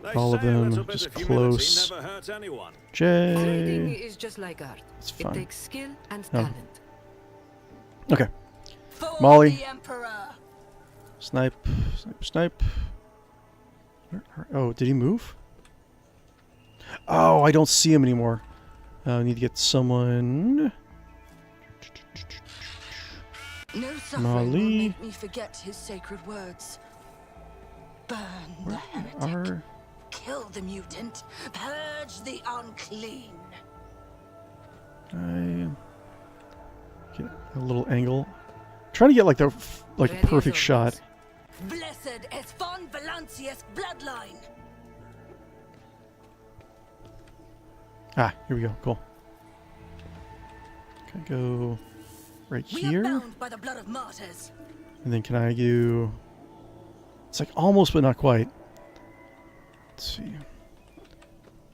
They all of say a them little bit just of humility close. never hurts anyone. Trading J. is just like art. It's It fine. takes skill and Oh. talent. Okay. For Molly. the Emperor. Snipe. Snipe. Snipe. Oh, did he move? Oh, I don't see him anymore. I need to get someone. No suffering Molly. will make me forget his sacred words. Burn the heretic. Are Kill the mutant. Purge the unclean. I get a little angle? Trying to get like the Ready perfect as shot. always. Blessed is von Valancius bloodline. Ah, here we go. Cool. Can I go right We are here? bound by the blood of martyrs. And then can I do... It's like almost, but not quite. Let's see.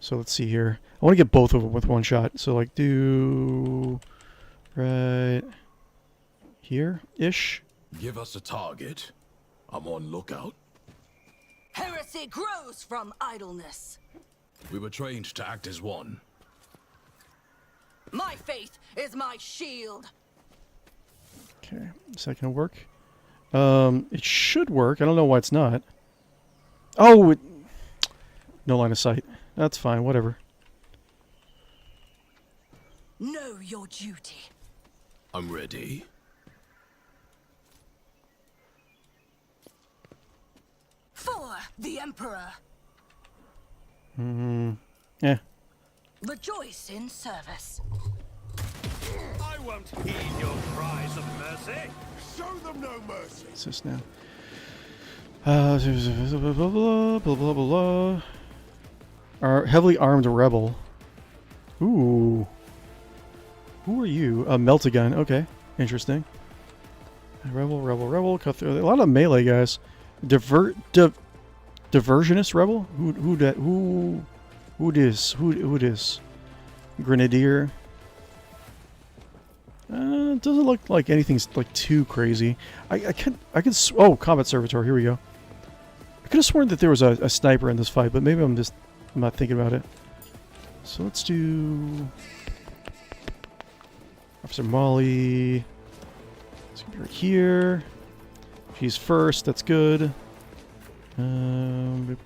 So let's see here. I want to get both of them with one shot. So like do... Right... Here-ish? Give us a target. I'm on lookout. Heresy grows from idleness. We were trained to act as one. My faith is my shield. Okay. Is that going to work? It should work. I don't know why it's not. Oh! No line of sight. That's fine. Whatever. Know your duty. I'm ready. For the Emperor. Yeah. Rejoice in service. I won't heed your cries of mercy. Show them no mercy. What's this now? Blah, blah, blah, blah, blah, blah. Our heavily armed rebel. Ooh. Who are you? A melt-a-gun. Okay. Interesting. Rebel, rebel, rebel. Cut through. A lot of melee guys. Diversionist rebel? Who this? Grenadier. Doesn't look like anything's like too crazy. Oh, combat servitor. Here we go. I could have sworn that there was a sniper in this fight, but maybe I'm not thinking about it. So let's do Officer Molly. It's gonna be right here. She's first. That's good. Move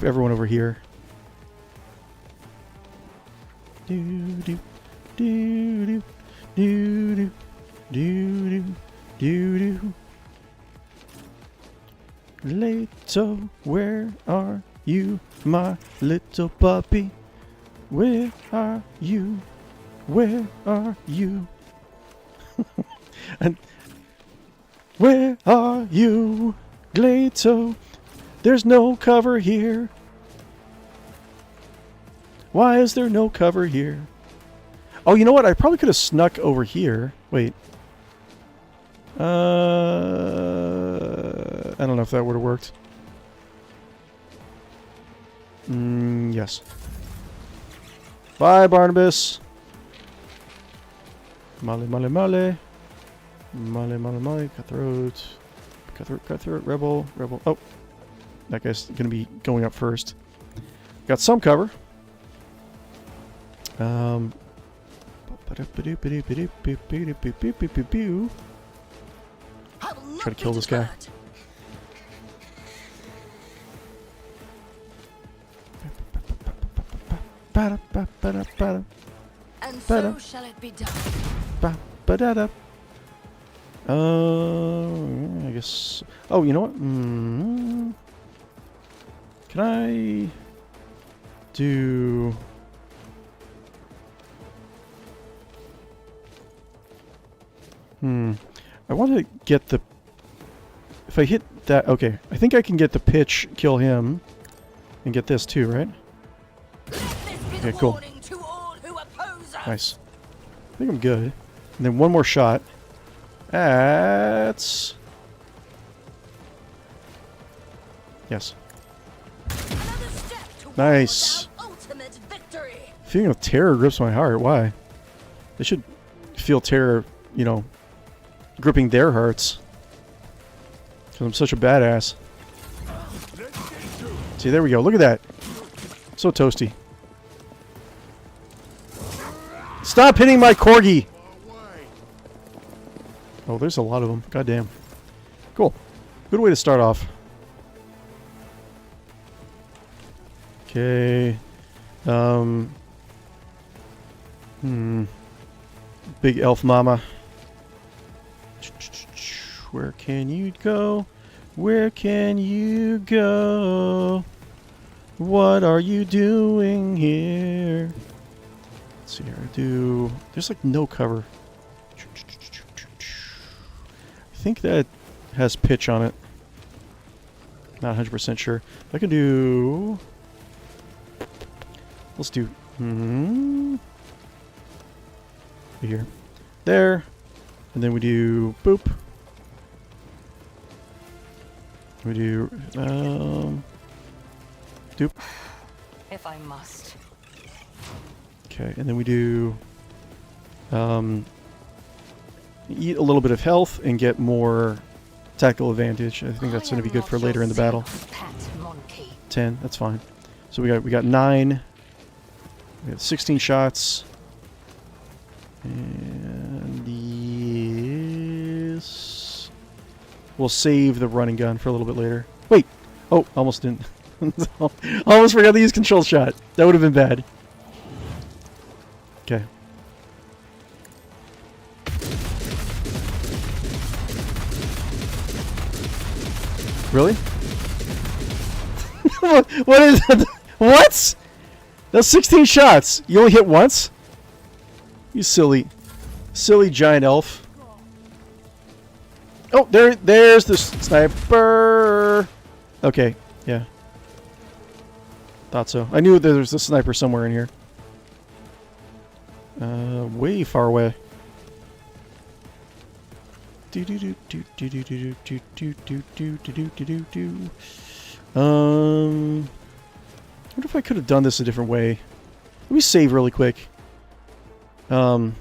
everyone over here. 𝕿𝖗, where are you, my little puppy? Where are you? Where are you? And where are you, 𝕿𝖗? There's no cover here. Why is there no cover here? Oh, you know what? I probably could have snuck over here. Wait. I don't know if that would have worked. Yes. Bye, Barnabas. Male, male, male. Male, male, male. Cutthroat. Cutthroat, cutthroat. Rebel, rebel. Oh. That guy's going to be going up first. Got some cover. Try to kill this guy. And so shall it be done. I guess. Oh, you know what? Can I do? I want to get the. If I hit that, okay. I think I can get the pitch, kill him, and get this too, right? Okay, cool. Nice. I think I'm good. And then one more shot. That's. Yes. Nice. Feeling of terror grips my heart. Why? They should feel terror, you know, gripping their hearts. Because I'm such a badass. See, there we go. Look at that. So toasty. Stop hitting my corgi! Oh, there's a lot of them. Goddamn. Cool. Good way to start off. Okay. Big elf mama. Where can you go? Where can you go? What are you doing here? Let's see here. There's like no cover. I think that has pitch on it. Not 100% sure. I can do. Let's do. Here. There. And then we do. Boop. We do. Doop. If I must. Okay, and then we do. Eat a little bit of health and get more tactical advantage. I think that's going to be good for later in the battle. 10, that's fine. So we got 9. We got 16 shots. And this. We'll save the running gun for a little bit later. Wait! Oh, almost didn't. Almost forgot to use control shot. That would have been bad. Okay. Really? What is that? What? That's 16 shots. You only hit once? You silly giant elf. Oh, there's the sniper. Okay, yeah. Thought so. I knew there was a sniper somewhere in here. Way far away. I wonder if I could have done this a different way. Let me save really quick. I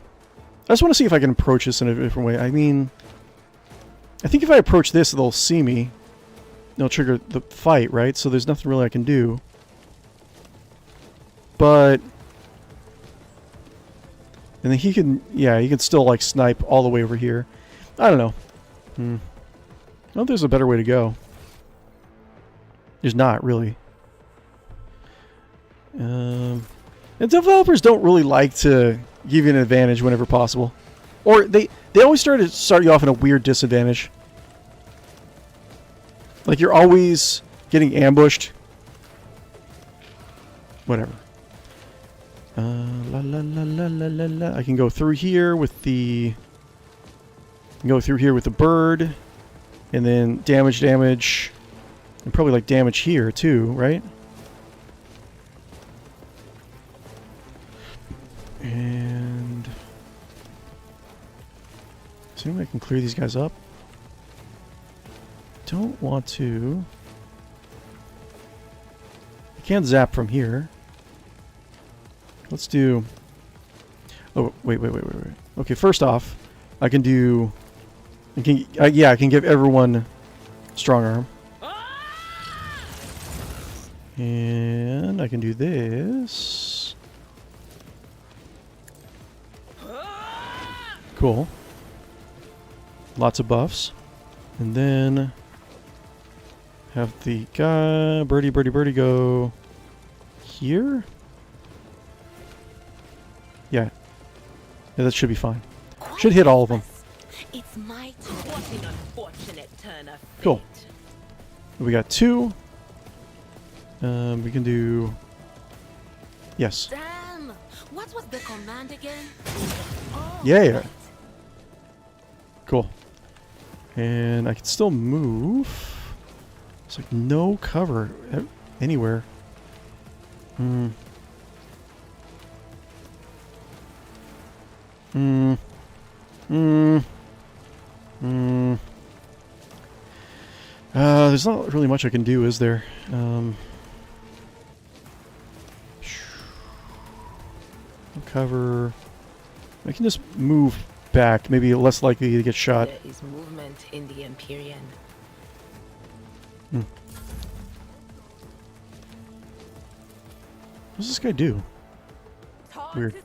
just want to see if I can approach this in a different way. I mean, I think if I approach this, they'll see me. They'll trigger the fight, right? So there's nothing really I can do. But... And then he can... Yeah, he can still, like, snipe all the way over here. I don't know. I don't know if there's a better way to go. There's not, really. And developers don't really like to give you an advantage whenever possible. Or they always start you off in a weird disadvantage. Like you're always getting ambushed. Whatever. La la la la la la la. I can go through here with the. Go through here with the bird, and then damage, and probably like damage here too, right? And assuming I can clear these guys up. Don't want to. I can't zap from here. Let's do. Oh wait. Okay, first off, I can do. Yeah, I can give everyone strong arm. And I can do this. Cool. Lots of buffs. And then have the guy birdie go here. Yeah, that should be fine. Should hit all of them. It's my turn. What an unfortunate turn of fate. Cool. We got 2. We can do. Yes. Damn! What was the command again? Yeah. Cool. And I can still move. It's like no cover anywhere. There's not really much I can do, is there? Cover. I can just move back. Maybe less likely to get shot. There is movement in the Empyrean. What does this guy do? Weird.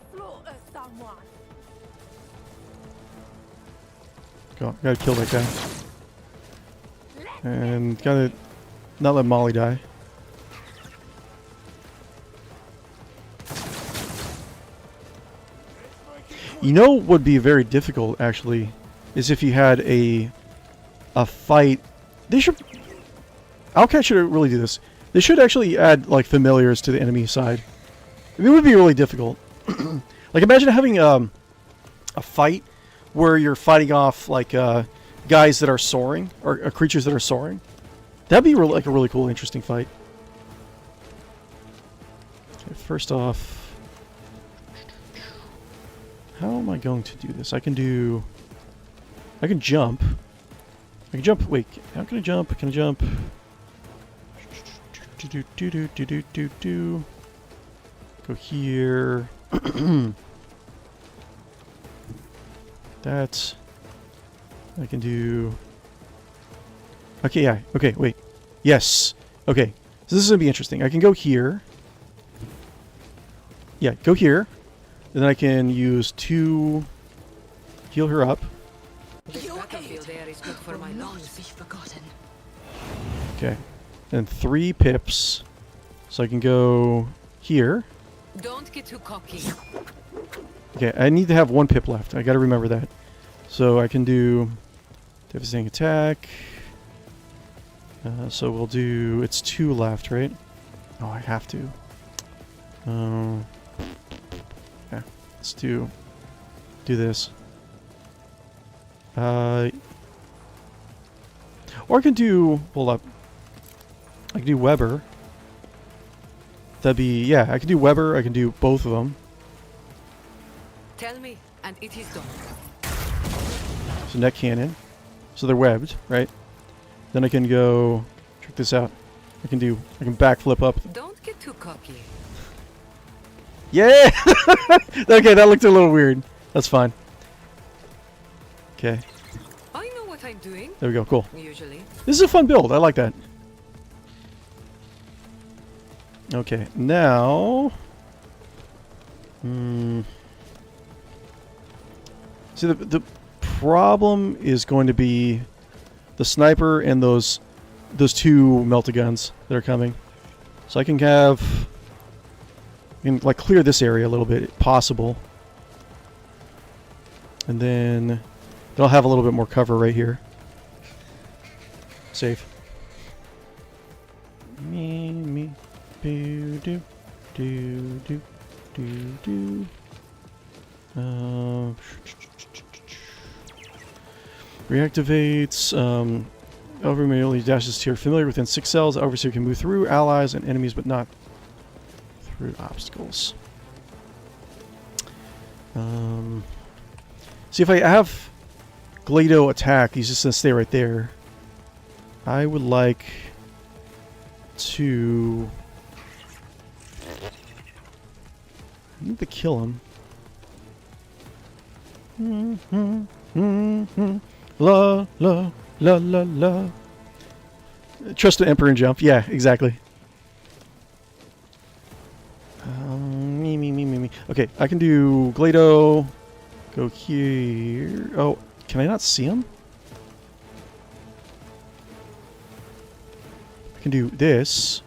Gotta kill that guy. And gotta not let Molly die. You know what would be very difficult, actually, is if you had a fight. They should. owlcat should really do this. They should actually add like familiars to the enemy side. I mean, it would be really difficult. Like imagine having a fight where you're fighting off like guys that are soaring or creatures that are soaring. That'd be like a really cool, interesting fight. Okay, first off. How am I going to do this? I can jump. I can jump. Wait, how can I jump? Can I jump? Go here. That. I can do. Okay, yeah. Okay, wait. Yes. Okay. So this is going to be interesting. I can go here. Yeah, go here. And then I can use 2 heal her up. This battlefield air is good for my lungs. Be forgotten. Okay. And 3 pips. So I can go here. Don't get too cocky. Okay, I need to have 1 pip left. I gotta remember that. So I can do devastating attack. So we'll do. It's 2 left, right? Oh, I have to. Yeah, let's do this. Or I can do. Hold up. I can do Weber. That'd be. Yeah, I can do Weber. I can do both of them. Tell me, and it is done. So net cannon. So they're webbed, right? Then I can go. Check this out. I can backflip up. Don't get too cocky. Yeah! Okay, that looked a little weird. That's fine. Okay. I know what I'm doing. There we go. Cool. Usually. This is a fun build. I like that. Okay, now. See, the problem is going to be the sniper and those 2 melta-guns that are coming. So I can like clear this area a little bit, if possible. And then they'll have a little bit more cover right here. Safe. do, do, do, do, do. Reactivates. Overseer immediately dashes to your familiar within 6 cells. Overseer can move through allies and enemies, but not through obstacles. See, if I have 𝕿𝖚 attack, he's just gonna stay right there. I would like to. I need to kill him. La la la la la. Trust the Emperor and jump. Yeah, exactly. Me. Okay, I can do 𝕿𝖚. Go here. Oh, can I not see him? I can do this,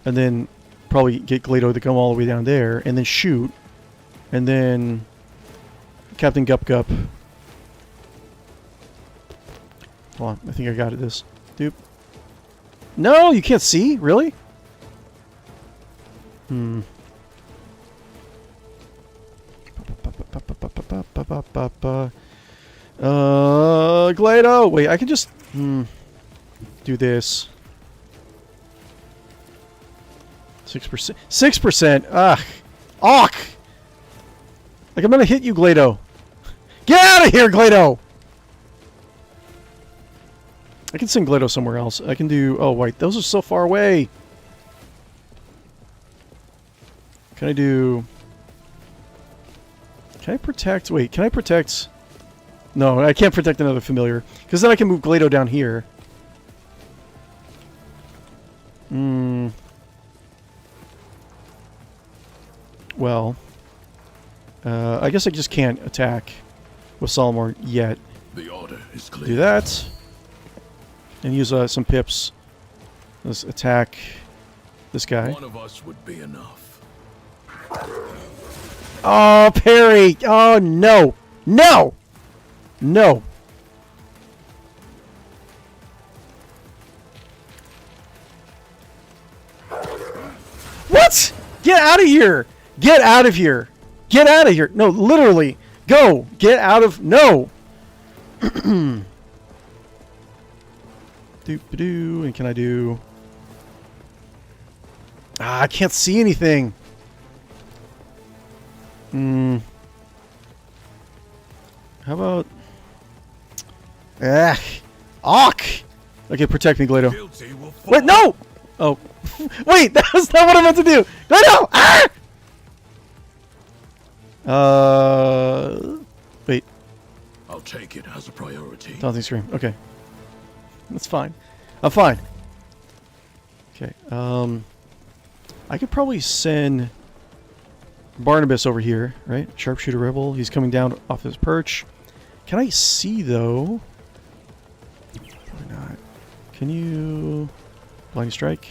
and then probably get 𝕿𝖚 to come all the way down there, and then shoot, and then Captain Guppo. Hold on, I think I got it. This, dude. No, you can't see, really? 𝕿𝖚. Wait, I can just do this. 6%. 6%. Ugh. Awk. Like I'm gonna hit you, 𝕿𝖚. Get out of here, 𝕿𝖚. I can send 𝕿𝖚 somewhere else. I can do. Oh wait, those are so far away. Can I do? Can I protect? Wait, can I protect? No, I can't protect another familiar. Because then I can move 𝕿𝖚 down here. Well. I guess I just can't attack with Solomor yet. The order is clear. Do that. And use some pips. Let's attack this guy. One of us would be enough. Oh, parry! Oh, no! No! No! What? Get out of here! Get out of here! Get out of here! No, literally! Go! Get out of... No! Doop-a-doo. And can I do... Ah, I can't see anything! How about... Ugh! Awk! Okay, protect me, 𝕿𝖚. Guilty will fall. Wait, no! Oh. Wait, that was not what I meant to do! 𝕿𝖚! Ah! Wait. I'll take it as a priority. Daunting Scream. Okay. That's fine. I'm fine. Okay, I could probably send Barnabas over here, right? Sharpshooter Rebel. He's coming down off his perch. Can I see, though? Probably not. Can you... Blinding Strike?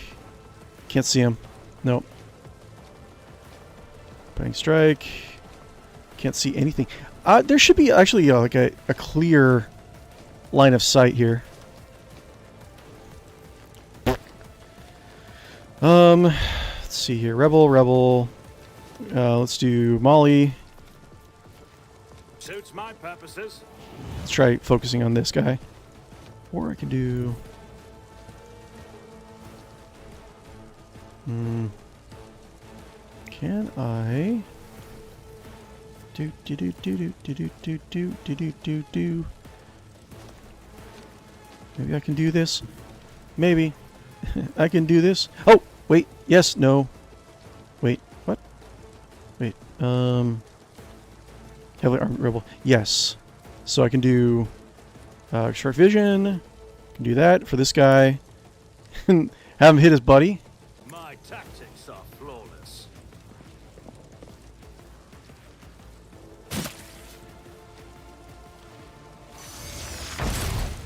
Can't see him. Nope. Blinding Strike. Can't see anything. There should be actually like a clear line of sight here. Let's see here. Rebel. Let's do Molly. Suits my purposes. Let's try focusing on this guy. Or I can do... Can I... Do. Maybe I can do this. Maybe. I can do this. Oh! Wait. Yes. No. Wait. What? Wait. Heavily Armed Rebel. Yes. So I can do... Short Vision. Can do that for this guy. Have him hit his buddy. My tactics are flawless.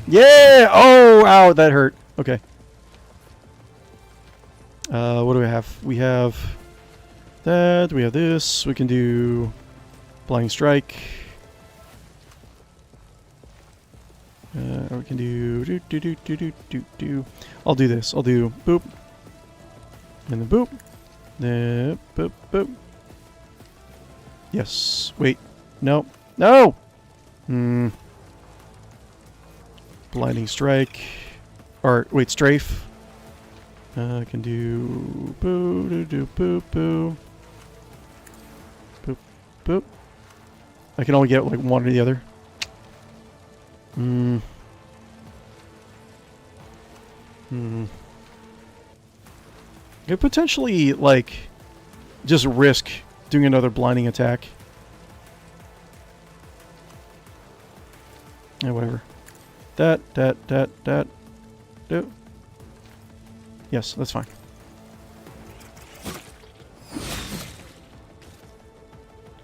Yeah! Oh, ow, that hurt. Okay. What do we have? We have that. We have this. We can do Blinding Strike. We can do do. I'll do this. I'll do boop. And then boop. Boop, boop. Yes. Wait. No. No! Blinding strike. Or, wait, strafe. I can do... Boo, doo, doo, boop, boo. Boop, boop. I can only get, like, one or the other. I could potentially, like, just risk doing another blinding attack. Yeah, whatever. That. Do. Yes, that's fine.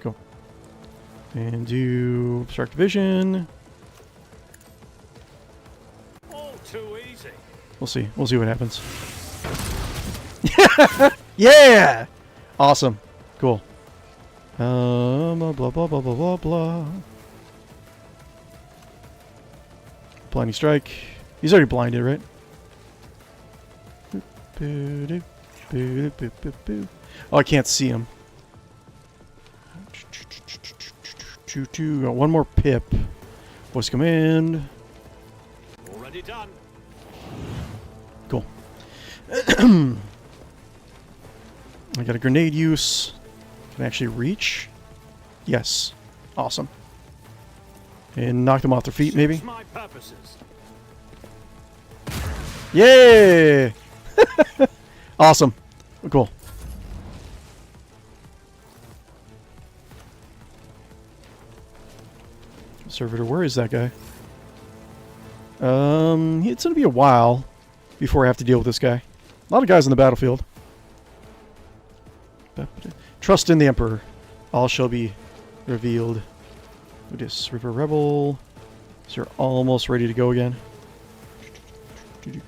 Go. And do obstruct vision. All too easy. We'll see. We'll see what happens. Yeah! Awesome. Cool. Blah, blah, blah, blah, blah, blah. Blinding strike. He's already blinded, right? Oh, I can't see him. Got one more pip. Voice command. Already done. Cool. I got a grenade use. Can I actually reach? Yes. Awesome. And knock them off their feet, maybe? Suits my purposes. Yay! Awesome. Cool. Servitor, where is that guy? It's gonna be a while before I have to deal with this guy. A lot of guys on the battlefield. Trust in the Emperor. All shall be revealed. Who dis? River Rebel. So you're almost ready to go again. Me.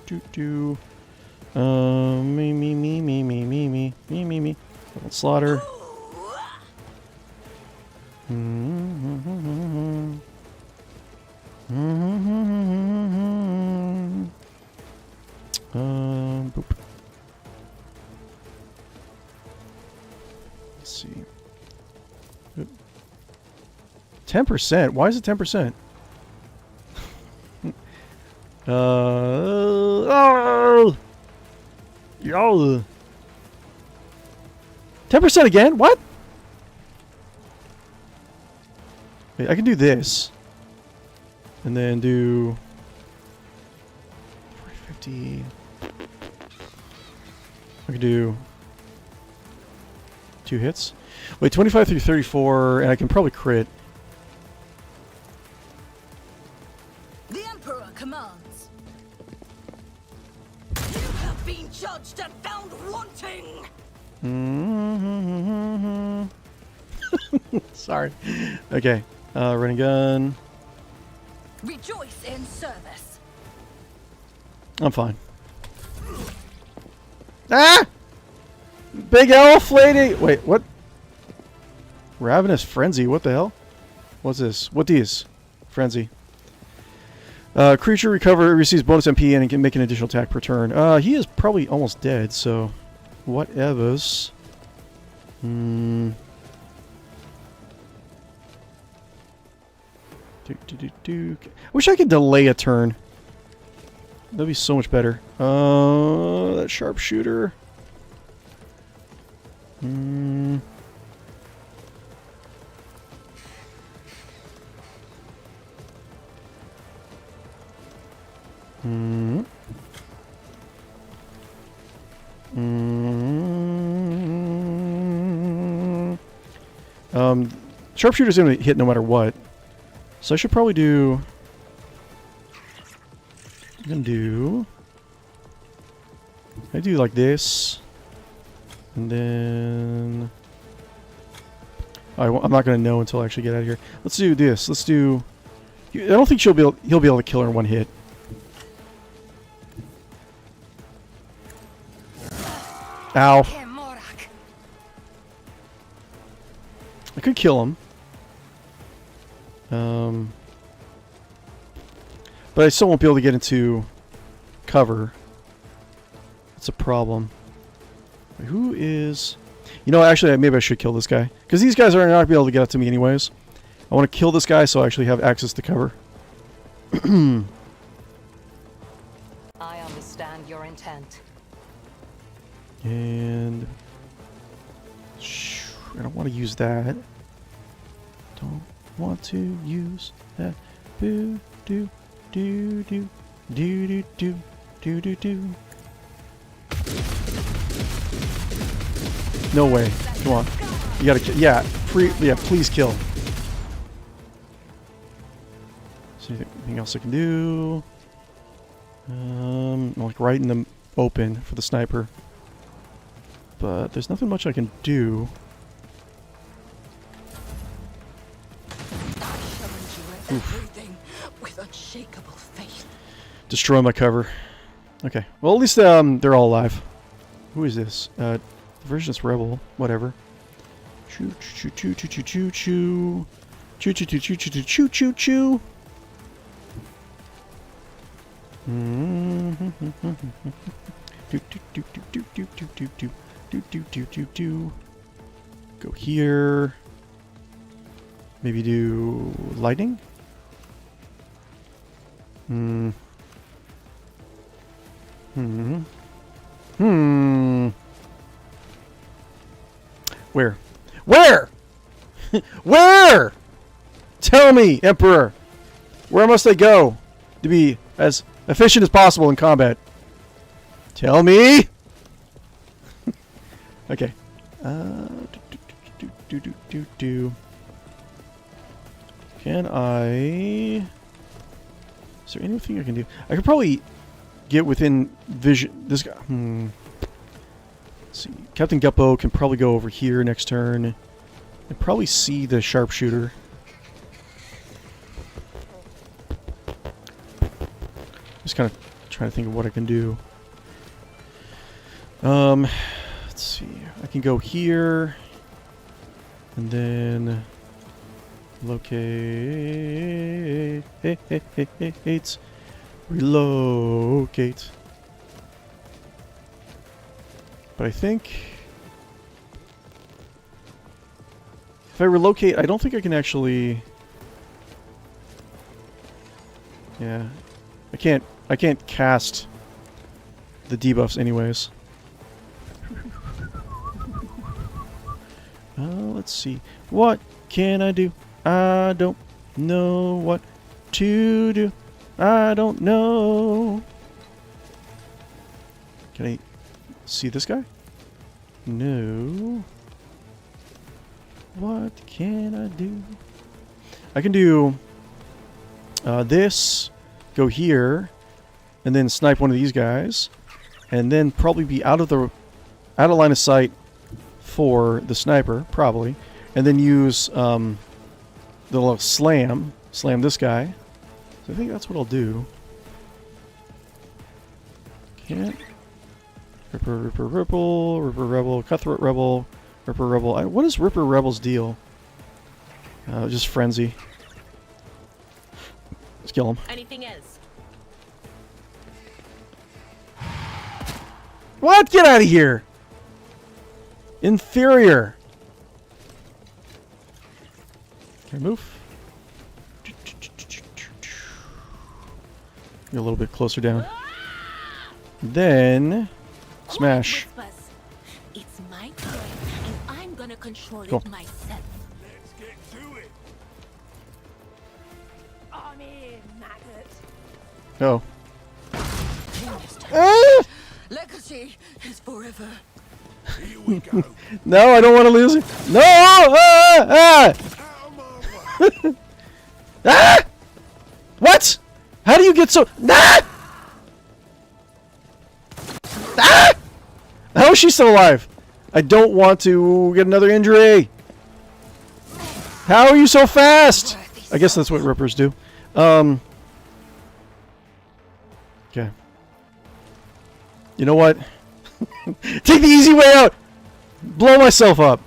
Double slaughter. Boop. Let's see. 10%? Why is it 10%? Oh! Yo! 10% again? What? Wait, I can do this. And then do 450. I can do 2 hits. Wait, 25 through 34, and I can probably crit. The Emperor commands. You have been judged and found wanting. Sorry. Okay. Running gun. Rejoice in service. I'm fine. Ah! Big elf lady! Wait, what? Ravenous Frenzy, what the hell? What's this? What these? Frenzy. Creature receives bonus MP and can make an additional attack per turn. He is probably almost dead, so... Whatevers. Wish I could delay a turn. That'd be so much better. That sharpshooter. Sharpshooter's gonna hit no matter what. So I should probably do... I'm gonna do... I do like this. And then... I'm not gonna know until I actually get out of here. Let's do this. Let's do... I don't think he'll be able to kill her in one hit. Ow. I could kill him. But I still won't be able to get into cover. That's a problem. Wait, who is... You know, actually, maybe I should kill this guy. Because these guys are not going to be able to get up to me anyways. I want to kill this guy so I actually have access to cover. I understand your intent. And... I don't want to use that. Don't want to use that. Boo, do, do, do, do, do, do, do, do, do. No way. Come on. You gotta kill. Yeah, please kill. Is there anything else I can do? Like right in the open for the sniper. But there's nothing much I can do. Everything with unshakable faith. Destroy my cover. Okay. Well, at least they're all alive. Who is this? Version's Rebel. Whatever. Choo choo choo choo choo choo choo. Choo choo choo choo choo choo choo choo choo. Do do do do do do do do do do do do do do. Go here. Maybe do lightning. Where? Where? Where? Tell me, Emperor. Where must I go to be as efficient as possible in combat? Tell me. Okay. Can I? Is there anything I can do? I could probably get within vision. This guy. Let's see. Captain Guppo can probably go over here next turn and probably see the sharpshooter. Just kind of trying to think of what I can do. Let's see. I can go here and then locate. Relocate. But I think if I relocate, I don't think I can actually. Yeah, I can't cast the debuffs anyways. Let's see. What can I do? I don't know what to do. I don't know. Can I see this guy? No. What can I do? I can do this, go here, and then snipe one of these guys, and then probably be out of line of sight for the sniper, probably, and then use the little slam this guy. So I think that's what I'll do. Can't. Ripper, Rebel, Cutthroat Rebel, Ripper Rebel. What is Ripper Rebel's deal? Just frenzy. Let's kill him. Anything else? What? Get out of here! Inferior. Can I move? Get a little bit closer down. Then smash. It's my turn, and I'm gonna control Cool. it myself. Let's get to it. I'm in, maggot. Oh. Legacy is forever. Here we go. No, I don't want to lose it. No! Ah! Out of my way. Ah! What? How do you get so... Ah! Ah! How is she still alive? I don't want to get another injury. How are you so fast? I guess that's what rippers do. Okay. You know what? Take the easy way out. Blow myself up.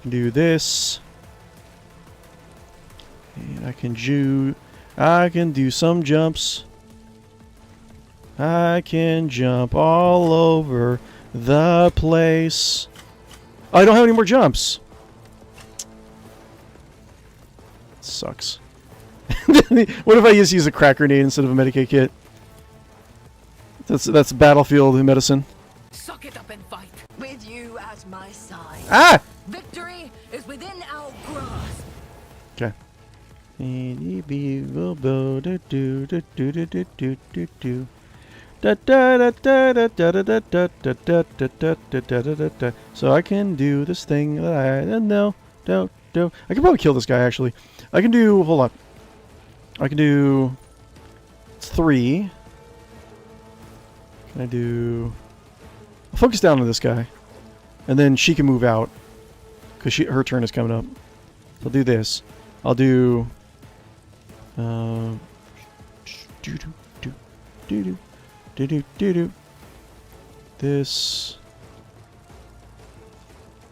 Do this. And I can I can do some jumps. I can jump all over the place. Oh, I don't have any more jumps. Sucks. What if I just use a crack grenade instead of a Medicaid kit? That's battlefield medicine. Suck it up and fight. With you at my side. Ah! Victory is within our grasp. Okay. So I can do this thing that I no don't do. I can probably kill this guy actually. I can do hold on. I can do 3. Can I do I'll focus down on this guy. And then she can move out. Because her turn is coming up. I'll do this. I'll do this.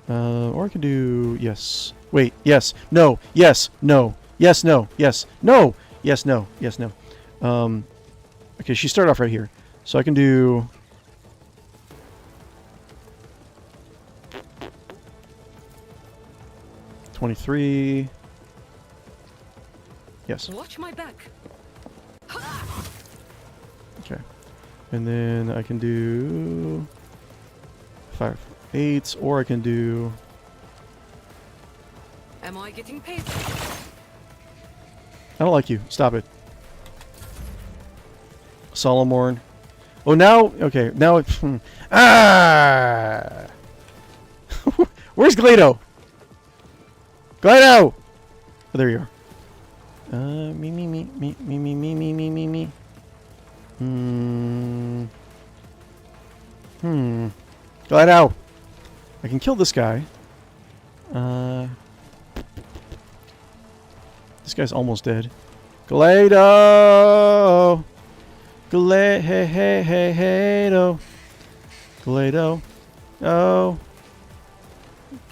Or I can do yes. Wait, yes, no, yes, no, yes, no, yes, no, yes, no, yes, no. Okay, she started off right here, so I can do. $23. Yes. Watch my back. Okay. And then I can do 5 8s, or I can do. Am I getting paid? I don't like you. Stop it. Solomorn. Oh, now. Okay. Now it's. Ah! Where's Glado? Glado! Oh, there you are. Me. Glado! I can kill this guy. This guy's almost dead. Glado! Glado! Glado! Oh!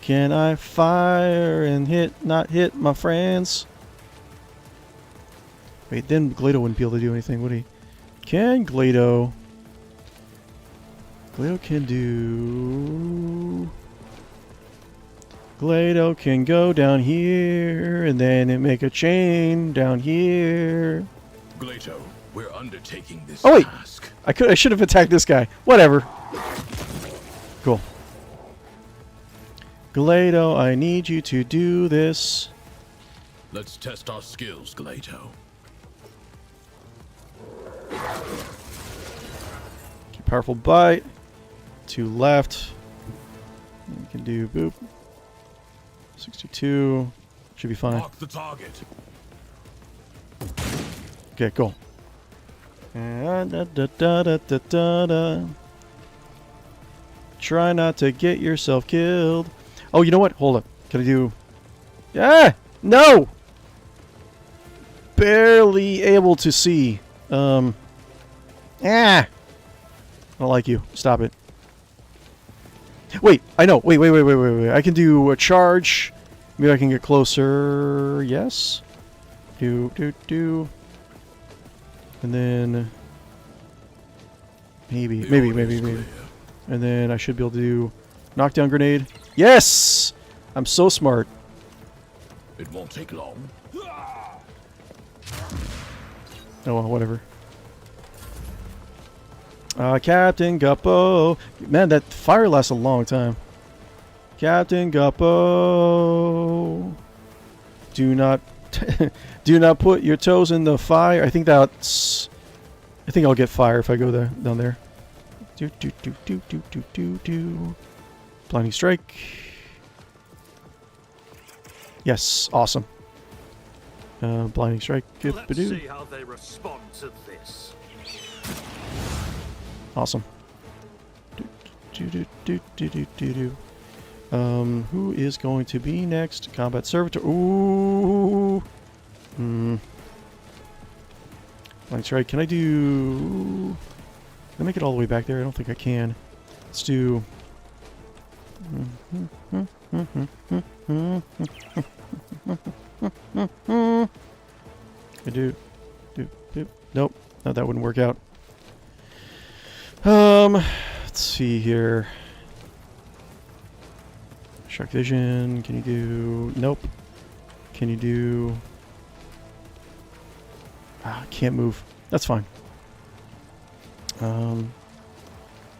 Can I fire and not hit my friends? Wait, then Glado wouldn't be able to do anything, would he? Can Glado? Glado can do. Glado can go down here and then make a chain down here. Glato, we're undertaking this Oh, wait. task. I should have attacked this guy. Whatever. Cool. Glado, I need you to do this. Let's test our skills, Glato. Okay, powerful bite. 2 left. We can do boop. 62. Should be fine. Mark the target. Okay, cool. Try not to get yourself killed. Oh, you know what? Hold up. Can I do... Ah! No! Barely able to see. Ah! I don't like you. Stop it. Wait, I know. Wait. I can do a charge. Maybe I can get closer. Yes. Do. And then... Maybe. And then I should be able to do knockdown grenade. Yes! I'm so smart. It won't take long. Oh well, whatever. Captain Guppo. Man, that fire lasts a long time. Captain Guppo. Do not do not put your toes in the fire. I think I'll get fire if I go there down there. Do. Blinding strike. Yes, awesome. Blinding strike. Let's see how they respond to this. Awesome. Who is going to be next? Combat servitor. Ooh. Blinding strike. Can I do? Can I make it all the way back there? I don't think I can. Let's do. I do. Nope. No, that wouldn't work out. Let's see here. Shark vision. Can you do? Nope. Can you do? Can't move. That's fine.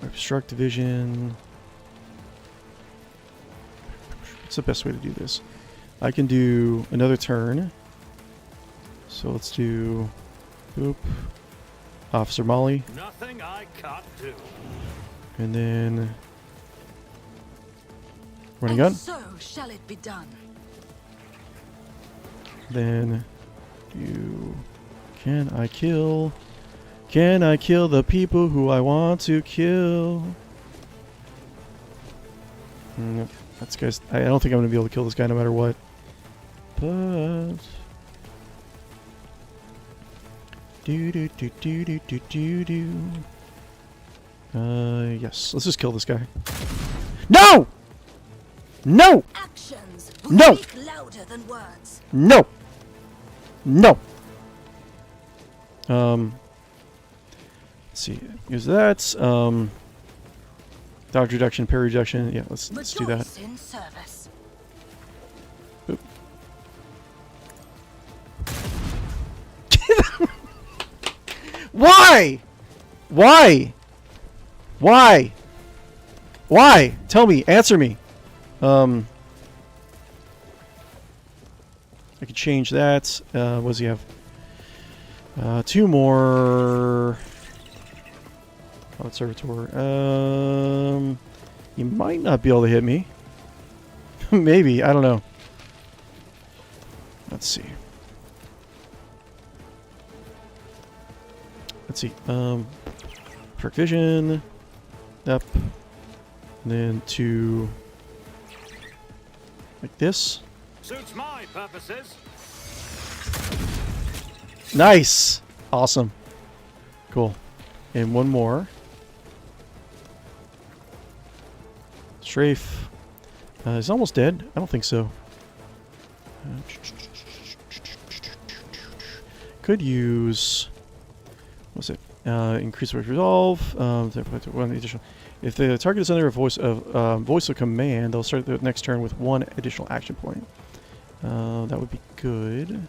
Obstruct division. What's the best way to do this? I can do another turn. So let's do. Boop. Officer Molly. Nothing I can't do. And then. Running And gun. so shall it be done. Then. Can I kill? Can I kill the people who I want to kill? Nope. That's guys. I don't think I'm gonna be able to kill this guy no matter what. But. Yes. Let's just kill this guy. No! No! Actions No! speak louder than words. No! No! Let's see. Use that. Dodge reduction, parry reduction. Yeah, let's do that. Rejoice in service. Oop. Why? Why? Why? Why? Tell me. Answer me. I could change that. What does he have? 2 more. Cloud Servitor. You might not be able to hit me. Maybe. I don't know. Let's see. Let's see. Dark Vision. Up. And then 2. Like this. Suits my purposes. Nice! Awesome. Cool. And 1 more. Strafe. He's almost dead. I don't think so. Could use... What's it? Increase resolve. One additional. If the target is under a voice of command, they'll start the next turn with 1 additional action point. That would be good.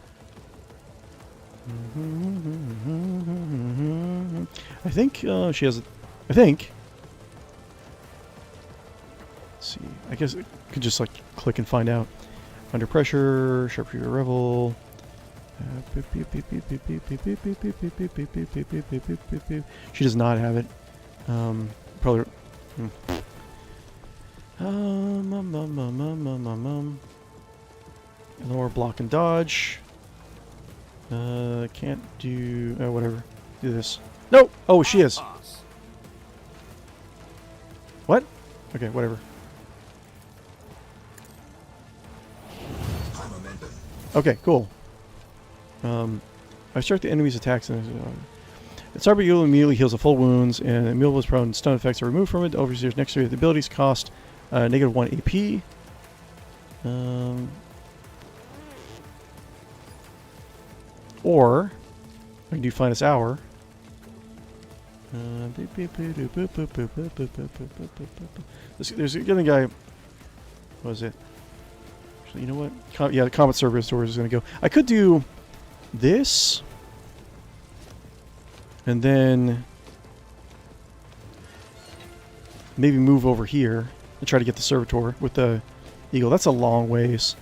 I think she has. I think. Let's see. I guess I could just like click and find out. Under pressure, sharpshooter revel. She does not have it. Probably. Lower block and dodge. Can't do. Oh, whatever. Do this. No! Oh, she is. What? Okay, whatever. Okay, cool. I start the enemy's attacks and its RBU immediately heals the full wounds, and immutable is prone. Stun effects are removed from it. Overseer's next series of abilities cost -1 AP. Or I can do Finest Hour. There's the other guy. What was it? Actually, you know what? Yeah, the Combat Service Doors is going to go. I could do this. And then maybe move over here and try to get the Servitor with the Eagle. That's a long ways.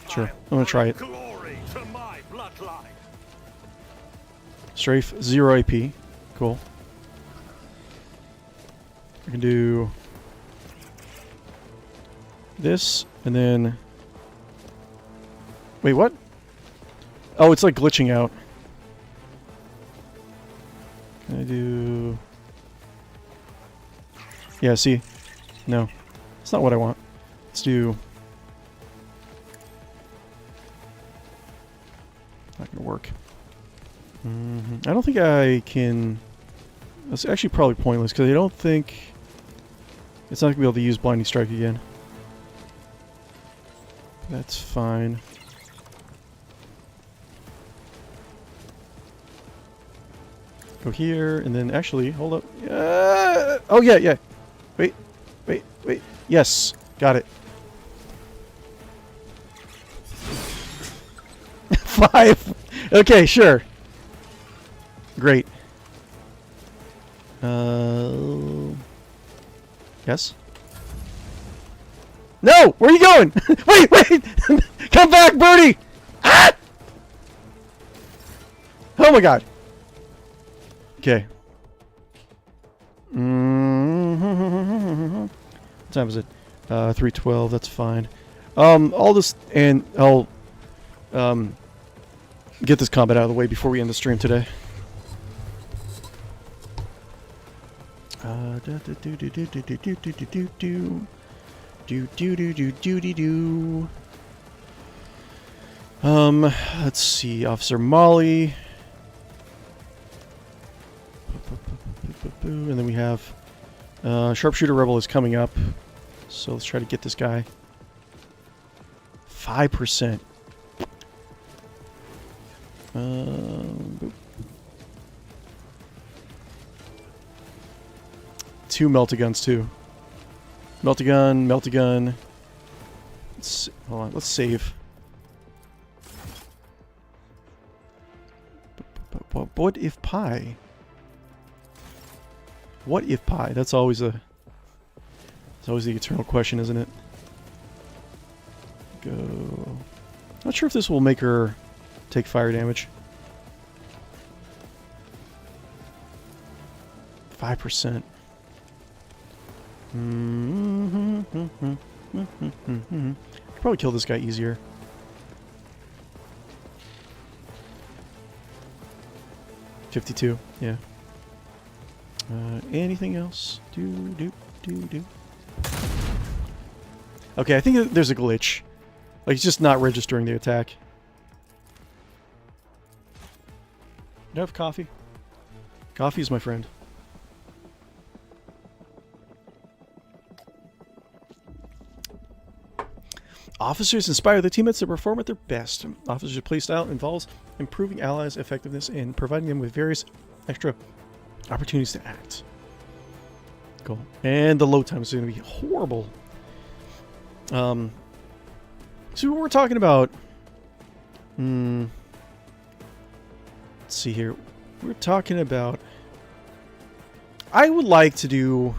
Sure, I'm going to try it. Glory to my bloodline. Strafe, 0 AP. Cool. I can do this, and then... Wait, what? Oh, it's like glitching out. Can I do... Yeah, see? No. It's not what I want. Let's do... Not gonna work. I don't think I can... That's actually probably pointless, because I don't think... It's not gonna be able to use Blinding Strike again. That's fine. Go here, and then actually, hold up. Oh, yeah, yeah. Wait, wait, wait. Yes, got it. 5. Okay, sure. Great. Yes? No! Where are you going? Wait, wait! Come back, birdie! Ah! Oh my god. Okay. What time is it? 3:12. That's fine. I'll just and I'll get this combat out of the way before we end the stream today. Let's see, Officer Molly. And then we have Sharpshooter Rebel is coming up. So let's try to get this guy. 5%. Boop. 2 Melt-A-Guns too. Melt-A-Gun, Melt-A-Gun. Hold on, let's save. But what if pie? What if pie? That's always a... It's always the eternal question, isn't it? Go... Not sure if this will make her take fire damage. 5%. Probably kill this guy easier. 52, yeah. Anything else? Do. Okay, I think there's a glitch. Like, it's just not registering the attack. Do I have coffee? Coffee is my friend. Officers inspire their teammates to perform at their best. Officers are placed out involves improving allies' effectiveness and providing them with various extra opportunities to act. Cool. And the load time is going to be horrible. So what we're talking about... let's see here. We're talking about... I would like to do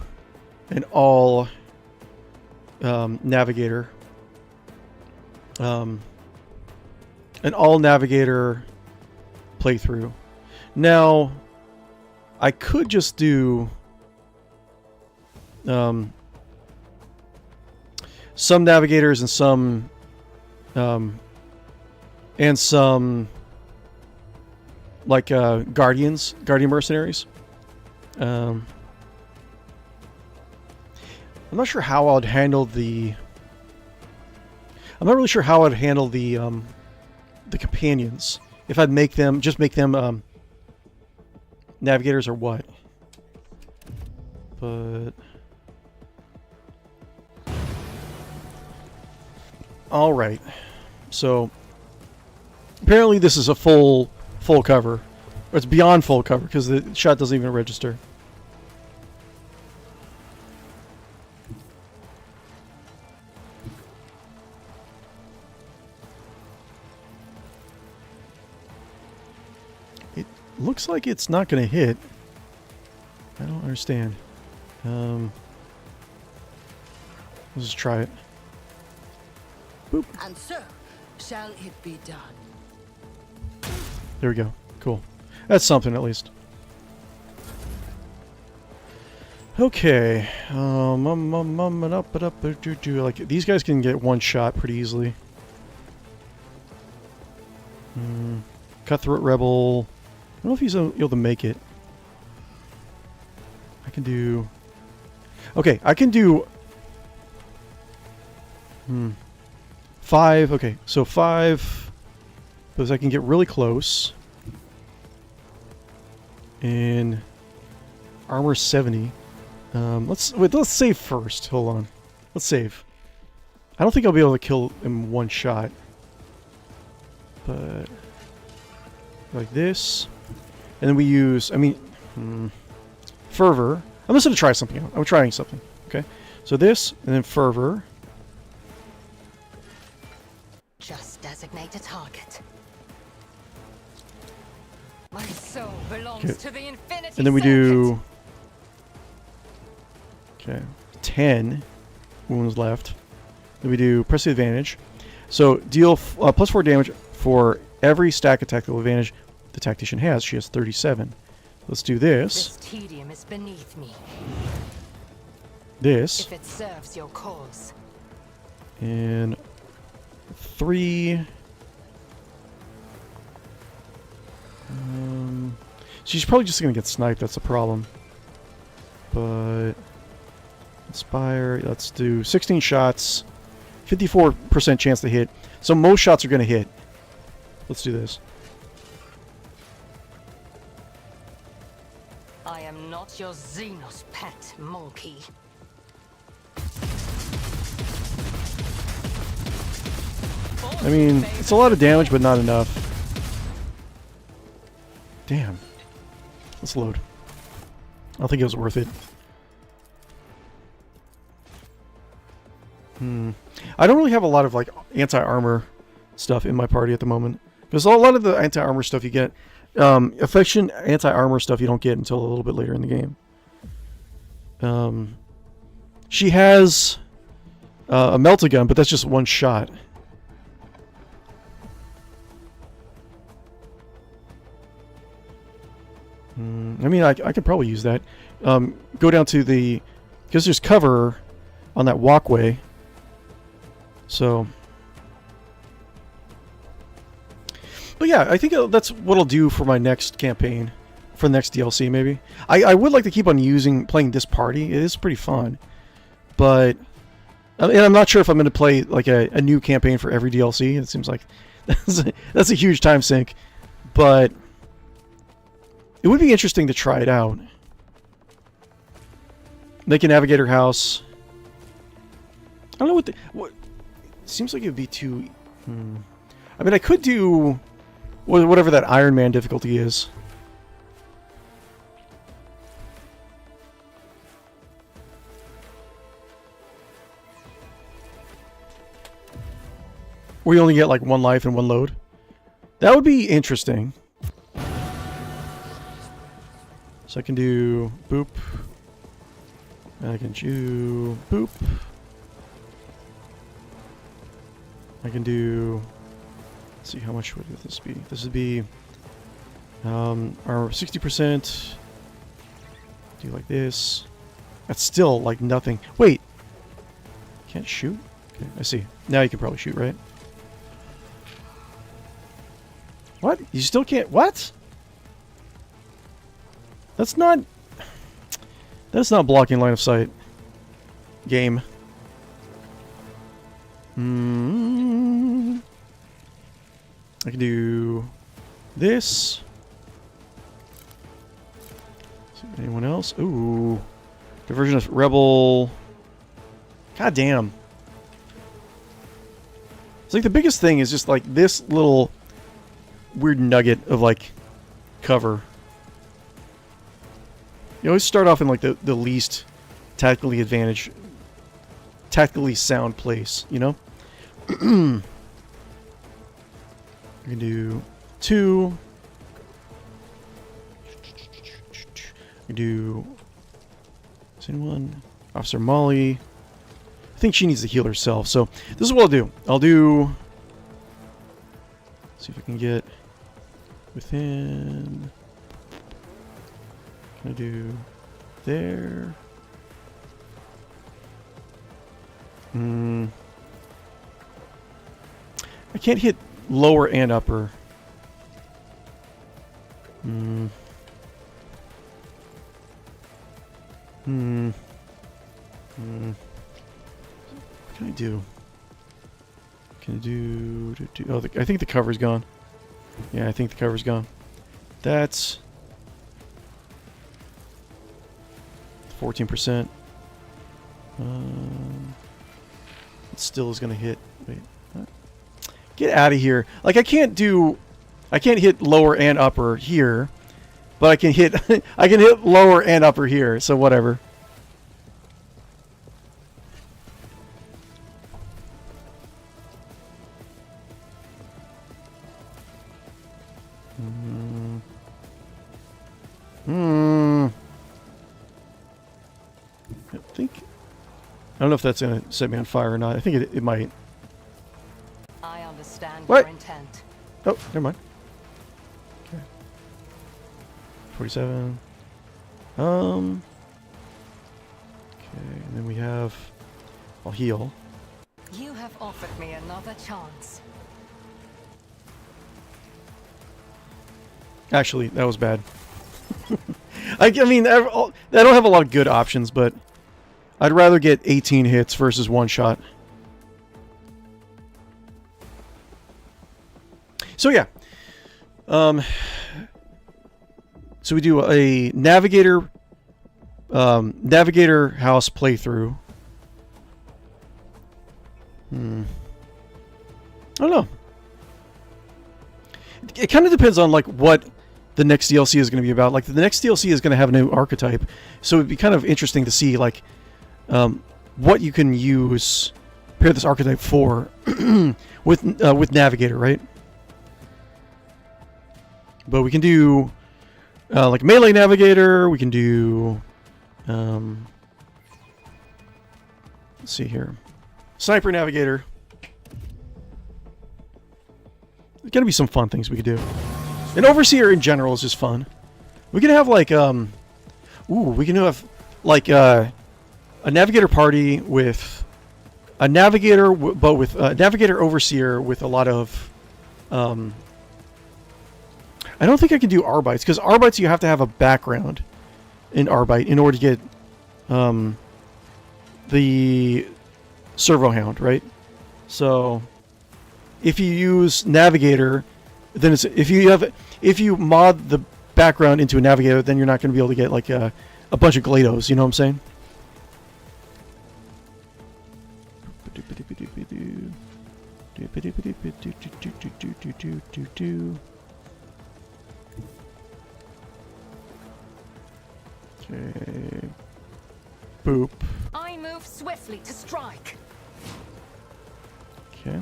an all navigator. An all navigator playthrough. Now, I could just do some navigators and some like guardian mercenaries. I'm not sure how I'd handle the... I'm not really sure how I'd handle the companions. If I'd make them navigators or what. But all right. So apparently this is a full cover. Or it's beyond full cover because the shot doesn't even register. Looks like it's not going to hit. I don't understand. Let's just try it. Boop. And so, shall it be done? There we go. Cool. That's something at least. Okay. Like these guys can get one shot pretty easily. Cutthroat Rebel. I don't know if he's able to make it. I can do... Okay, I can do... 5. Okay, so 5. Because I can get really close. And... Armor 70. Let's save first. Hold on. Let's save. I don't think I'll be able to kill him one shot. But like this. And then we use, I mean, fervor. I'm just going to try something out. I'm trying something. Okay. So this, and then fervor. Just designate a target. My soul belongs Okay. to the infinity. And then we circuit. do... Okay. 10 wounds left. Then we do press the advantage. So deal plus 4 damage for every stack attack advantage the tactician has. She has 37. Let's do this. This tedium is beneath me. This. If it serves your cause. And 3. She's probably just going to get sniped. That's the problem. But inspire. Let's do 16 shots. 54% chance to hit. So most shots are going to hit. Let's do this. I am not your Xenos pet, monkey. I mean, it's a lot of damage, but not enough. Damn. Let's load. I don't think it was worth it. I don't really have a lot of like anti-armor stuff in my party at the moment. Because a lot of the anti-armor stuff you get, affection anti-armor stuff you don't get until a little bit later in the game. She has a melt-a-gun, but that's just one shot. I mean, I could probably use that. Go down to the... Because there's cover on that walkway. So... But yeah, I think that's what I'll do for my next campaign. For the next DLC, maybe. I would like to keep on playing this party. It is pretty fun. But... And I'm not sure if I'm going to play like a new campaign for every DLC. It seems like that's a huge time sink. But... It would be interesting to try it out. Make a navigator house. I don't know what... It seems like it would be too... I mean, I could do... whatever that Iron Man difficulty is. Where you only get like one life and one load. That would be interesting. So I can do boop. I can do boop. I can do... Let's see, how much would this be? This would be... our 60%. Do like this. That's still like nothing. Wait! Can't shoot? Okay, I see. Now you can probably shoot, right? What? You still can't... What? That's not blocking line of sight. Game. I can do this. Anyone else? Ooh. Diversion of Rebel. God damn. It's like the biggest thing is just like this little weird nugget of like cover. You always start off in like the least tactically sound place, you know? I can do 2. I can do... Is anyone? Officer Molly. I think she needs to heal herself, so this is what I'll do. I'll do... See if I can get within... Can I do there? I can't hit lower and upper. What can I do? Can I do oh, I think the cover's gone. Yeah, I think the cover's gone. That's 14%. Let's still is going to hit. Wait. What? Get out of here. Like, I can't hit lower and upper here, but I can hit I can hit lower and upper here, so whatever. I don't know if that's going to set me on fire or not. I think it might. I understand What? your intent. Oh, never mind. Okay. 47. Okay, and then we have... I'll heal. You have offered me another chance. Actually, that was bad. I mean, I don't have a lot of good options, but... I'd rather get 18 hits versus one shot. So yeah. So we do a navigator house playthrough. I don't know. It kind of depends on like what the next DLC is going to be about. Like the next DLC is going to have a new archetype, so it'd be kind of interesting to see like what you can use pair this archetype for with Navigator, right? But we can do like melee Navigator. We can do let's see here, Sniper Navigator. There's gonna be some fun things we could do. And Overseer in general is just fun. We can have like we can have like a Navigator party with a Navigator, but with a Navigator Overseer with a lot of I don't think I can do Arbites, because Arbites you have to have a background in Arbite in order to get the Servo Hound, right? So if you use Navigator, then it's if you mod the background into a Navigator, then you're not going to be able to get like a bunch of GLaDOs. You know what I'm saying? Okay. Boop. I move swiftly to strike. Okay.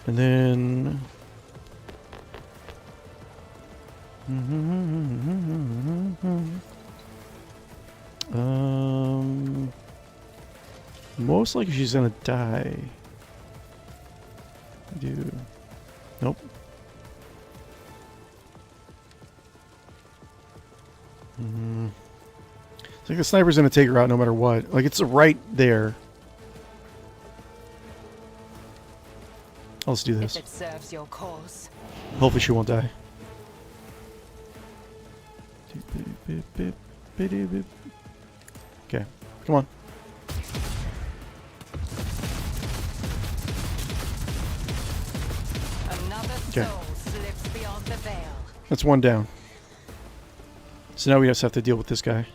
And then... most likely she's gonna die. Nope. It's like the sniper's gonna take her out no matter what. Like, it's right there. Let's do this. If it serves your cause. Hopefully she won't die. Okay, come on. Another soul slips beyond the veil. That's one down. So now we just have to deal with this guy.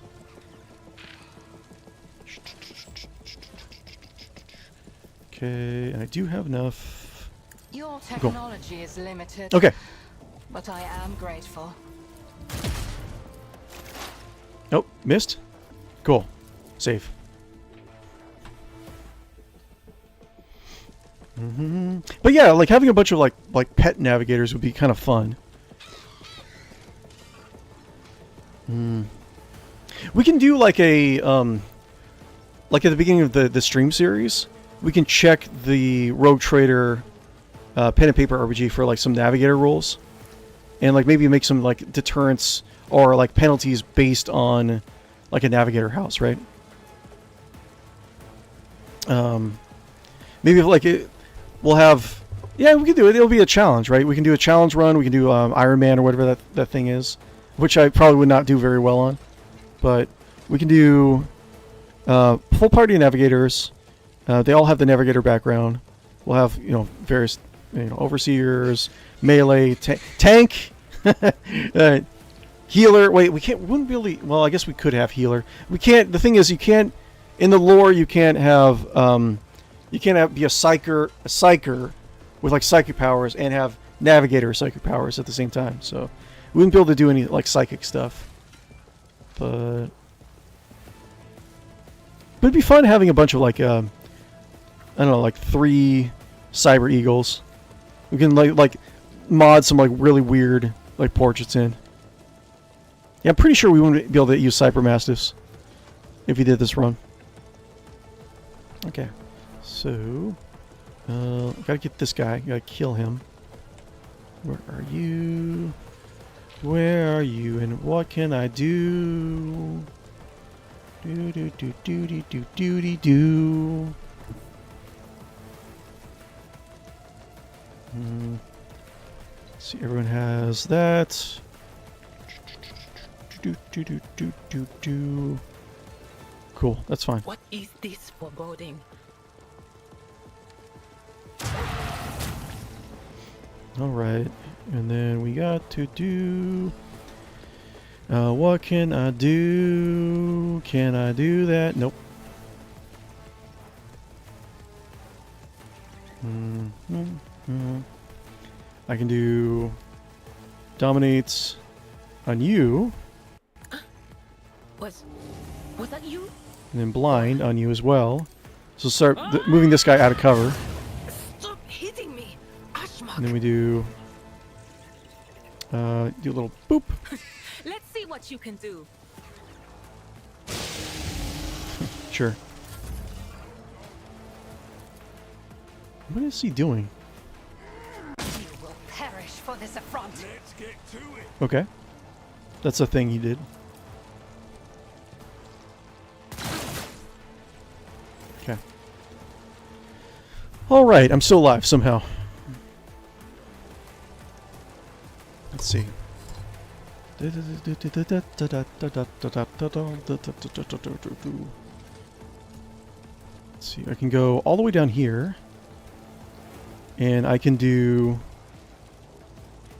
Okay, and I do have enough. Your technology is limited. Okay. But I am grateful. Nope, missed. Cool. Save. But yeah, like having a bunch of like pet navigators would be kind of fun. We can do like a like at the beginning of the stream series, we can check the Rogue Trader pen and paper RPG for like some navigator rules, and like maybe make some like deterrents or like penalties based on like a navigator house, right? Maybe like we'll have, yeah, we can do it. It'll be a challenge, right? We can do a challenge run. We can do Iron Man or whatever that thing is, which I probably would not do very well on, but we can do full party navigators. They all have the navigator background. We'll have various overseers, melee, tank, healer. Wait, we can't. Wouldn't really. Well, I guess we could have healer. We can't. The thing is, you can't. In the lore, you can't have You can't be a psyker with like psychic powers and have navigator psychic powers at the same time. So we wouldn't be able to do any like psychic stuff. But it'd be fun having a bunch of like I don't know, like 3 cyber eagles. We can like mod some like really weird like portraits in. Yeah, I'm pretty sure we wouldn't be able to use cyber mastiffs if we did this run. Okay, so gotta get this guy. Gotta kill him. Where are you? Where are you? And what can I do? Do do do do do do do do. See, everyone has that. Do do do do do do. Cool, that's fine. What is this foreboding? All right, and then we got to do. What can I do? Can I do that? Nope. I can do dominates on you, Was that you? and then blind on you as well. So start moving this guy out of cover, Stop hitting me, Ashmark. and then we do a little boop. Let's see what you can do. Sure. What is he doing? You will perish for this affront. Let's get to it. Okay, that's a thing he did. Okay. All right, I'm still alive somehow. Let's see. Let's see, I can go all the way down here, and I can do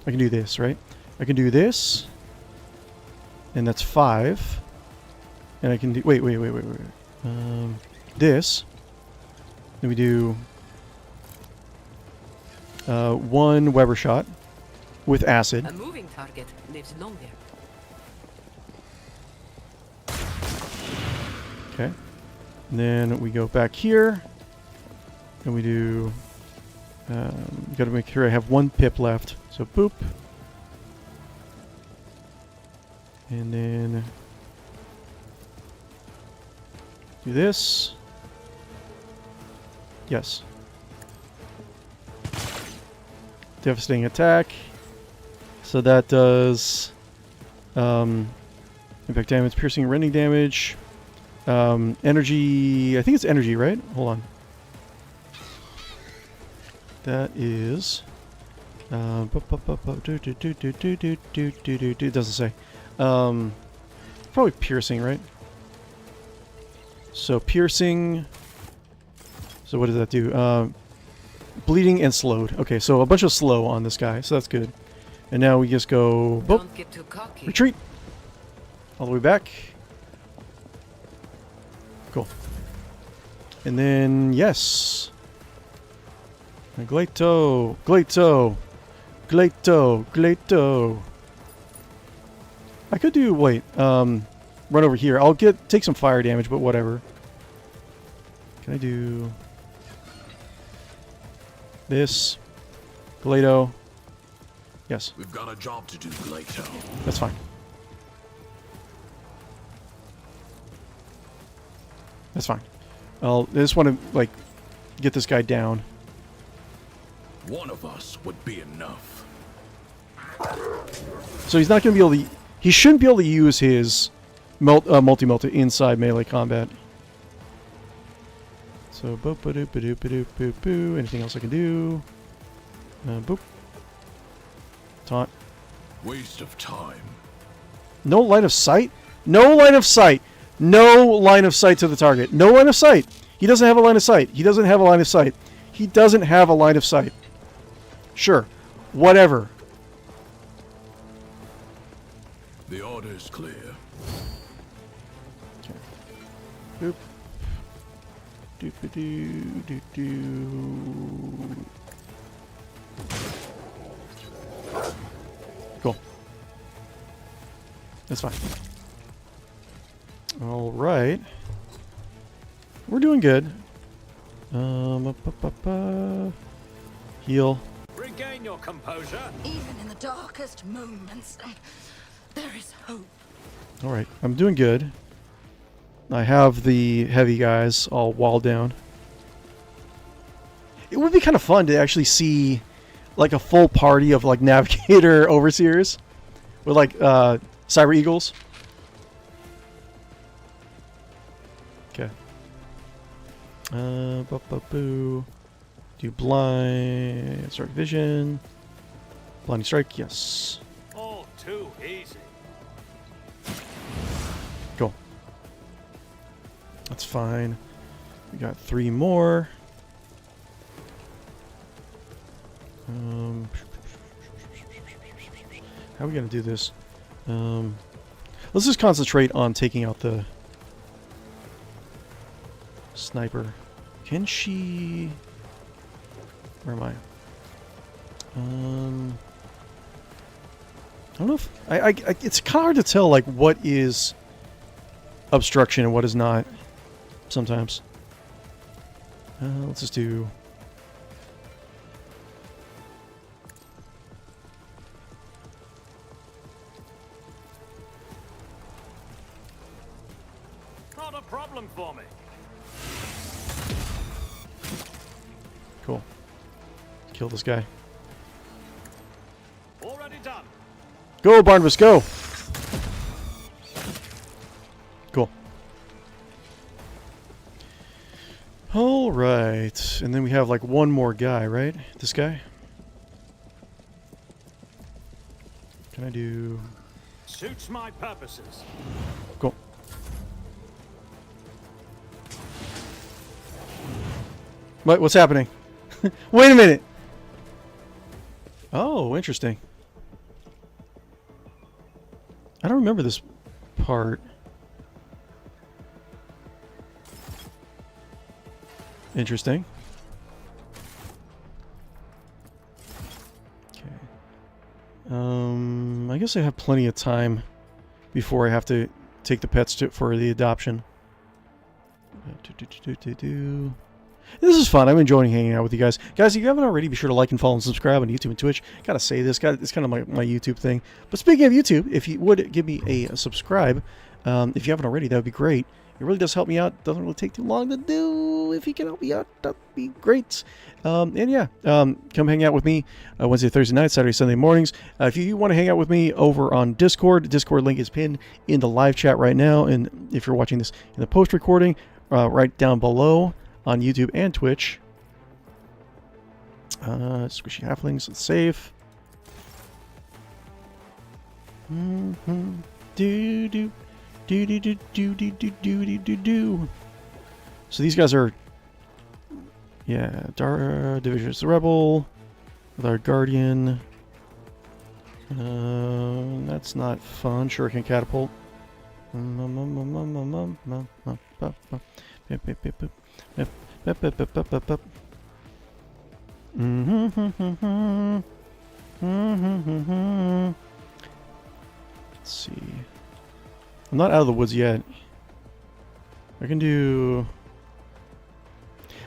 this, right? I can do this, and that's 5, and I can do wait. This. Then we do 1 Weber shot with acid. A moving target lives longer. Okay. And then we go back here, and we do. Got to make sure I have 1 pip left. So boop, and then do this. Yes. Devastating attack. So that does impact damage, piercing, rending damage. Energy. I think it's energy, right? Hold on. That is. It doesn't say. Probably piercing, right? So piercing. So what does that do? Bleeding and slowed. Okay, so a bunch of slow on this guy, so that's good. And now we just go. Boop, Don't get too cocky. retreat. All the way back. Cool. And then yes. Gleito, Gleito, Gleito, Gleito. I could do run over here. I'll take some fire damage, but whatever. Can I do this? Gleito. Yes, We've got a job to do, Gleito. that's fine. That's fine. I just want to like get this guy down. One of us would be enough. So he's not going to be able to. He shouldn't be able to use his multi-melt inside melee combat. So boop ba doop ba doop ba doop boop boo. Anything else I can do? Boop. Taunt. Waste of time. No line of sight. No line of sight. No line of sight to the target. No line of sight. He doesn't have a line of sight. He doesn't have a line of sight. He doesn't have a line of sight. Sure. Whatever. The order's clear. Boop. Cool. That's fine. All right. We're doing good. Heal. Regain your composure. Even in the darkest moments, there is hope. All right. I'm doing good. I have the heavy guys all walled down. It would be kind of fun to actually see like a full party of like navigator overseers with like cyber eagles. Okay. Boo. Do blind strike vision. Blinding strike, yes. All too easy. Cool. That's fine. We got 3 more. How are we gonna do this? Let's just concentrate on taking out the sniper. Can she? Where am I? I don't know if I it's kind of hard to tell like what is obstruction and what is not. Sometimes. Let's just do. Not a problem for me. Cool. Kill this guy. Already done. Go, Barnabas, go! Cool. Alright. And then we have like one more guy, right? This guy? Can I do... Suits my purposes. Cool. What's happening? Wait a minute! Oh, interesting. I don't remember this part. Interesting. Okay. I guess I have plenty of time before I have to take the pets for the adoption. This is fun. I'm enjoying hanging out with you guys. Guys, if you haven't already, be sure to like and follow and subscribe on YouTube and Twitch. Gotta say this. It's kind of my YouTube thing. But speaking of YouTube, if you would give me a subscribe, if you haven't already, that would be great. It really does help me out. Doesn't really take too long to do. If you can help me out, that'd be great. And yeah, come hang out with me Wednesday, Thursday night, Saturday, Sunday mornings. If you want to hang out with me over on Discord, the Discord link is pinned in the live chat right now. And if you're watching this in the post recording, right down below on YouTube and Twitch. Squishy halflings, let's save. So these guys are, yeah, Division's the Rebel with our Guardian. That's not fun. Shuriken Catapult. Let's see. I'm not out of the woods yet. I can do...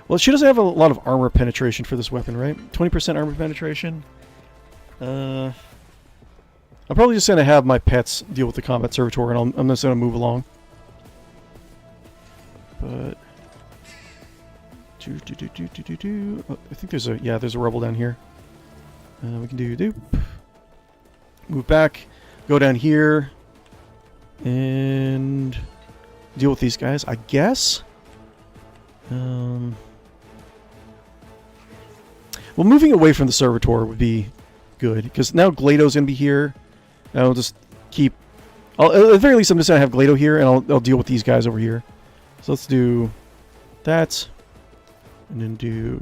Well, she doesn't have a lot of armor penetration for this weapon, right? 20% armor penetration. I'm probably just going to have my pets deal with the combat servitor, and I'm just going to move along. But... Oh, I think there's a rebel down here. We can do move back, go down here, and deal with these guys, I guess. Well, moving away from the servitor would be good, because now Glado's gonna be here. I'll just keep. At the very least, I'm just gonna have Glado here, and I'll deal with these guys over here. So let's do that. And then do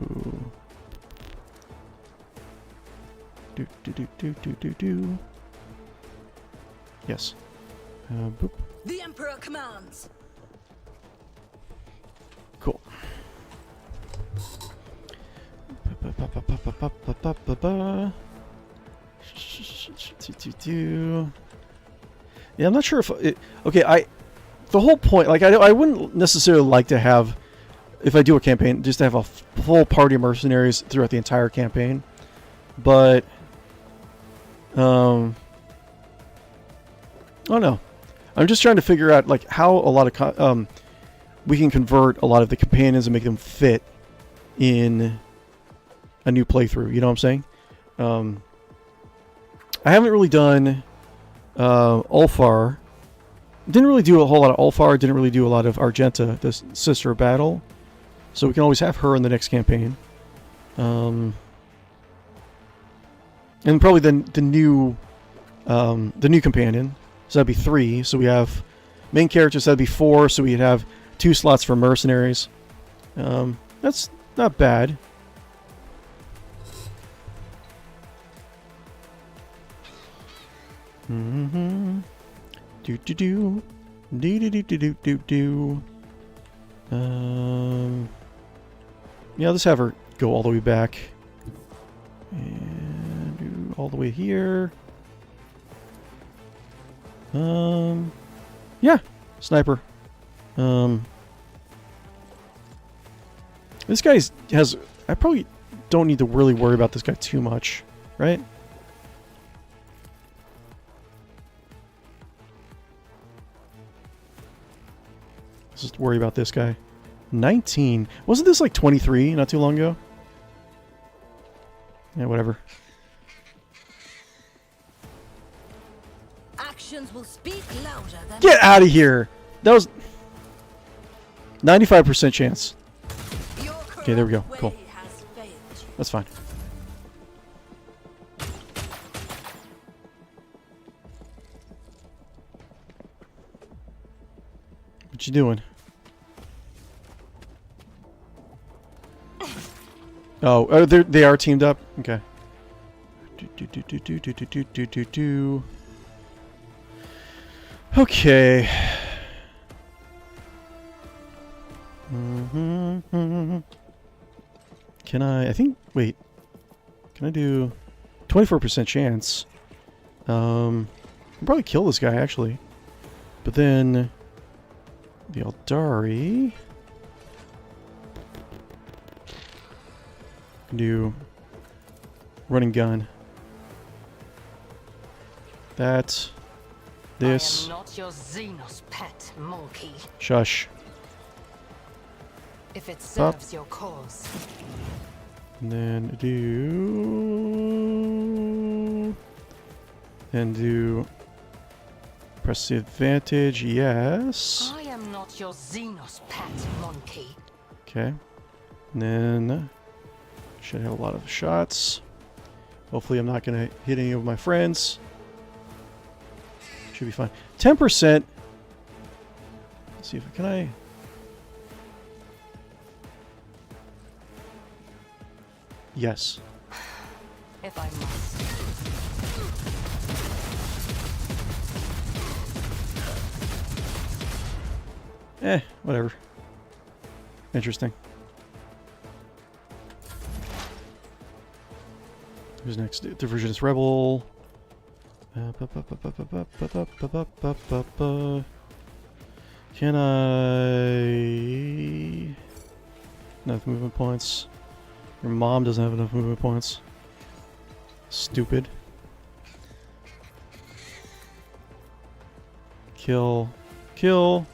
yes. Boop. The Emperor commands. Cool. Yeah, I'm not sure if it, okay. The whole point, like I wouldn't necessarily like to have, if I do a campaign, just to have a full party of mercenaries throughout the entire campaign. But I don't know. I'm just trying to figure out like how a lot of we can convert a lot of the companions and make them fit in a new playthrough. You know what I'm saying? I haven't really done Ulfar. Didn't really do a whole lot of Ulfar. Didn't really do a lot of Argenta, the Sister of Battle. So we can always have her in the next campaign. And probably the new companion. So that'd be 3. So we have main characters. That'd be 4. So we'd have 2 slots for mercenaries. That's not bad. Mm-hmm. Do do do do do do do do do. Yeah, let's have her go all the way back and do all the way here. Yeah, sniper. This guy has. I probably don't need to really worry about this guy too much, right? Let's just worry about this guy. 19. Wasn't this like 23 not too long ago? Yeah, whatever. Actions will speak louder than Get out of here! That was 95% chance. your Okay, there we go. corrupt Cool. way has failed you. That's fine. What you doing? Oh, they are teamed up. Okay. Okay. Can I think. Wait. Can I do 24% chance? I'll probably kill this guy actually. But then the Eldari can do running gun. That. This. I am not your Xenos pet, monkey. Shush. If it serves your cause. And then do. And do. Press the advantage, yes. I am not your Xenos pet, monkey. Okay. And then. Should have a lot of shots. Hopefully I'm not going to hit any of my friends. Should be fine. 10%. Let's see if can I. Yes. If I must. Whatever. Interesting. Who's next? Diversionist Rebel. Can I... Enough movement points. Your mom doesn't have enough movement points. Stupid. Kill. Kill.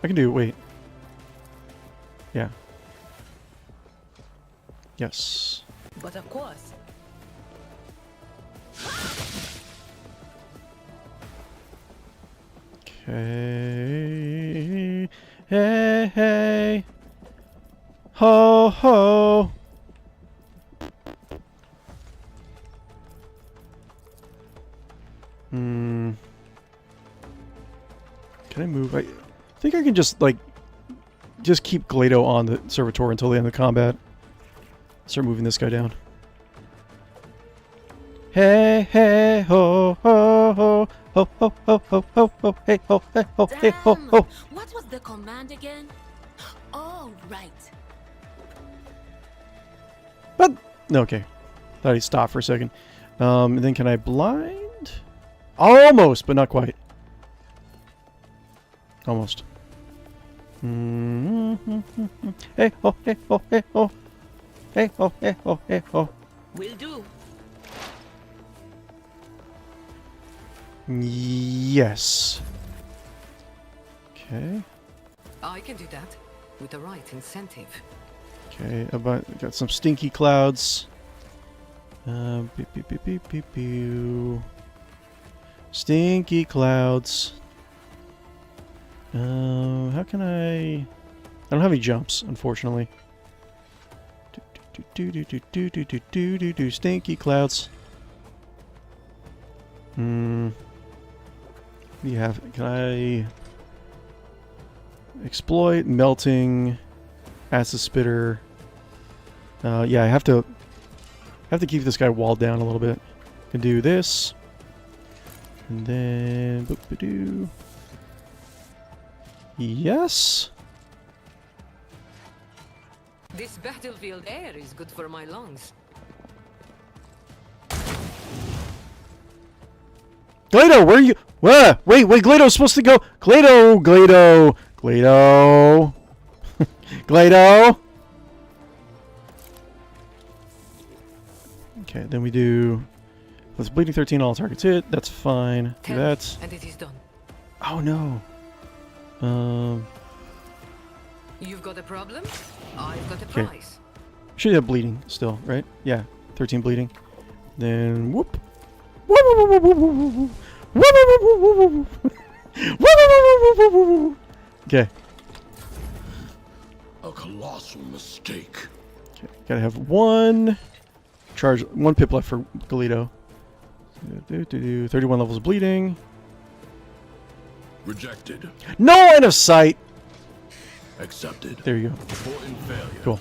I can do... Wait. Yeah. Yes. But of course. Okay. Hey, hey. Ho, ho. Can I move? I think I can just, like, just keep 𝕿𝖏 on the servitor until the end of the combat. Start moving this guy down. Hey, hey, ho, ho, ho, ho, ho, ho, ho, ho, ho, hey, ho, hey, ho, hey, ho, Damn! ho. What was the command again? Oh, right. But no, okay. Thought he stopped for a second. And then can I blind? Almost, but not quite. Almost. Hey, oh, hey, oh, hey, oh. Hey, oh, hey, oh, hey, oh. Will do. Yes. Okay. I can do that with the right incentive. Okay, got some stinky clouds. Beep, beep, beep, beep, beep, beep. Stinky clouds. How can I don't have any jumps, unfortunately. Do stinky clouds. What do you have? Can I exploit melting, acid spitter? Yeah, I have to keep this guy walled down a little bit. Can do this, and then boop-a-doo. Yes. This battlefield air is good for my lungs. 𝕿𝖗, where are you? Wait, 𝕿𝖗's supposed to go. 𝕿𝖗. 𝕿𝖗. Okay, then we do. Let's bleeding 13, all targets hit. That's fine. Do 10, that. and it is done. Oh no. You've got a problem? I've got a Okay. prize. Should have bleeding still, right? Yeah, 13 bleeding. Then whoop. Okay. A colossal mistake. Okay, gotta have one charge, one pip left for 𝕿𝖗. 31 levels of bleeding. Rejected. No line of sight. Accepted. There you go. Important failure. Cool.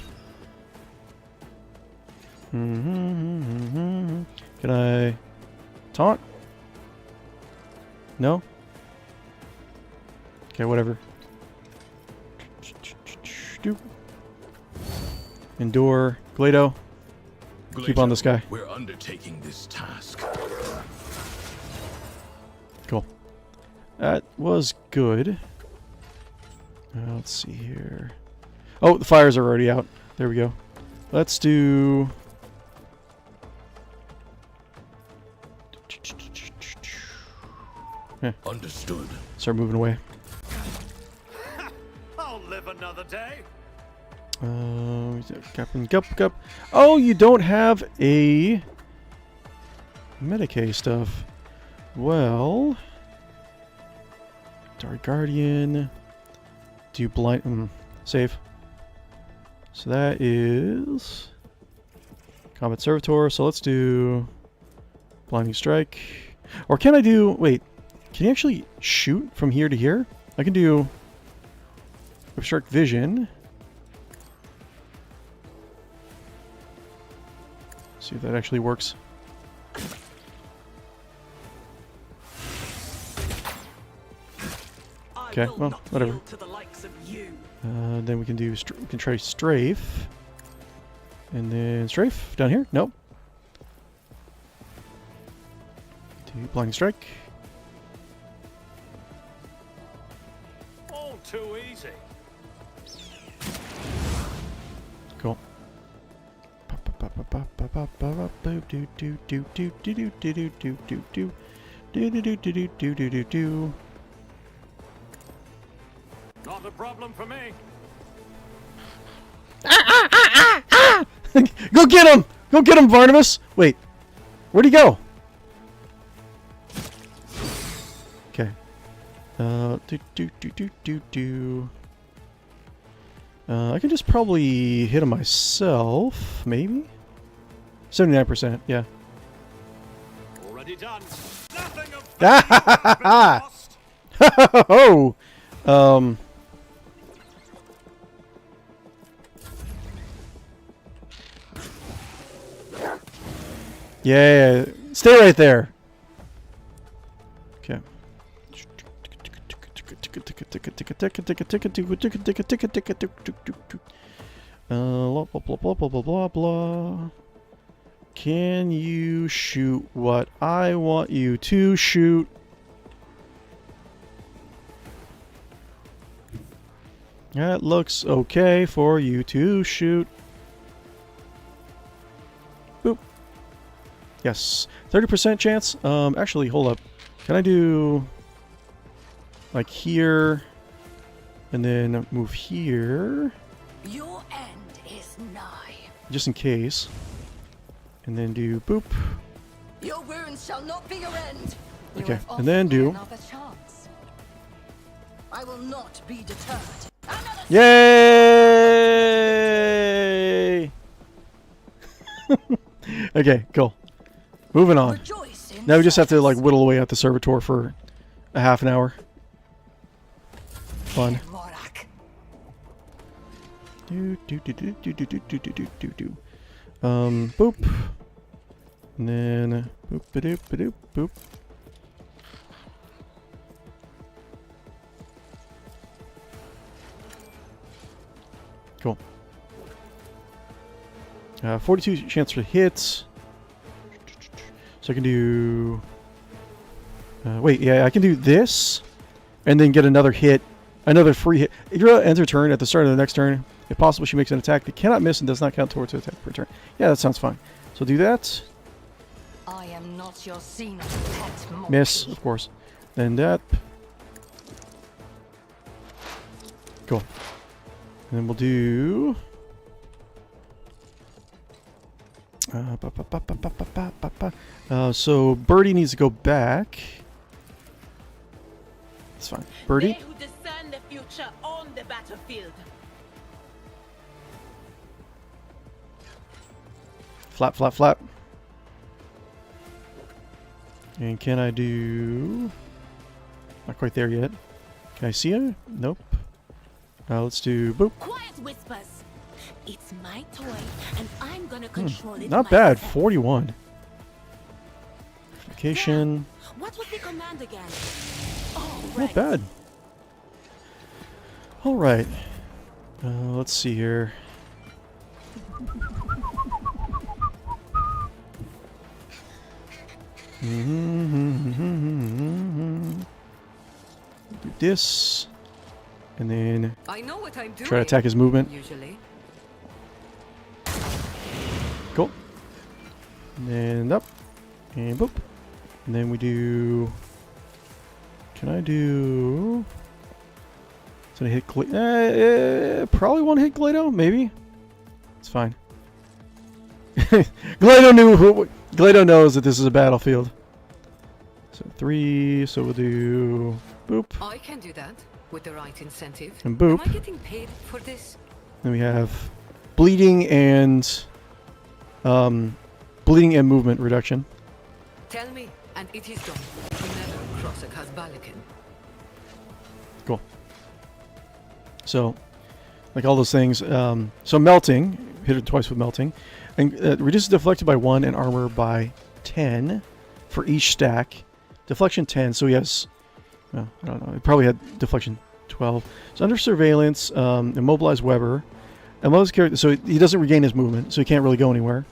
Can I taunt? No? Okay, whatever. Endure. 𝕿𝖗. Keep on this guy. We're undertaking this task. Cool. That was good. Let's see here. Oh, the fires are already out. There we go. Let's do... Understood. Start moving away. I'll live another day. Captain Guppo. Oh, you don't have a Medicae stuff. Well, Dark Guardian. Do you blind? Save. So that is Combat Servitor. So let's do Blinding Strike. Or can I do? Wait, can you actually shoot from here to here? I can do Obstruct Vision. See if that actually works. Okay, well, whatever. Then we can do. We can try Strafe, and then Strafe down here. Nope. Do Blinding Strike. All too easy. Cool. Not a problem for me. Go get him! Go get him, Barnabas! Wait, where'd he go? Okay. I can just probably hit him myself, maybe? 79%, yeah. Already done. Nothing of Ah! lost. Oh! Yeah, stay right there. Okay. Blah, blah, blah, blah, blah, blah, blah, blah. Can you shoot what I want you to shoot? That looks okay for you to shoot. Boop. Yes. 30% chance. Actually, hold up. Can I do like here and then move here? Your end is nigh. Just in case. And then do boop. Your wounds shall not be your end. You Okay, have and then offered do. me another chance. I will not be deterred. Another Yay! Okay, cool. Moving on. rejoice in Now we just have to like service. whittle away at the servitor for a half an hour. Fun. Morak. Do do do do do do do do do do do. Boop. And then boop ba doop ba doop boop. Cool. 42 chance for hits. So I can do. Wait, yeah, I can do this, and then get another hit, another free hit. Idra ends her turn at the start of the next turn. If possible, she makes an attack that cannot miss and does not count towards her attack per turn. Yeah, that sounds fine. So do that. I am not your senile pet monkey. Miss, of course. Then that. Cool. And then we'll do. So Birdie needs to go back. That's fine. Birdie. They who discern the future on the battlefield. Flap, flap, flap. And can I do... Not quite there yet. Can I see her? Nope. Let's do boop. Quiet whispers. It's my toy, and I'm gonna control it. Not bad. myself. 41. Vacation. What was the command again? Oh, Not right. bad. Alright. Let's see here. Do this. And then I know what I'm doing. try to attack his movement. Usually. Cool. And up. And boop. And then we do... Can I do... Is it a hit probably one hit Glado, maybe? It's fine. Glado knows that this is a battlefield. So 3, so we'll do... Boop. I can do that with the right incentive. And boop. Am I getting paid for this? Then we have bleeding and... bleeding and movement reduction. Tell me, and it is done. Never cross a Kazbalikan. Cool. So, like all those things. So melting, hit it twice with melting, and reduces deflected by 1 and armor by 10 for each stack. Deflection 10. So he has, well, I don't know. He probably had deflection 12. So under surveillance, immobilize Weber, immobilize character. So he doesn't regain his movement, so he can't really go anywhere.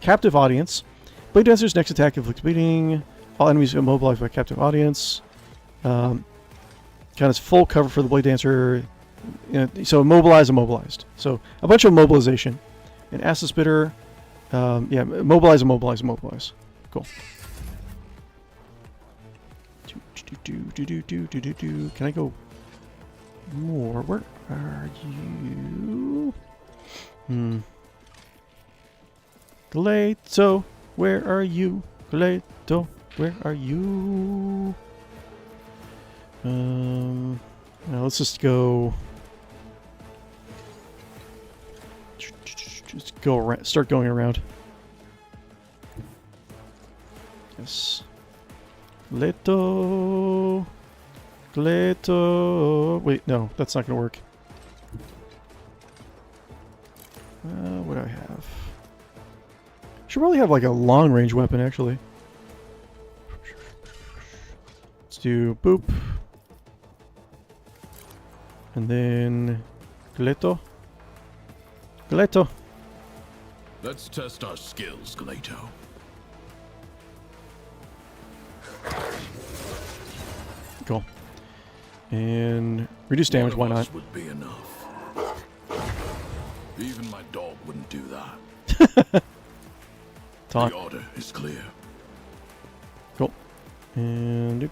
Captive audience. Blade Dancer's next attack inflicts bleeding. All enemies immobilized by captive audience. Kind of full cover for the Blade Dancer. So immobilized. So a bunch of immobilization. And Acid Spitter. Yeah, immobilize. Cool. Can I go more? Where are you? Gleto, where are you? Gleto, where are you? Now let's just go. Just go around. Start going around. Yes. Gleto. Wait, no, that's not gonna work. What do I have? Should probably have like a long range weapon actually. Let's do boop. And then Gleto. 𝕿𝖗. Let's test our skills, 𝕿𝖗. Cool. And reduce damage, why One of not? us would be enough. Even my dog wouldn't do that. Taunt. The order is clear. Cool. And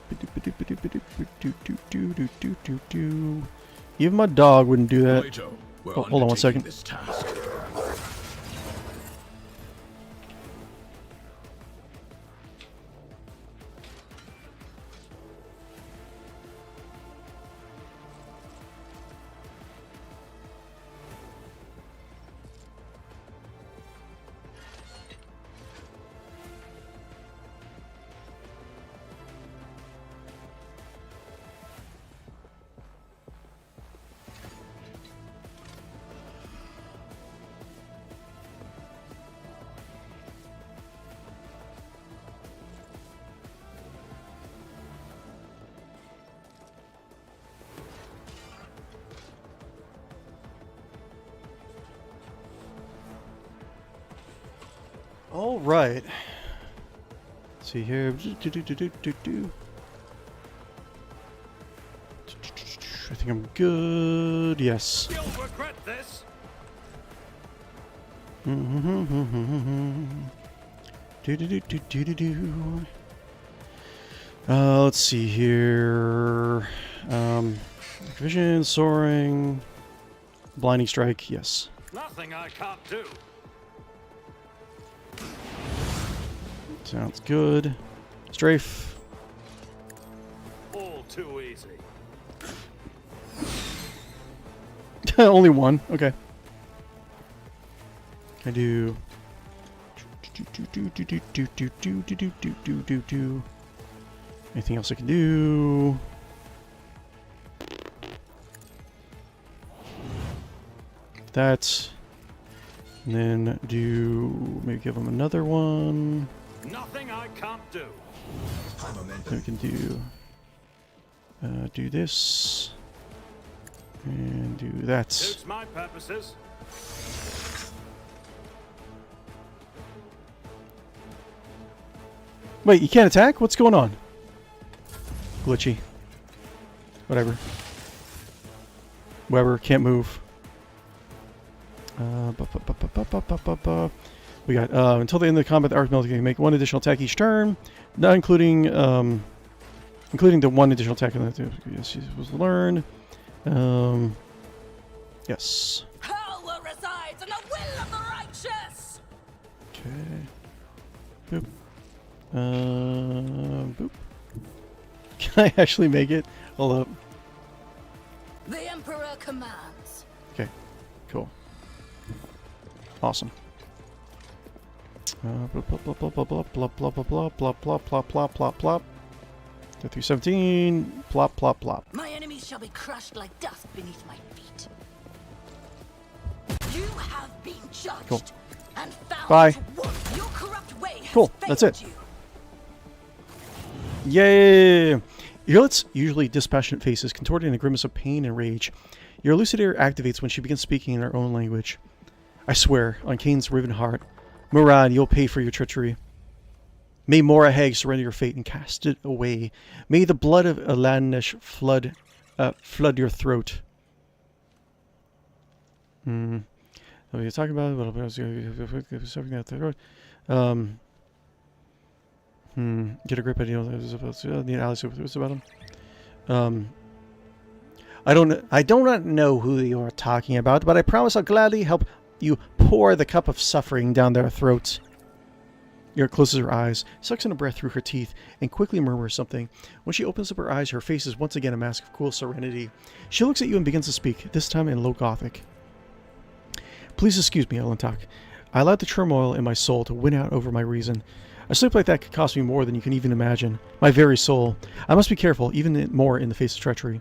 even my dog wouldn't do that. 𝕿𝖗, we're Oh, hold on one second. undertaking this task. All right. Let's see here. I think I'm good. Yes. You'll regret this. Let's see here. Vision, soaring, blinding strike. Yes. Nothing I can't do. Sounds good. Strafe. All too easy. Only one. Okay. I do. Anything else I can do? That. And then do maybe give him another one. Nothing I can't do. Then we can do this and do that. Suits my purposes. Wait, you can't attack? What's going on? Glitchy. Whatever. Weber can't move. We got until the end of the combat, the arc melting can make one additional attack each turn, not including including the one additional attack that was learned. Yes. Power resides in the will of the righteous. Okay. Boop. Boop. Can I actually make it? Hold up. The Emperor commands. Okay. Cool. Awesome. Blah blah blah blah blah blah blah blah blah blah blah blah blah blah blah. 317. Plop plop plop. My enemies shall be crushed like dust beneath my feet. You have been judged Cool. and found Bye. wanting. Your corrupt way has Cool, that's failed it. you. Yay! Earlet's usually dispassionate face is contorted in a grimace of pain and rage. Your elucidator activates when she begins speaking in her own language. I swear, on Kane's riven heart, Murad, you'll pay for your treachery. May Moraheg surrender your fate and cast it away. May the blood of Elanesh flood your throat. What are you talking about? Get a grip idea. Need Alice about him. I do not know who you are talking about, but I promise I'll gladly help you pour the cup of suffering down their throats. Yer closes her eyes, sucks in a breath through her teeth, and quickly murmurs something. When she opens up her eyes, her face is once again a mask of cool serenity. She looks at you and begins to speak, this time in Low Gothic. Please excuse me, Elentok. I allowed the turmoil in my soul to win out over my reason. A sleep like that could cost me more than you can even imagine. My very soul. I must be careful, even more in the face of treachery.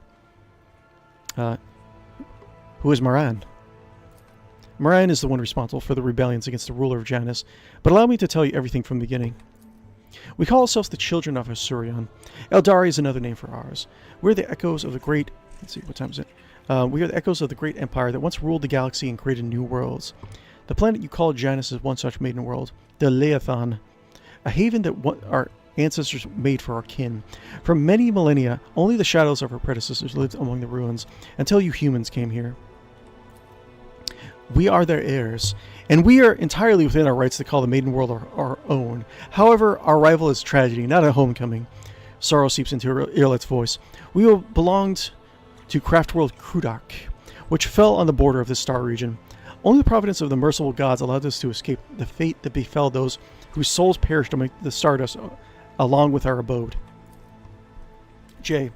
Who is Moran? Moran is the one responsible for the rebellions against the ruler of Janus, but allow me to tell you everything from the beginning. We call ourselves the Children of Asurion. Eldari is another name for ours. We're the echoes of the great... Let's see, what time is it? We are the echoes of the great empire that once ruled the galaxy and created new worlds. The planet you call Janus is one such maiden world, the 𝕿𝖊𝖊, a haven that our ancestors made for our kin. For many millennia, only the shadows of our predecessors lived among the ruins, until you humans came here. We are their heirs, and we are entirely within our rights to call the maiden world our own. However, our arrival is tragedy, not a homecoming. Sorrow seeps into 𝕿𝖊𝖊's voice. We belonged to craft world 𝕿𝖃, which fell on the border of this star region. Only the providence of the merciful gods allowed us to escape the fate that befell those whose souls perished among the stardust along with our abode. Jay,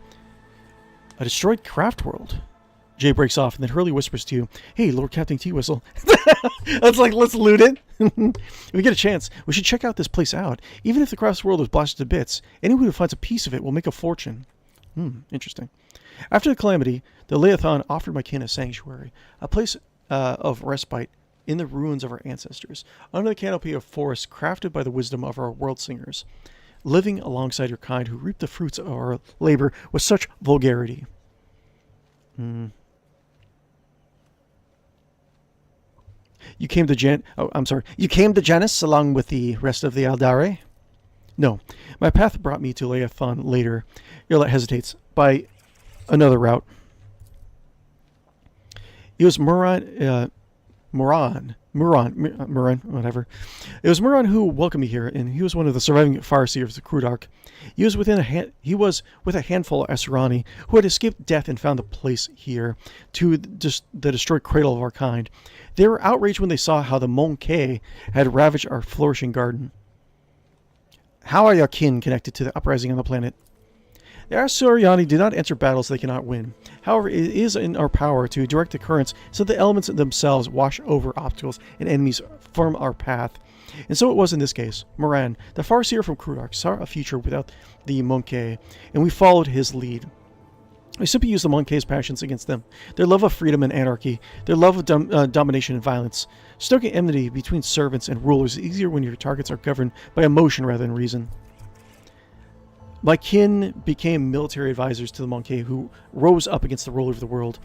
a destroyed craft world. Jay breaks off, and then Hurley whispers to you, "Hey, Lord Captain Teawhistle." It's like, let's loot it. If we get a chance, we should check out this place out. Even if the craft world is blasted to bits, anyone who finds a piece of it will make a fortune. Interesting. After the calamity, the 𝕿𝖊𝖊 offered my kin a sanctuary, a place of respite in the ruins of our ancestors, under the canopy of forests crafted by the wisdom of our world singers, living alongside your kind who reaped the fruits of our labor with such vulgarity. You came to You came to Janus along with the rest of the Aldari? No. My path brought me to 𝕿𝖊𝖊 later. 𝕿𝖊𝖊 hesitates. By another route. It was Muran, whatever. It was Muran who welcomed me here, and he was one of the surviving Farseers of 𝕿𝖃. He was with a handful of Asurani who had escaped death and found a place here, to the destroyed cradle of our kind. They were outraged when they saw how the 𝕵𝖃 had ravaged our flourishing garden. How are your kin connected to the uprising on the planet? The Asuryani do not enter battles they cannot win. However, it is in our power to direct the currents so the elements themselves wash over obstacles and enemies from our path. And so it was in this case. Moran, the Farseer from 𝕿𝖃, saw a future without the 𝕵𝖃, and we followed his lead. We simply used the 𝕵𝖃's passions against them, their love of freedom and anarchy, their love of domination and violence. Stoking enmity between servants and rulers is easier when your targets are governed by emotion rather than reason. My kin became military advisors to the 𝕵𝖃, who rose up against the ruler of the world.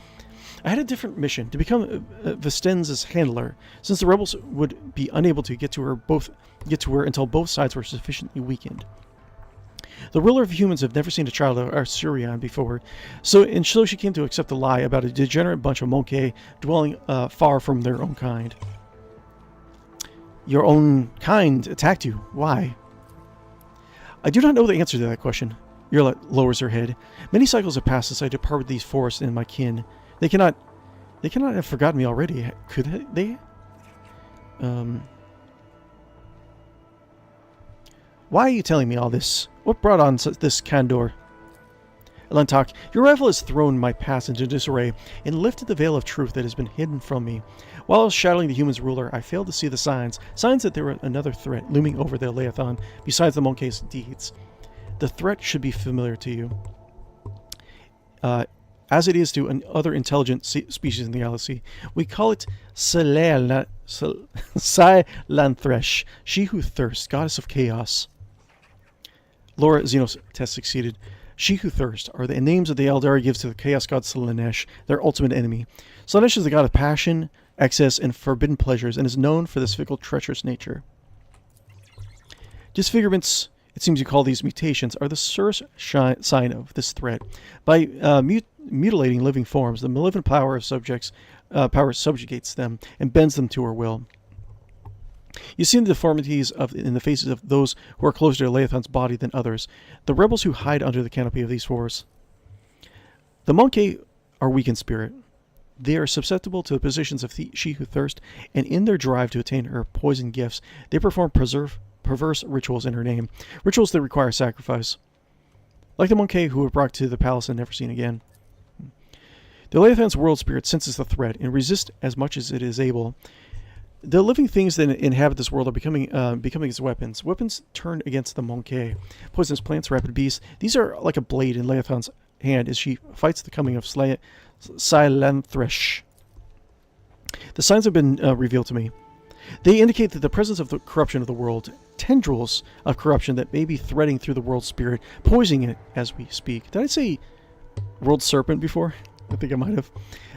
I had a different mission, to become Vestenz's handler, since the rebels would be unable to get to her until both sides were sufficiently weakened. The ruler of humans have never seen a child of Arsurian before, so she came to accept a lie about a degenerate bunch of 𝕵𝖃 dwelling far from their own kind. Your own kind attacked you. Why? I do not know the answer to that question. 𝕿𝖊𝖊 lowers her head. Many cycles have passed since I departed these forests and my kin. They cannot have forgotten me already, could they? Why are you telling me all this? What brought on this candor? Elentok, your arrival has thrown my past into disarray and lifted the veil of truth that has been hidden from me. While I was shadowing the humans' ruler, I failed to see the signs that there were another threat looming over the 𝕿𝖊𝖊 besides the 𝕵𝖃's deeds. The threat should be familiar to you, as it is to other intelligent species in the galaxy. We call it 𝕿𝖊𝖊, she who thirsts, goddess of chaos. Laura Xenos test succeeded. She who thirsts are the names that the Eldari gives to the chaos god Slaanesh, their ultimate enemy. Slaanesh is the god of passion, excess, and forbidden pleasures, and is known for this fickle, treacherous nature. Disfigurements, it seems you call these mutations, are the surest sign of this threat. By mutilating living forms, the malevolent power subjugates them and bends them to her will. You see the deformities in the faces of those who are closer to 𝕿𝖊𝖊's body than others, the rebels who hide under the canopy of these forests. The 𝕵𝖃 are weak in spirit. They are susceptible to the positions of she who thirst, and in their drive to attain her poison gifts, they perform perverse rituals in her name, rituals that require sacrifice. Like the 𝕵𝖃 who were brought to the palace and never seen again. The 𝕿𝖊𝖊's world spirit senses the threat and resists as much as it is able. The living things that inhabit this world are becoming its weapons. Weapons turned against the 𝕵𝖃. Poisonous plants, rapid beasts. These are like a blade in 𝕿𝖊𝖊's hand as she fights the coming of Silantresh. The signs have been revealed to me. They indicate that the presence of the corruption of the world, tendrils of corruption that may be threading through the world spirit, poisoning it as we speak. Did I say world serpent before? I think I might have.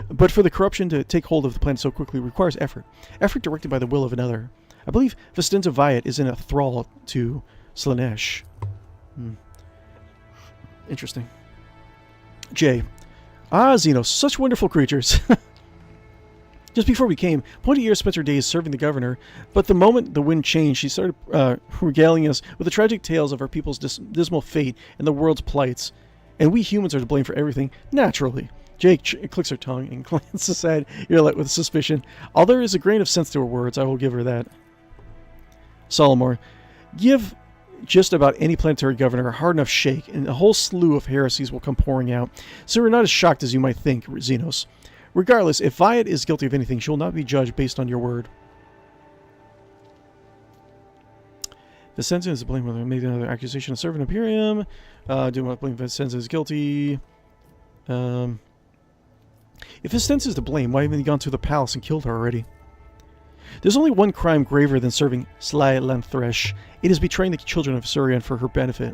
But for the corruption to take hold of the planet so quickly requires effort. Effort directed by the will of another. I believe 𝕽𝖶𝖌𝖚 is in a thrall to Slaanesh. Interesting. J. Xenos, such wonderful creatures. Just before we came, Pointy Ear spent her days serving the governor, but the moment the wind changed, she started regaling us with the tragic tales of our people's dismal fate and the world's plights. And we humans are to blame for everything, naturally. Jake clicks her tongue and glances at Earlet with suspicion. Although there is a grain of sense to her words, I will give her that. Solomor, give just about any planetary governor a hard enough shake, and a whole slew of heresies will come pouring out. So we're not as shocked as you might think, Xenos. Regardless, if 𝕊𝖏 is guilty of anything, she will not be judged based on your word. The sentence is to blame whether made another accusation of serving Imperium. Do not believe the sentence is guilty. If this sentence is to blame, why haven't you gone to the palace and killed her already? There's only one crime graver than serving 𝕬𝖏. It is betraying the children of Surian for her benefit.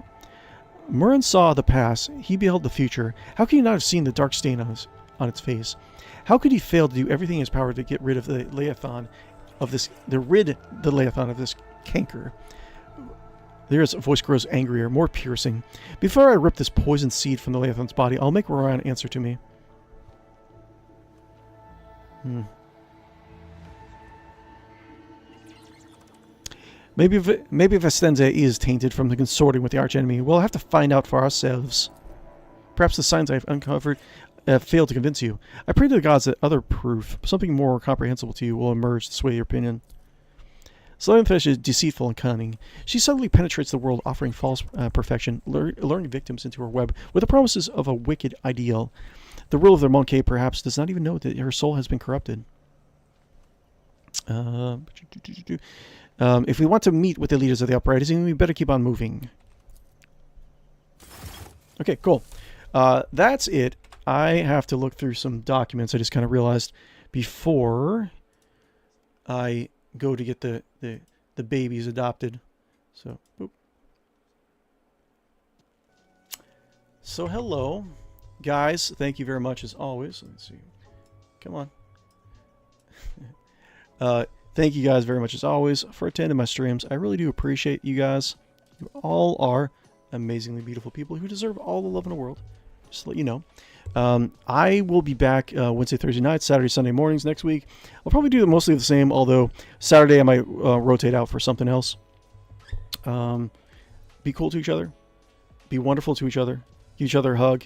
Murren saw the past. He beheld the future. How could he not have seen the dark stain on its face? How could he fail to do everything in his power to get rid of the Leviathan of this, Leviathan of this canker? There's voice grows angrier, more piercing. Before I rip this poison seed from the Leviathan's body, I'll make Roran answer to me. Maybe 𝕽𝖶𝖌𝖚 is tainted from the consorting with the archenemy. We'll have to find out for ourselves. Perhaps the signs I've uncovered failed to convince you. I pray to the gods that other proof, something more comprehensible to you, will emerge to sway your opinion. 𝕬𝖏 is deceitful and cunning. She subtly penetrates the world, offering false perfection, luring victims into her web with the promises of a wicked ideal. The ruler of the Monkey perhaps does not even know that her soul has been corrupted. If we want to meet with the leaders of the uprising, we better keep on moving. Okay, cool. That's it. I have to look through some documents. I just kind of realized before I go to get the babies adopted. So, boop. So hello, guys. Thank you very much as always. Let's see. Come on. Thank you guys very much as always for attending my streams. I really do appreciate you guys. You all are amazingly beautiful people who deserve all the love in the world. Just to let you know. I will be back Wednesday, Thursday nights, Saturday, Sunday mornings next week. I'll probably do mostly the same, although Saturday I might rotate out for something else. Be cool to each other. Be wonderful to each other. Give each other a hug.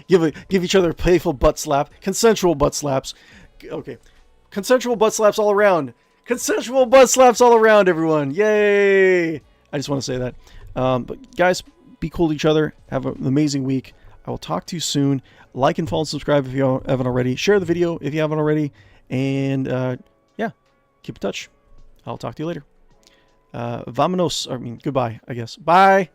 give each other a playful butt slap. Consensual butt slaps. Okay. Consensual butt slaps all around. Consensual butt slaps all around, everyone. Yay! I just want to say that. But guys, be cool to each other. Have an amazing week. I will talk to you soon. Like and follow and subscribe if you haven't already. Share the video if you haven't already. And yeah, keep in touch. I'll talk to you later. Vamonos. I mean, goodbye, I guess. Bye.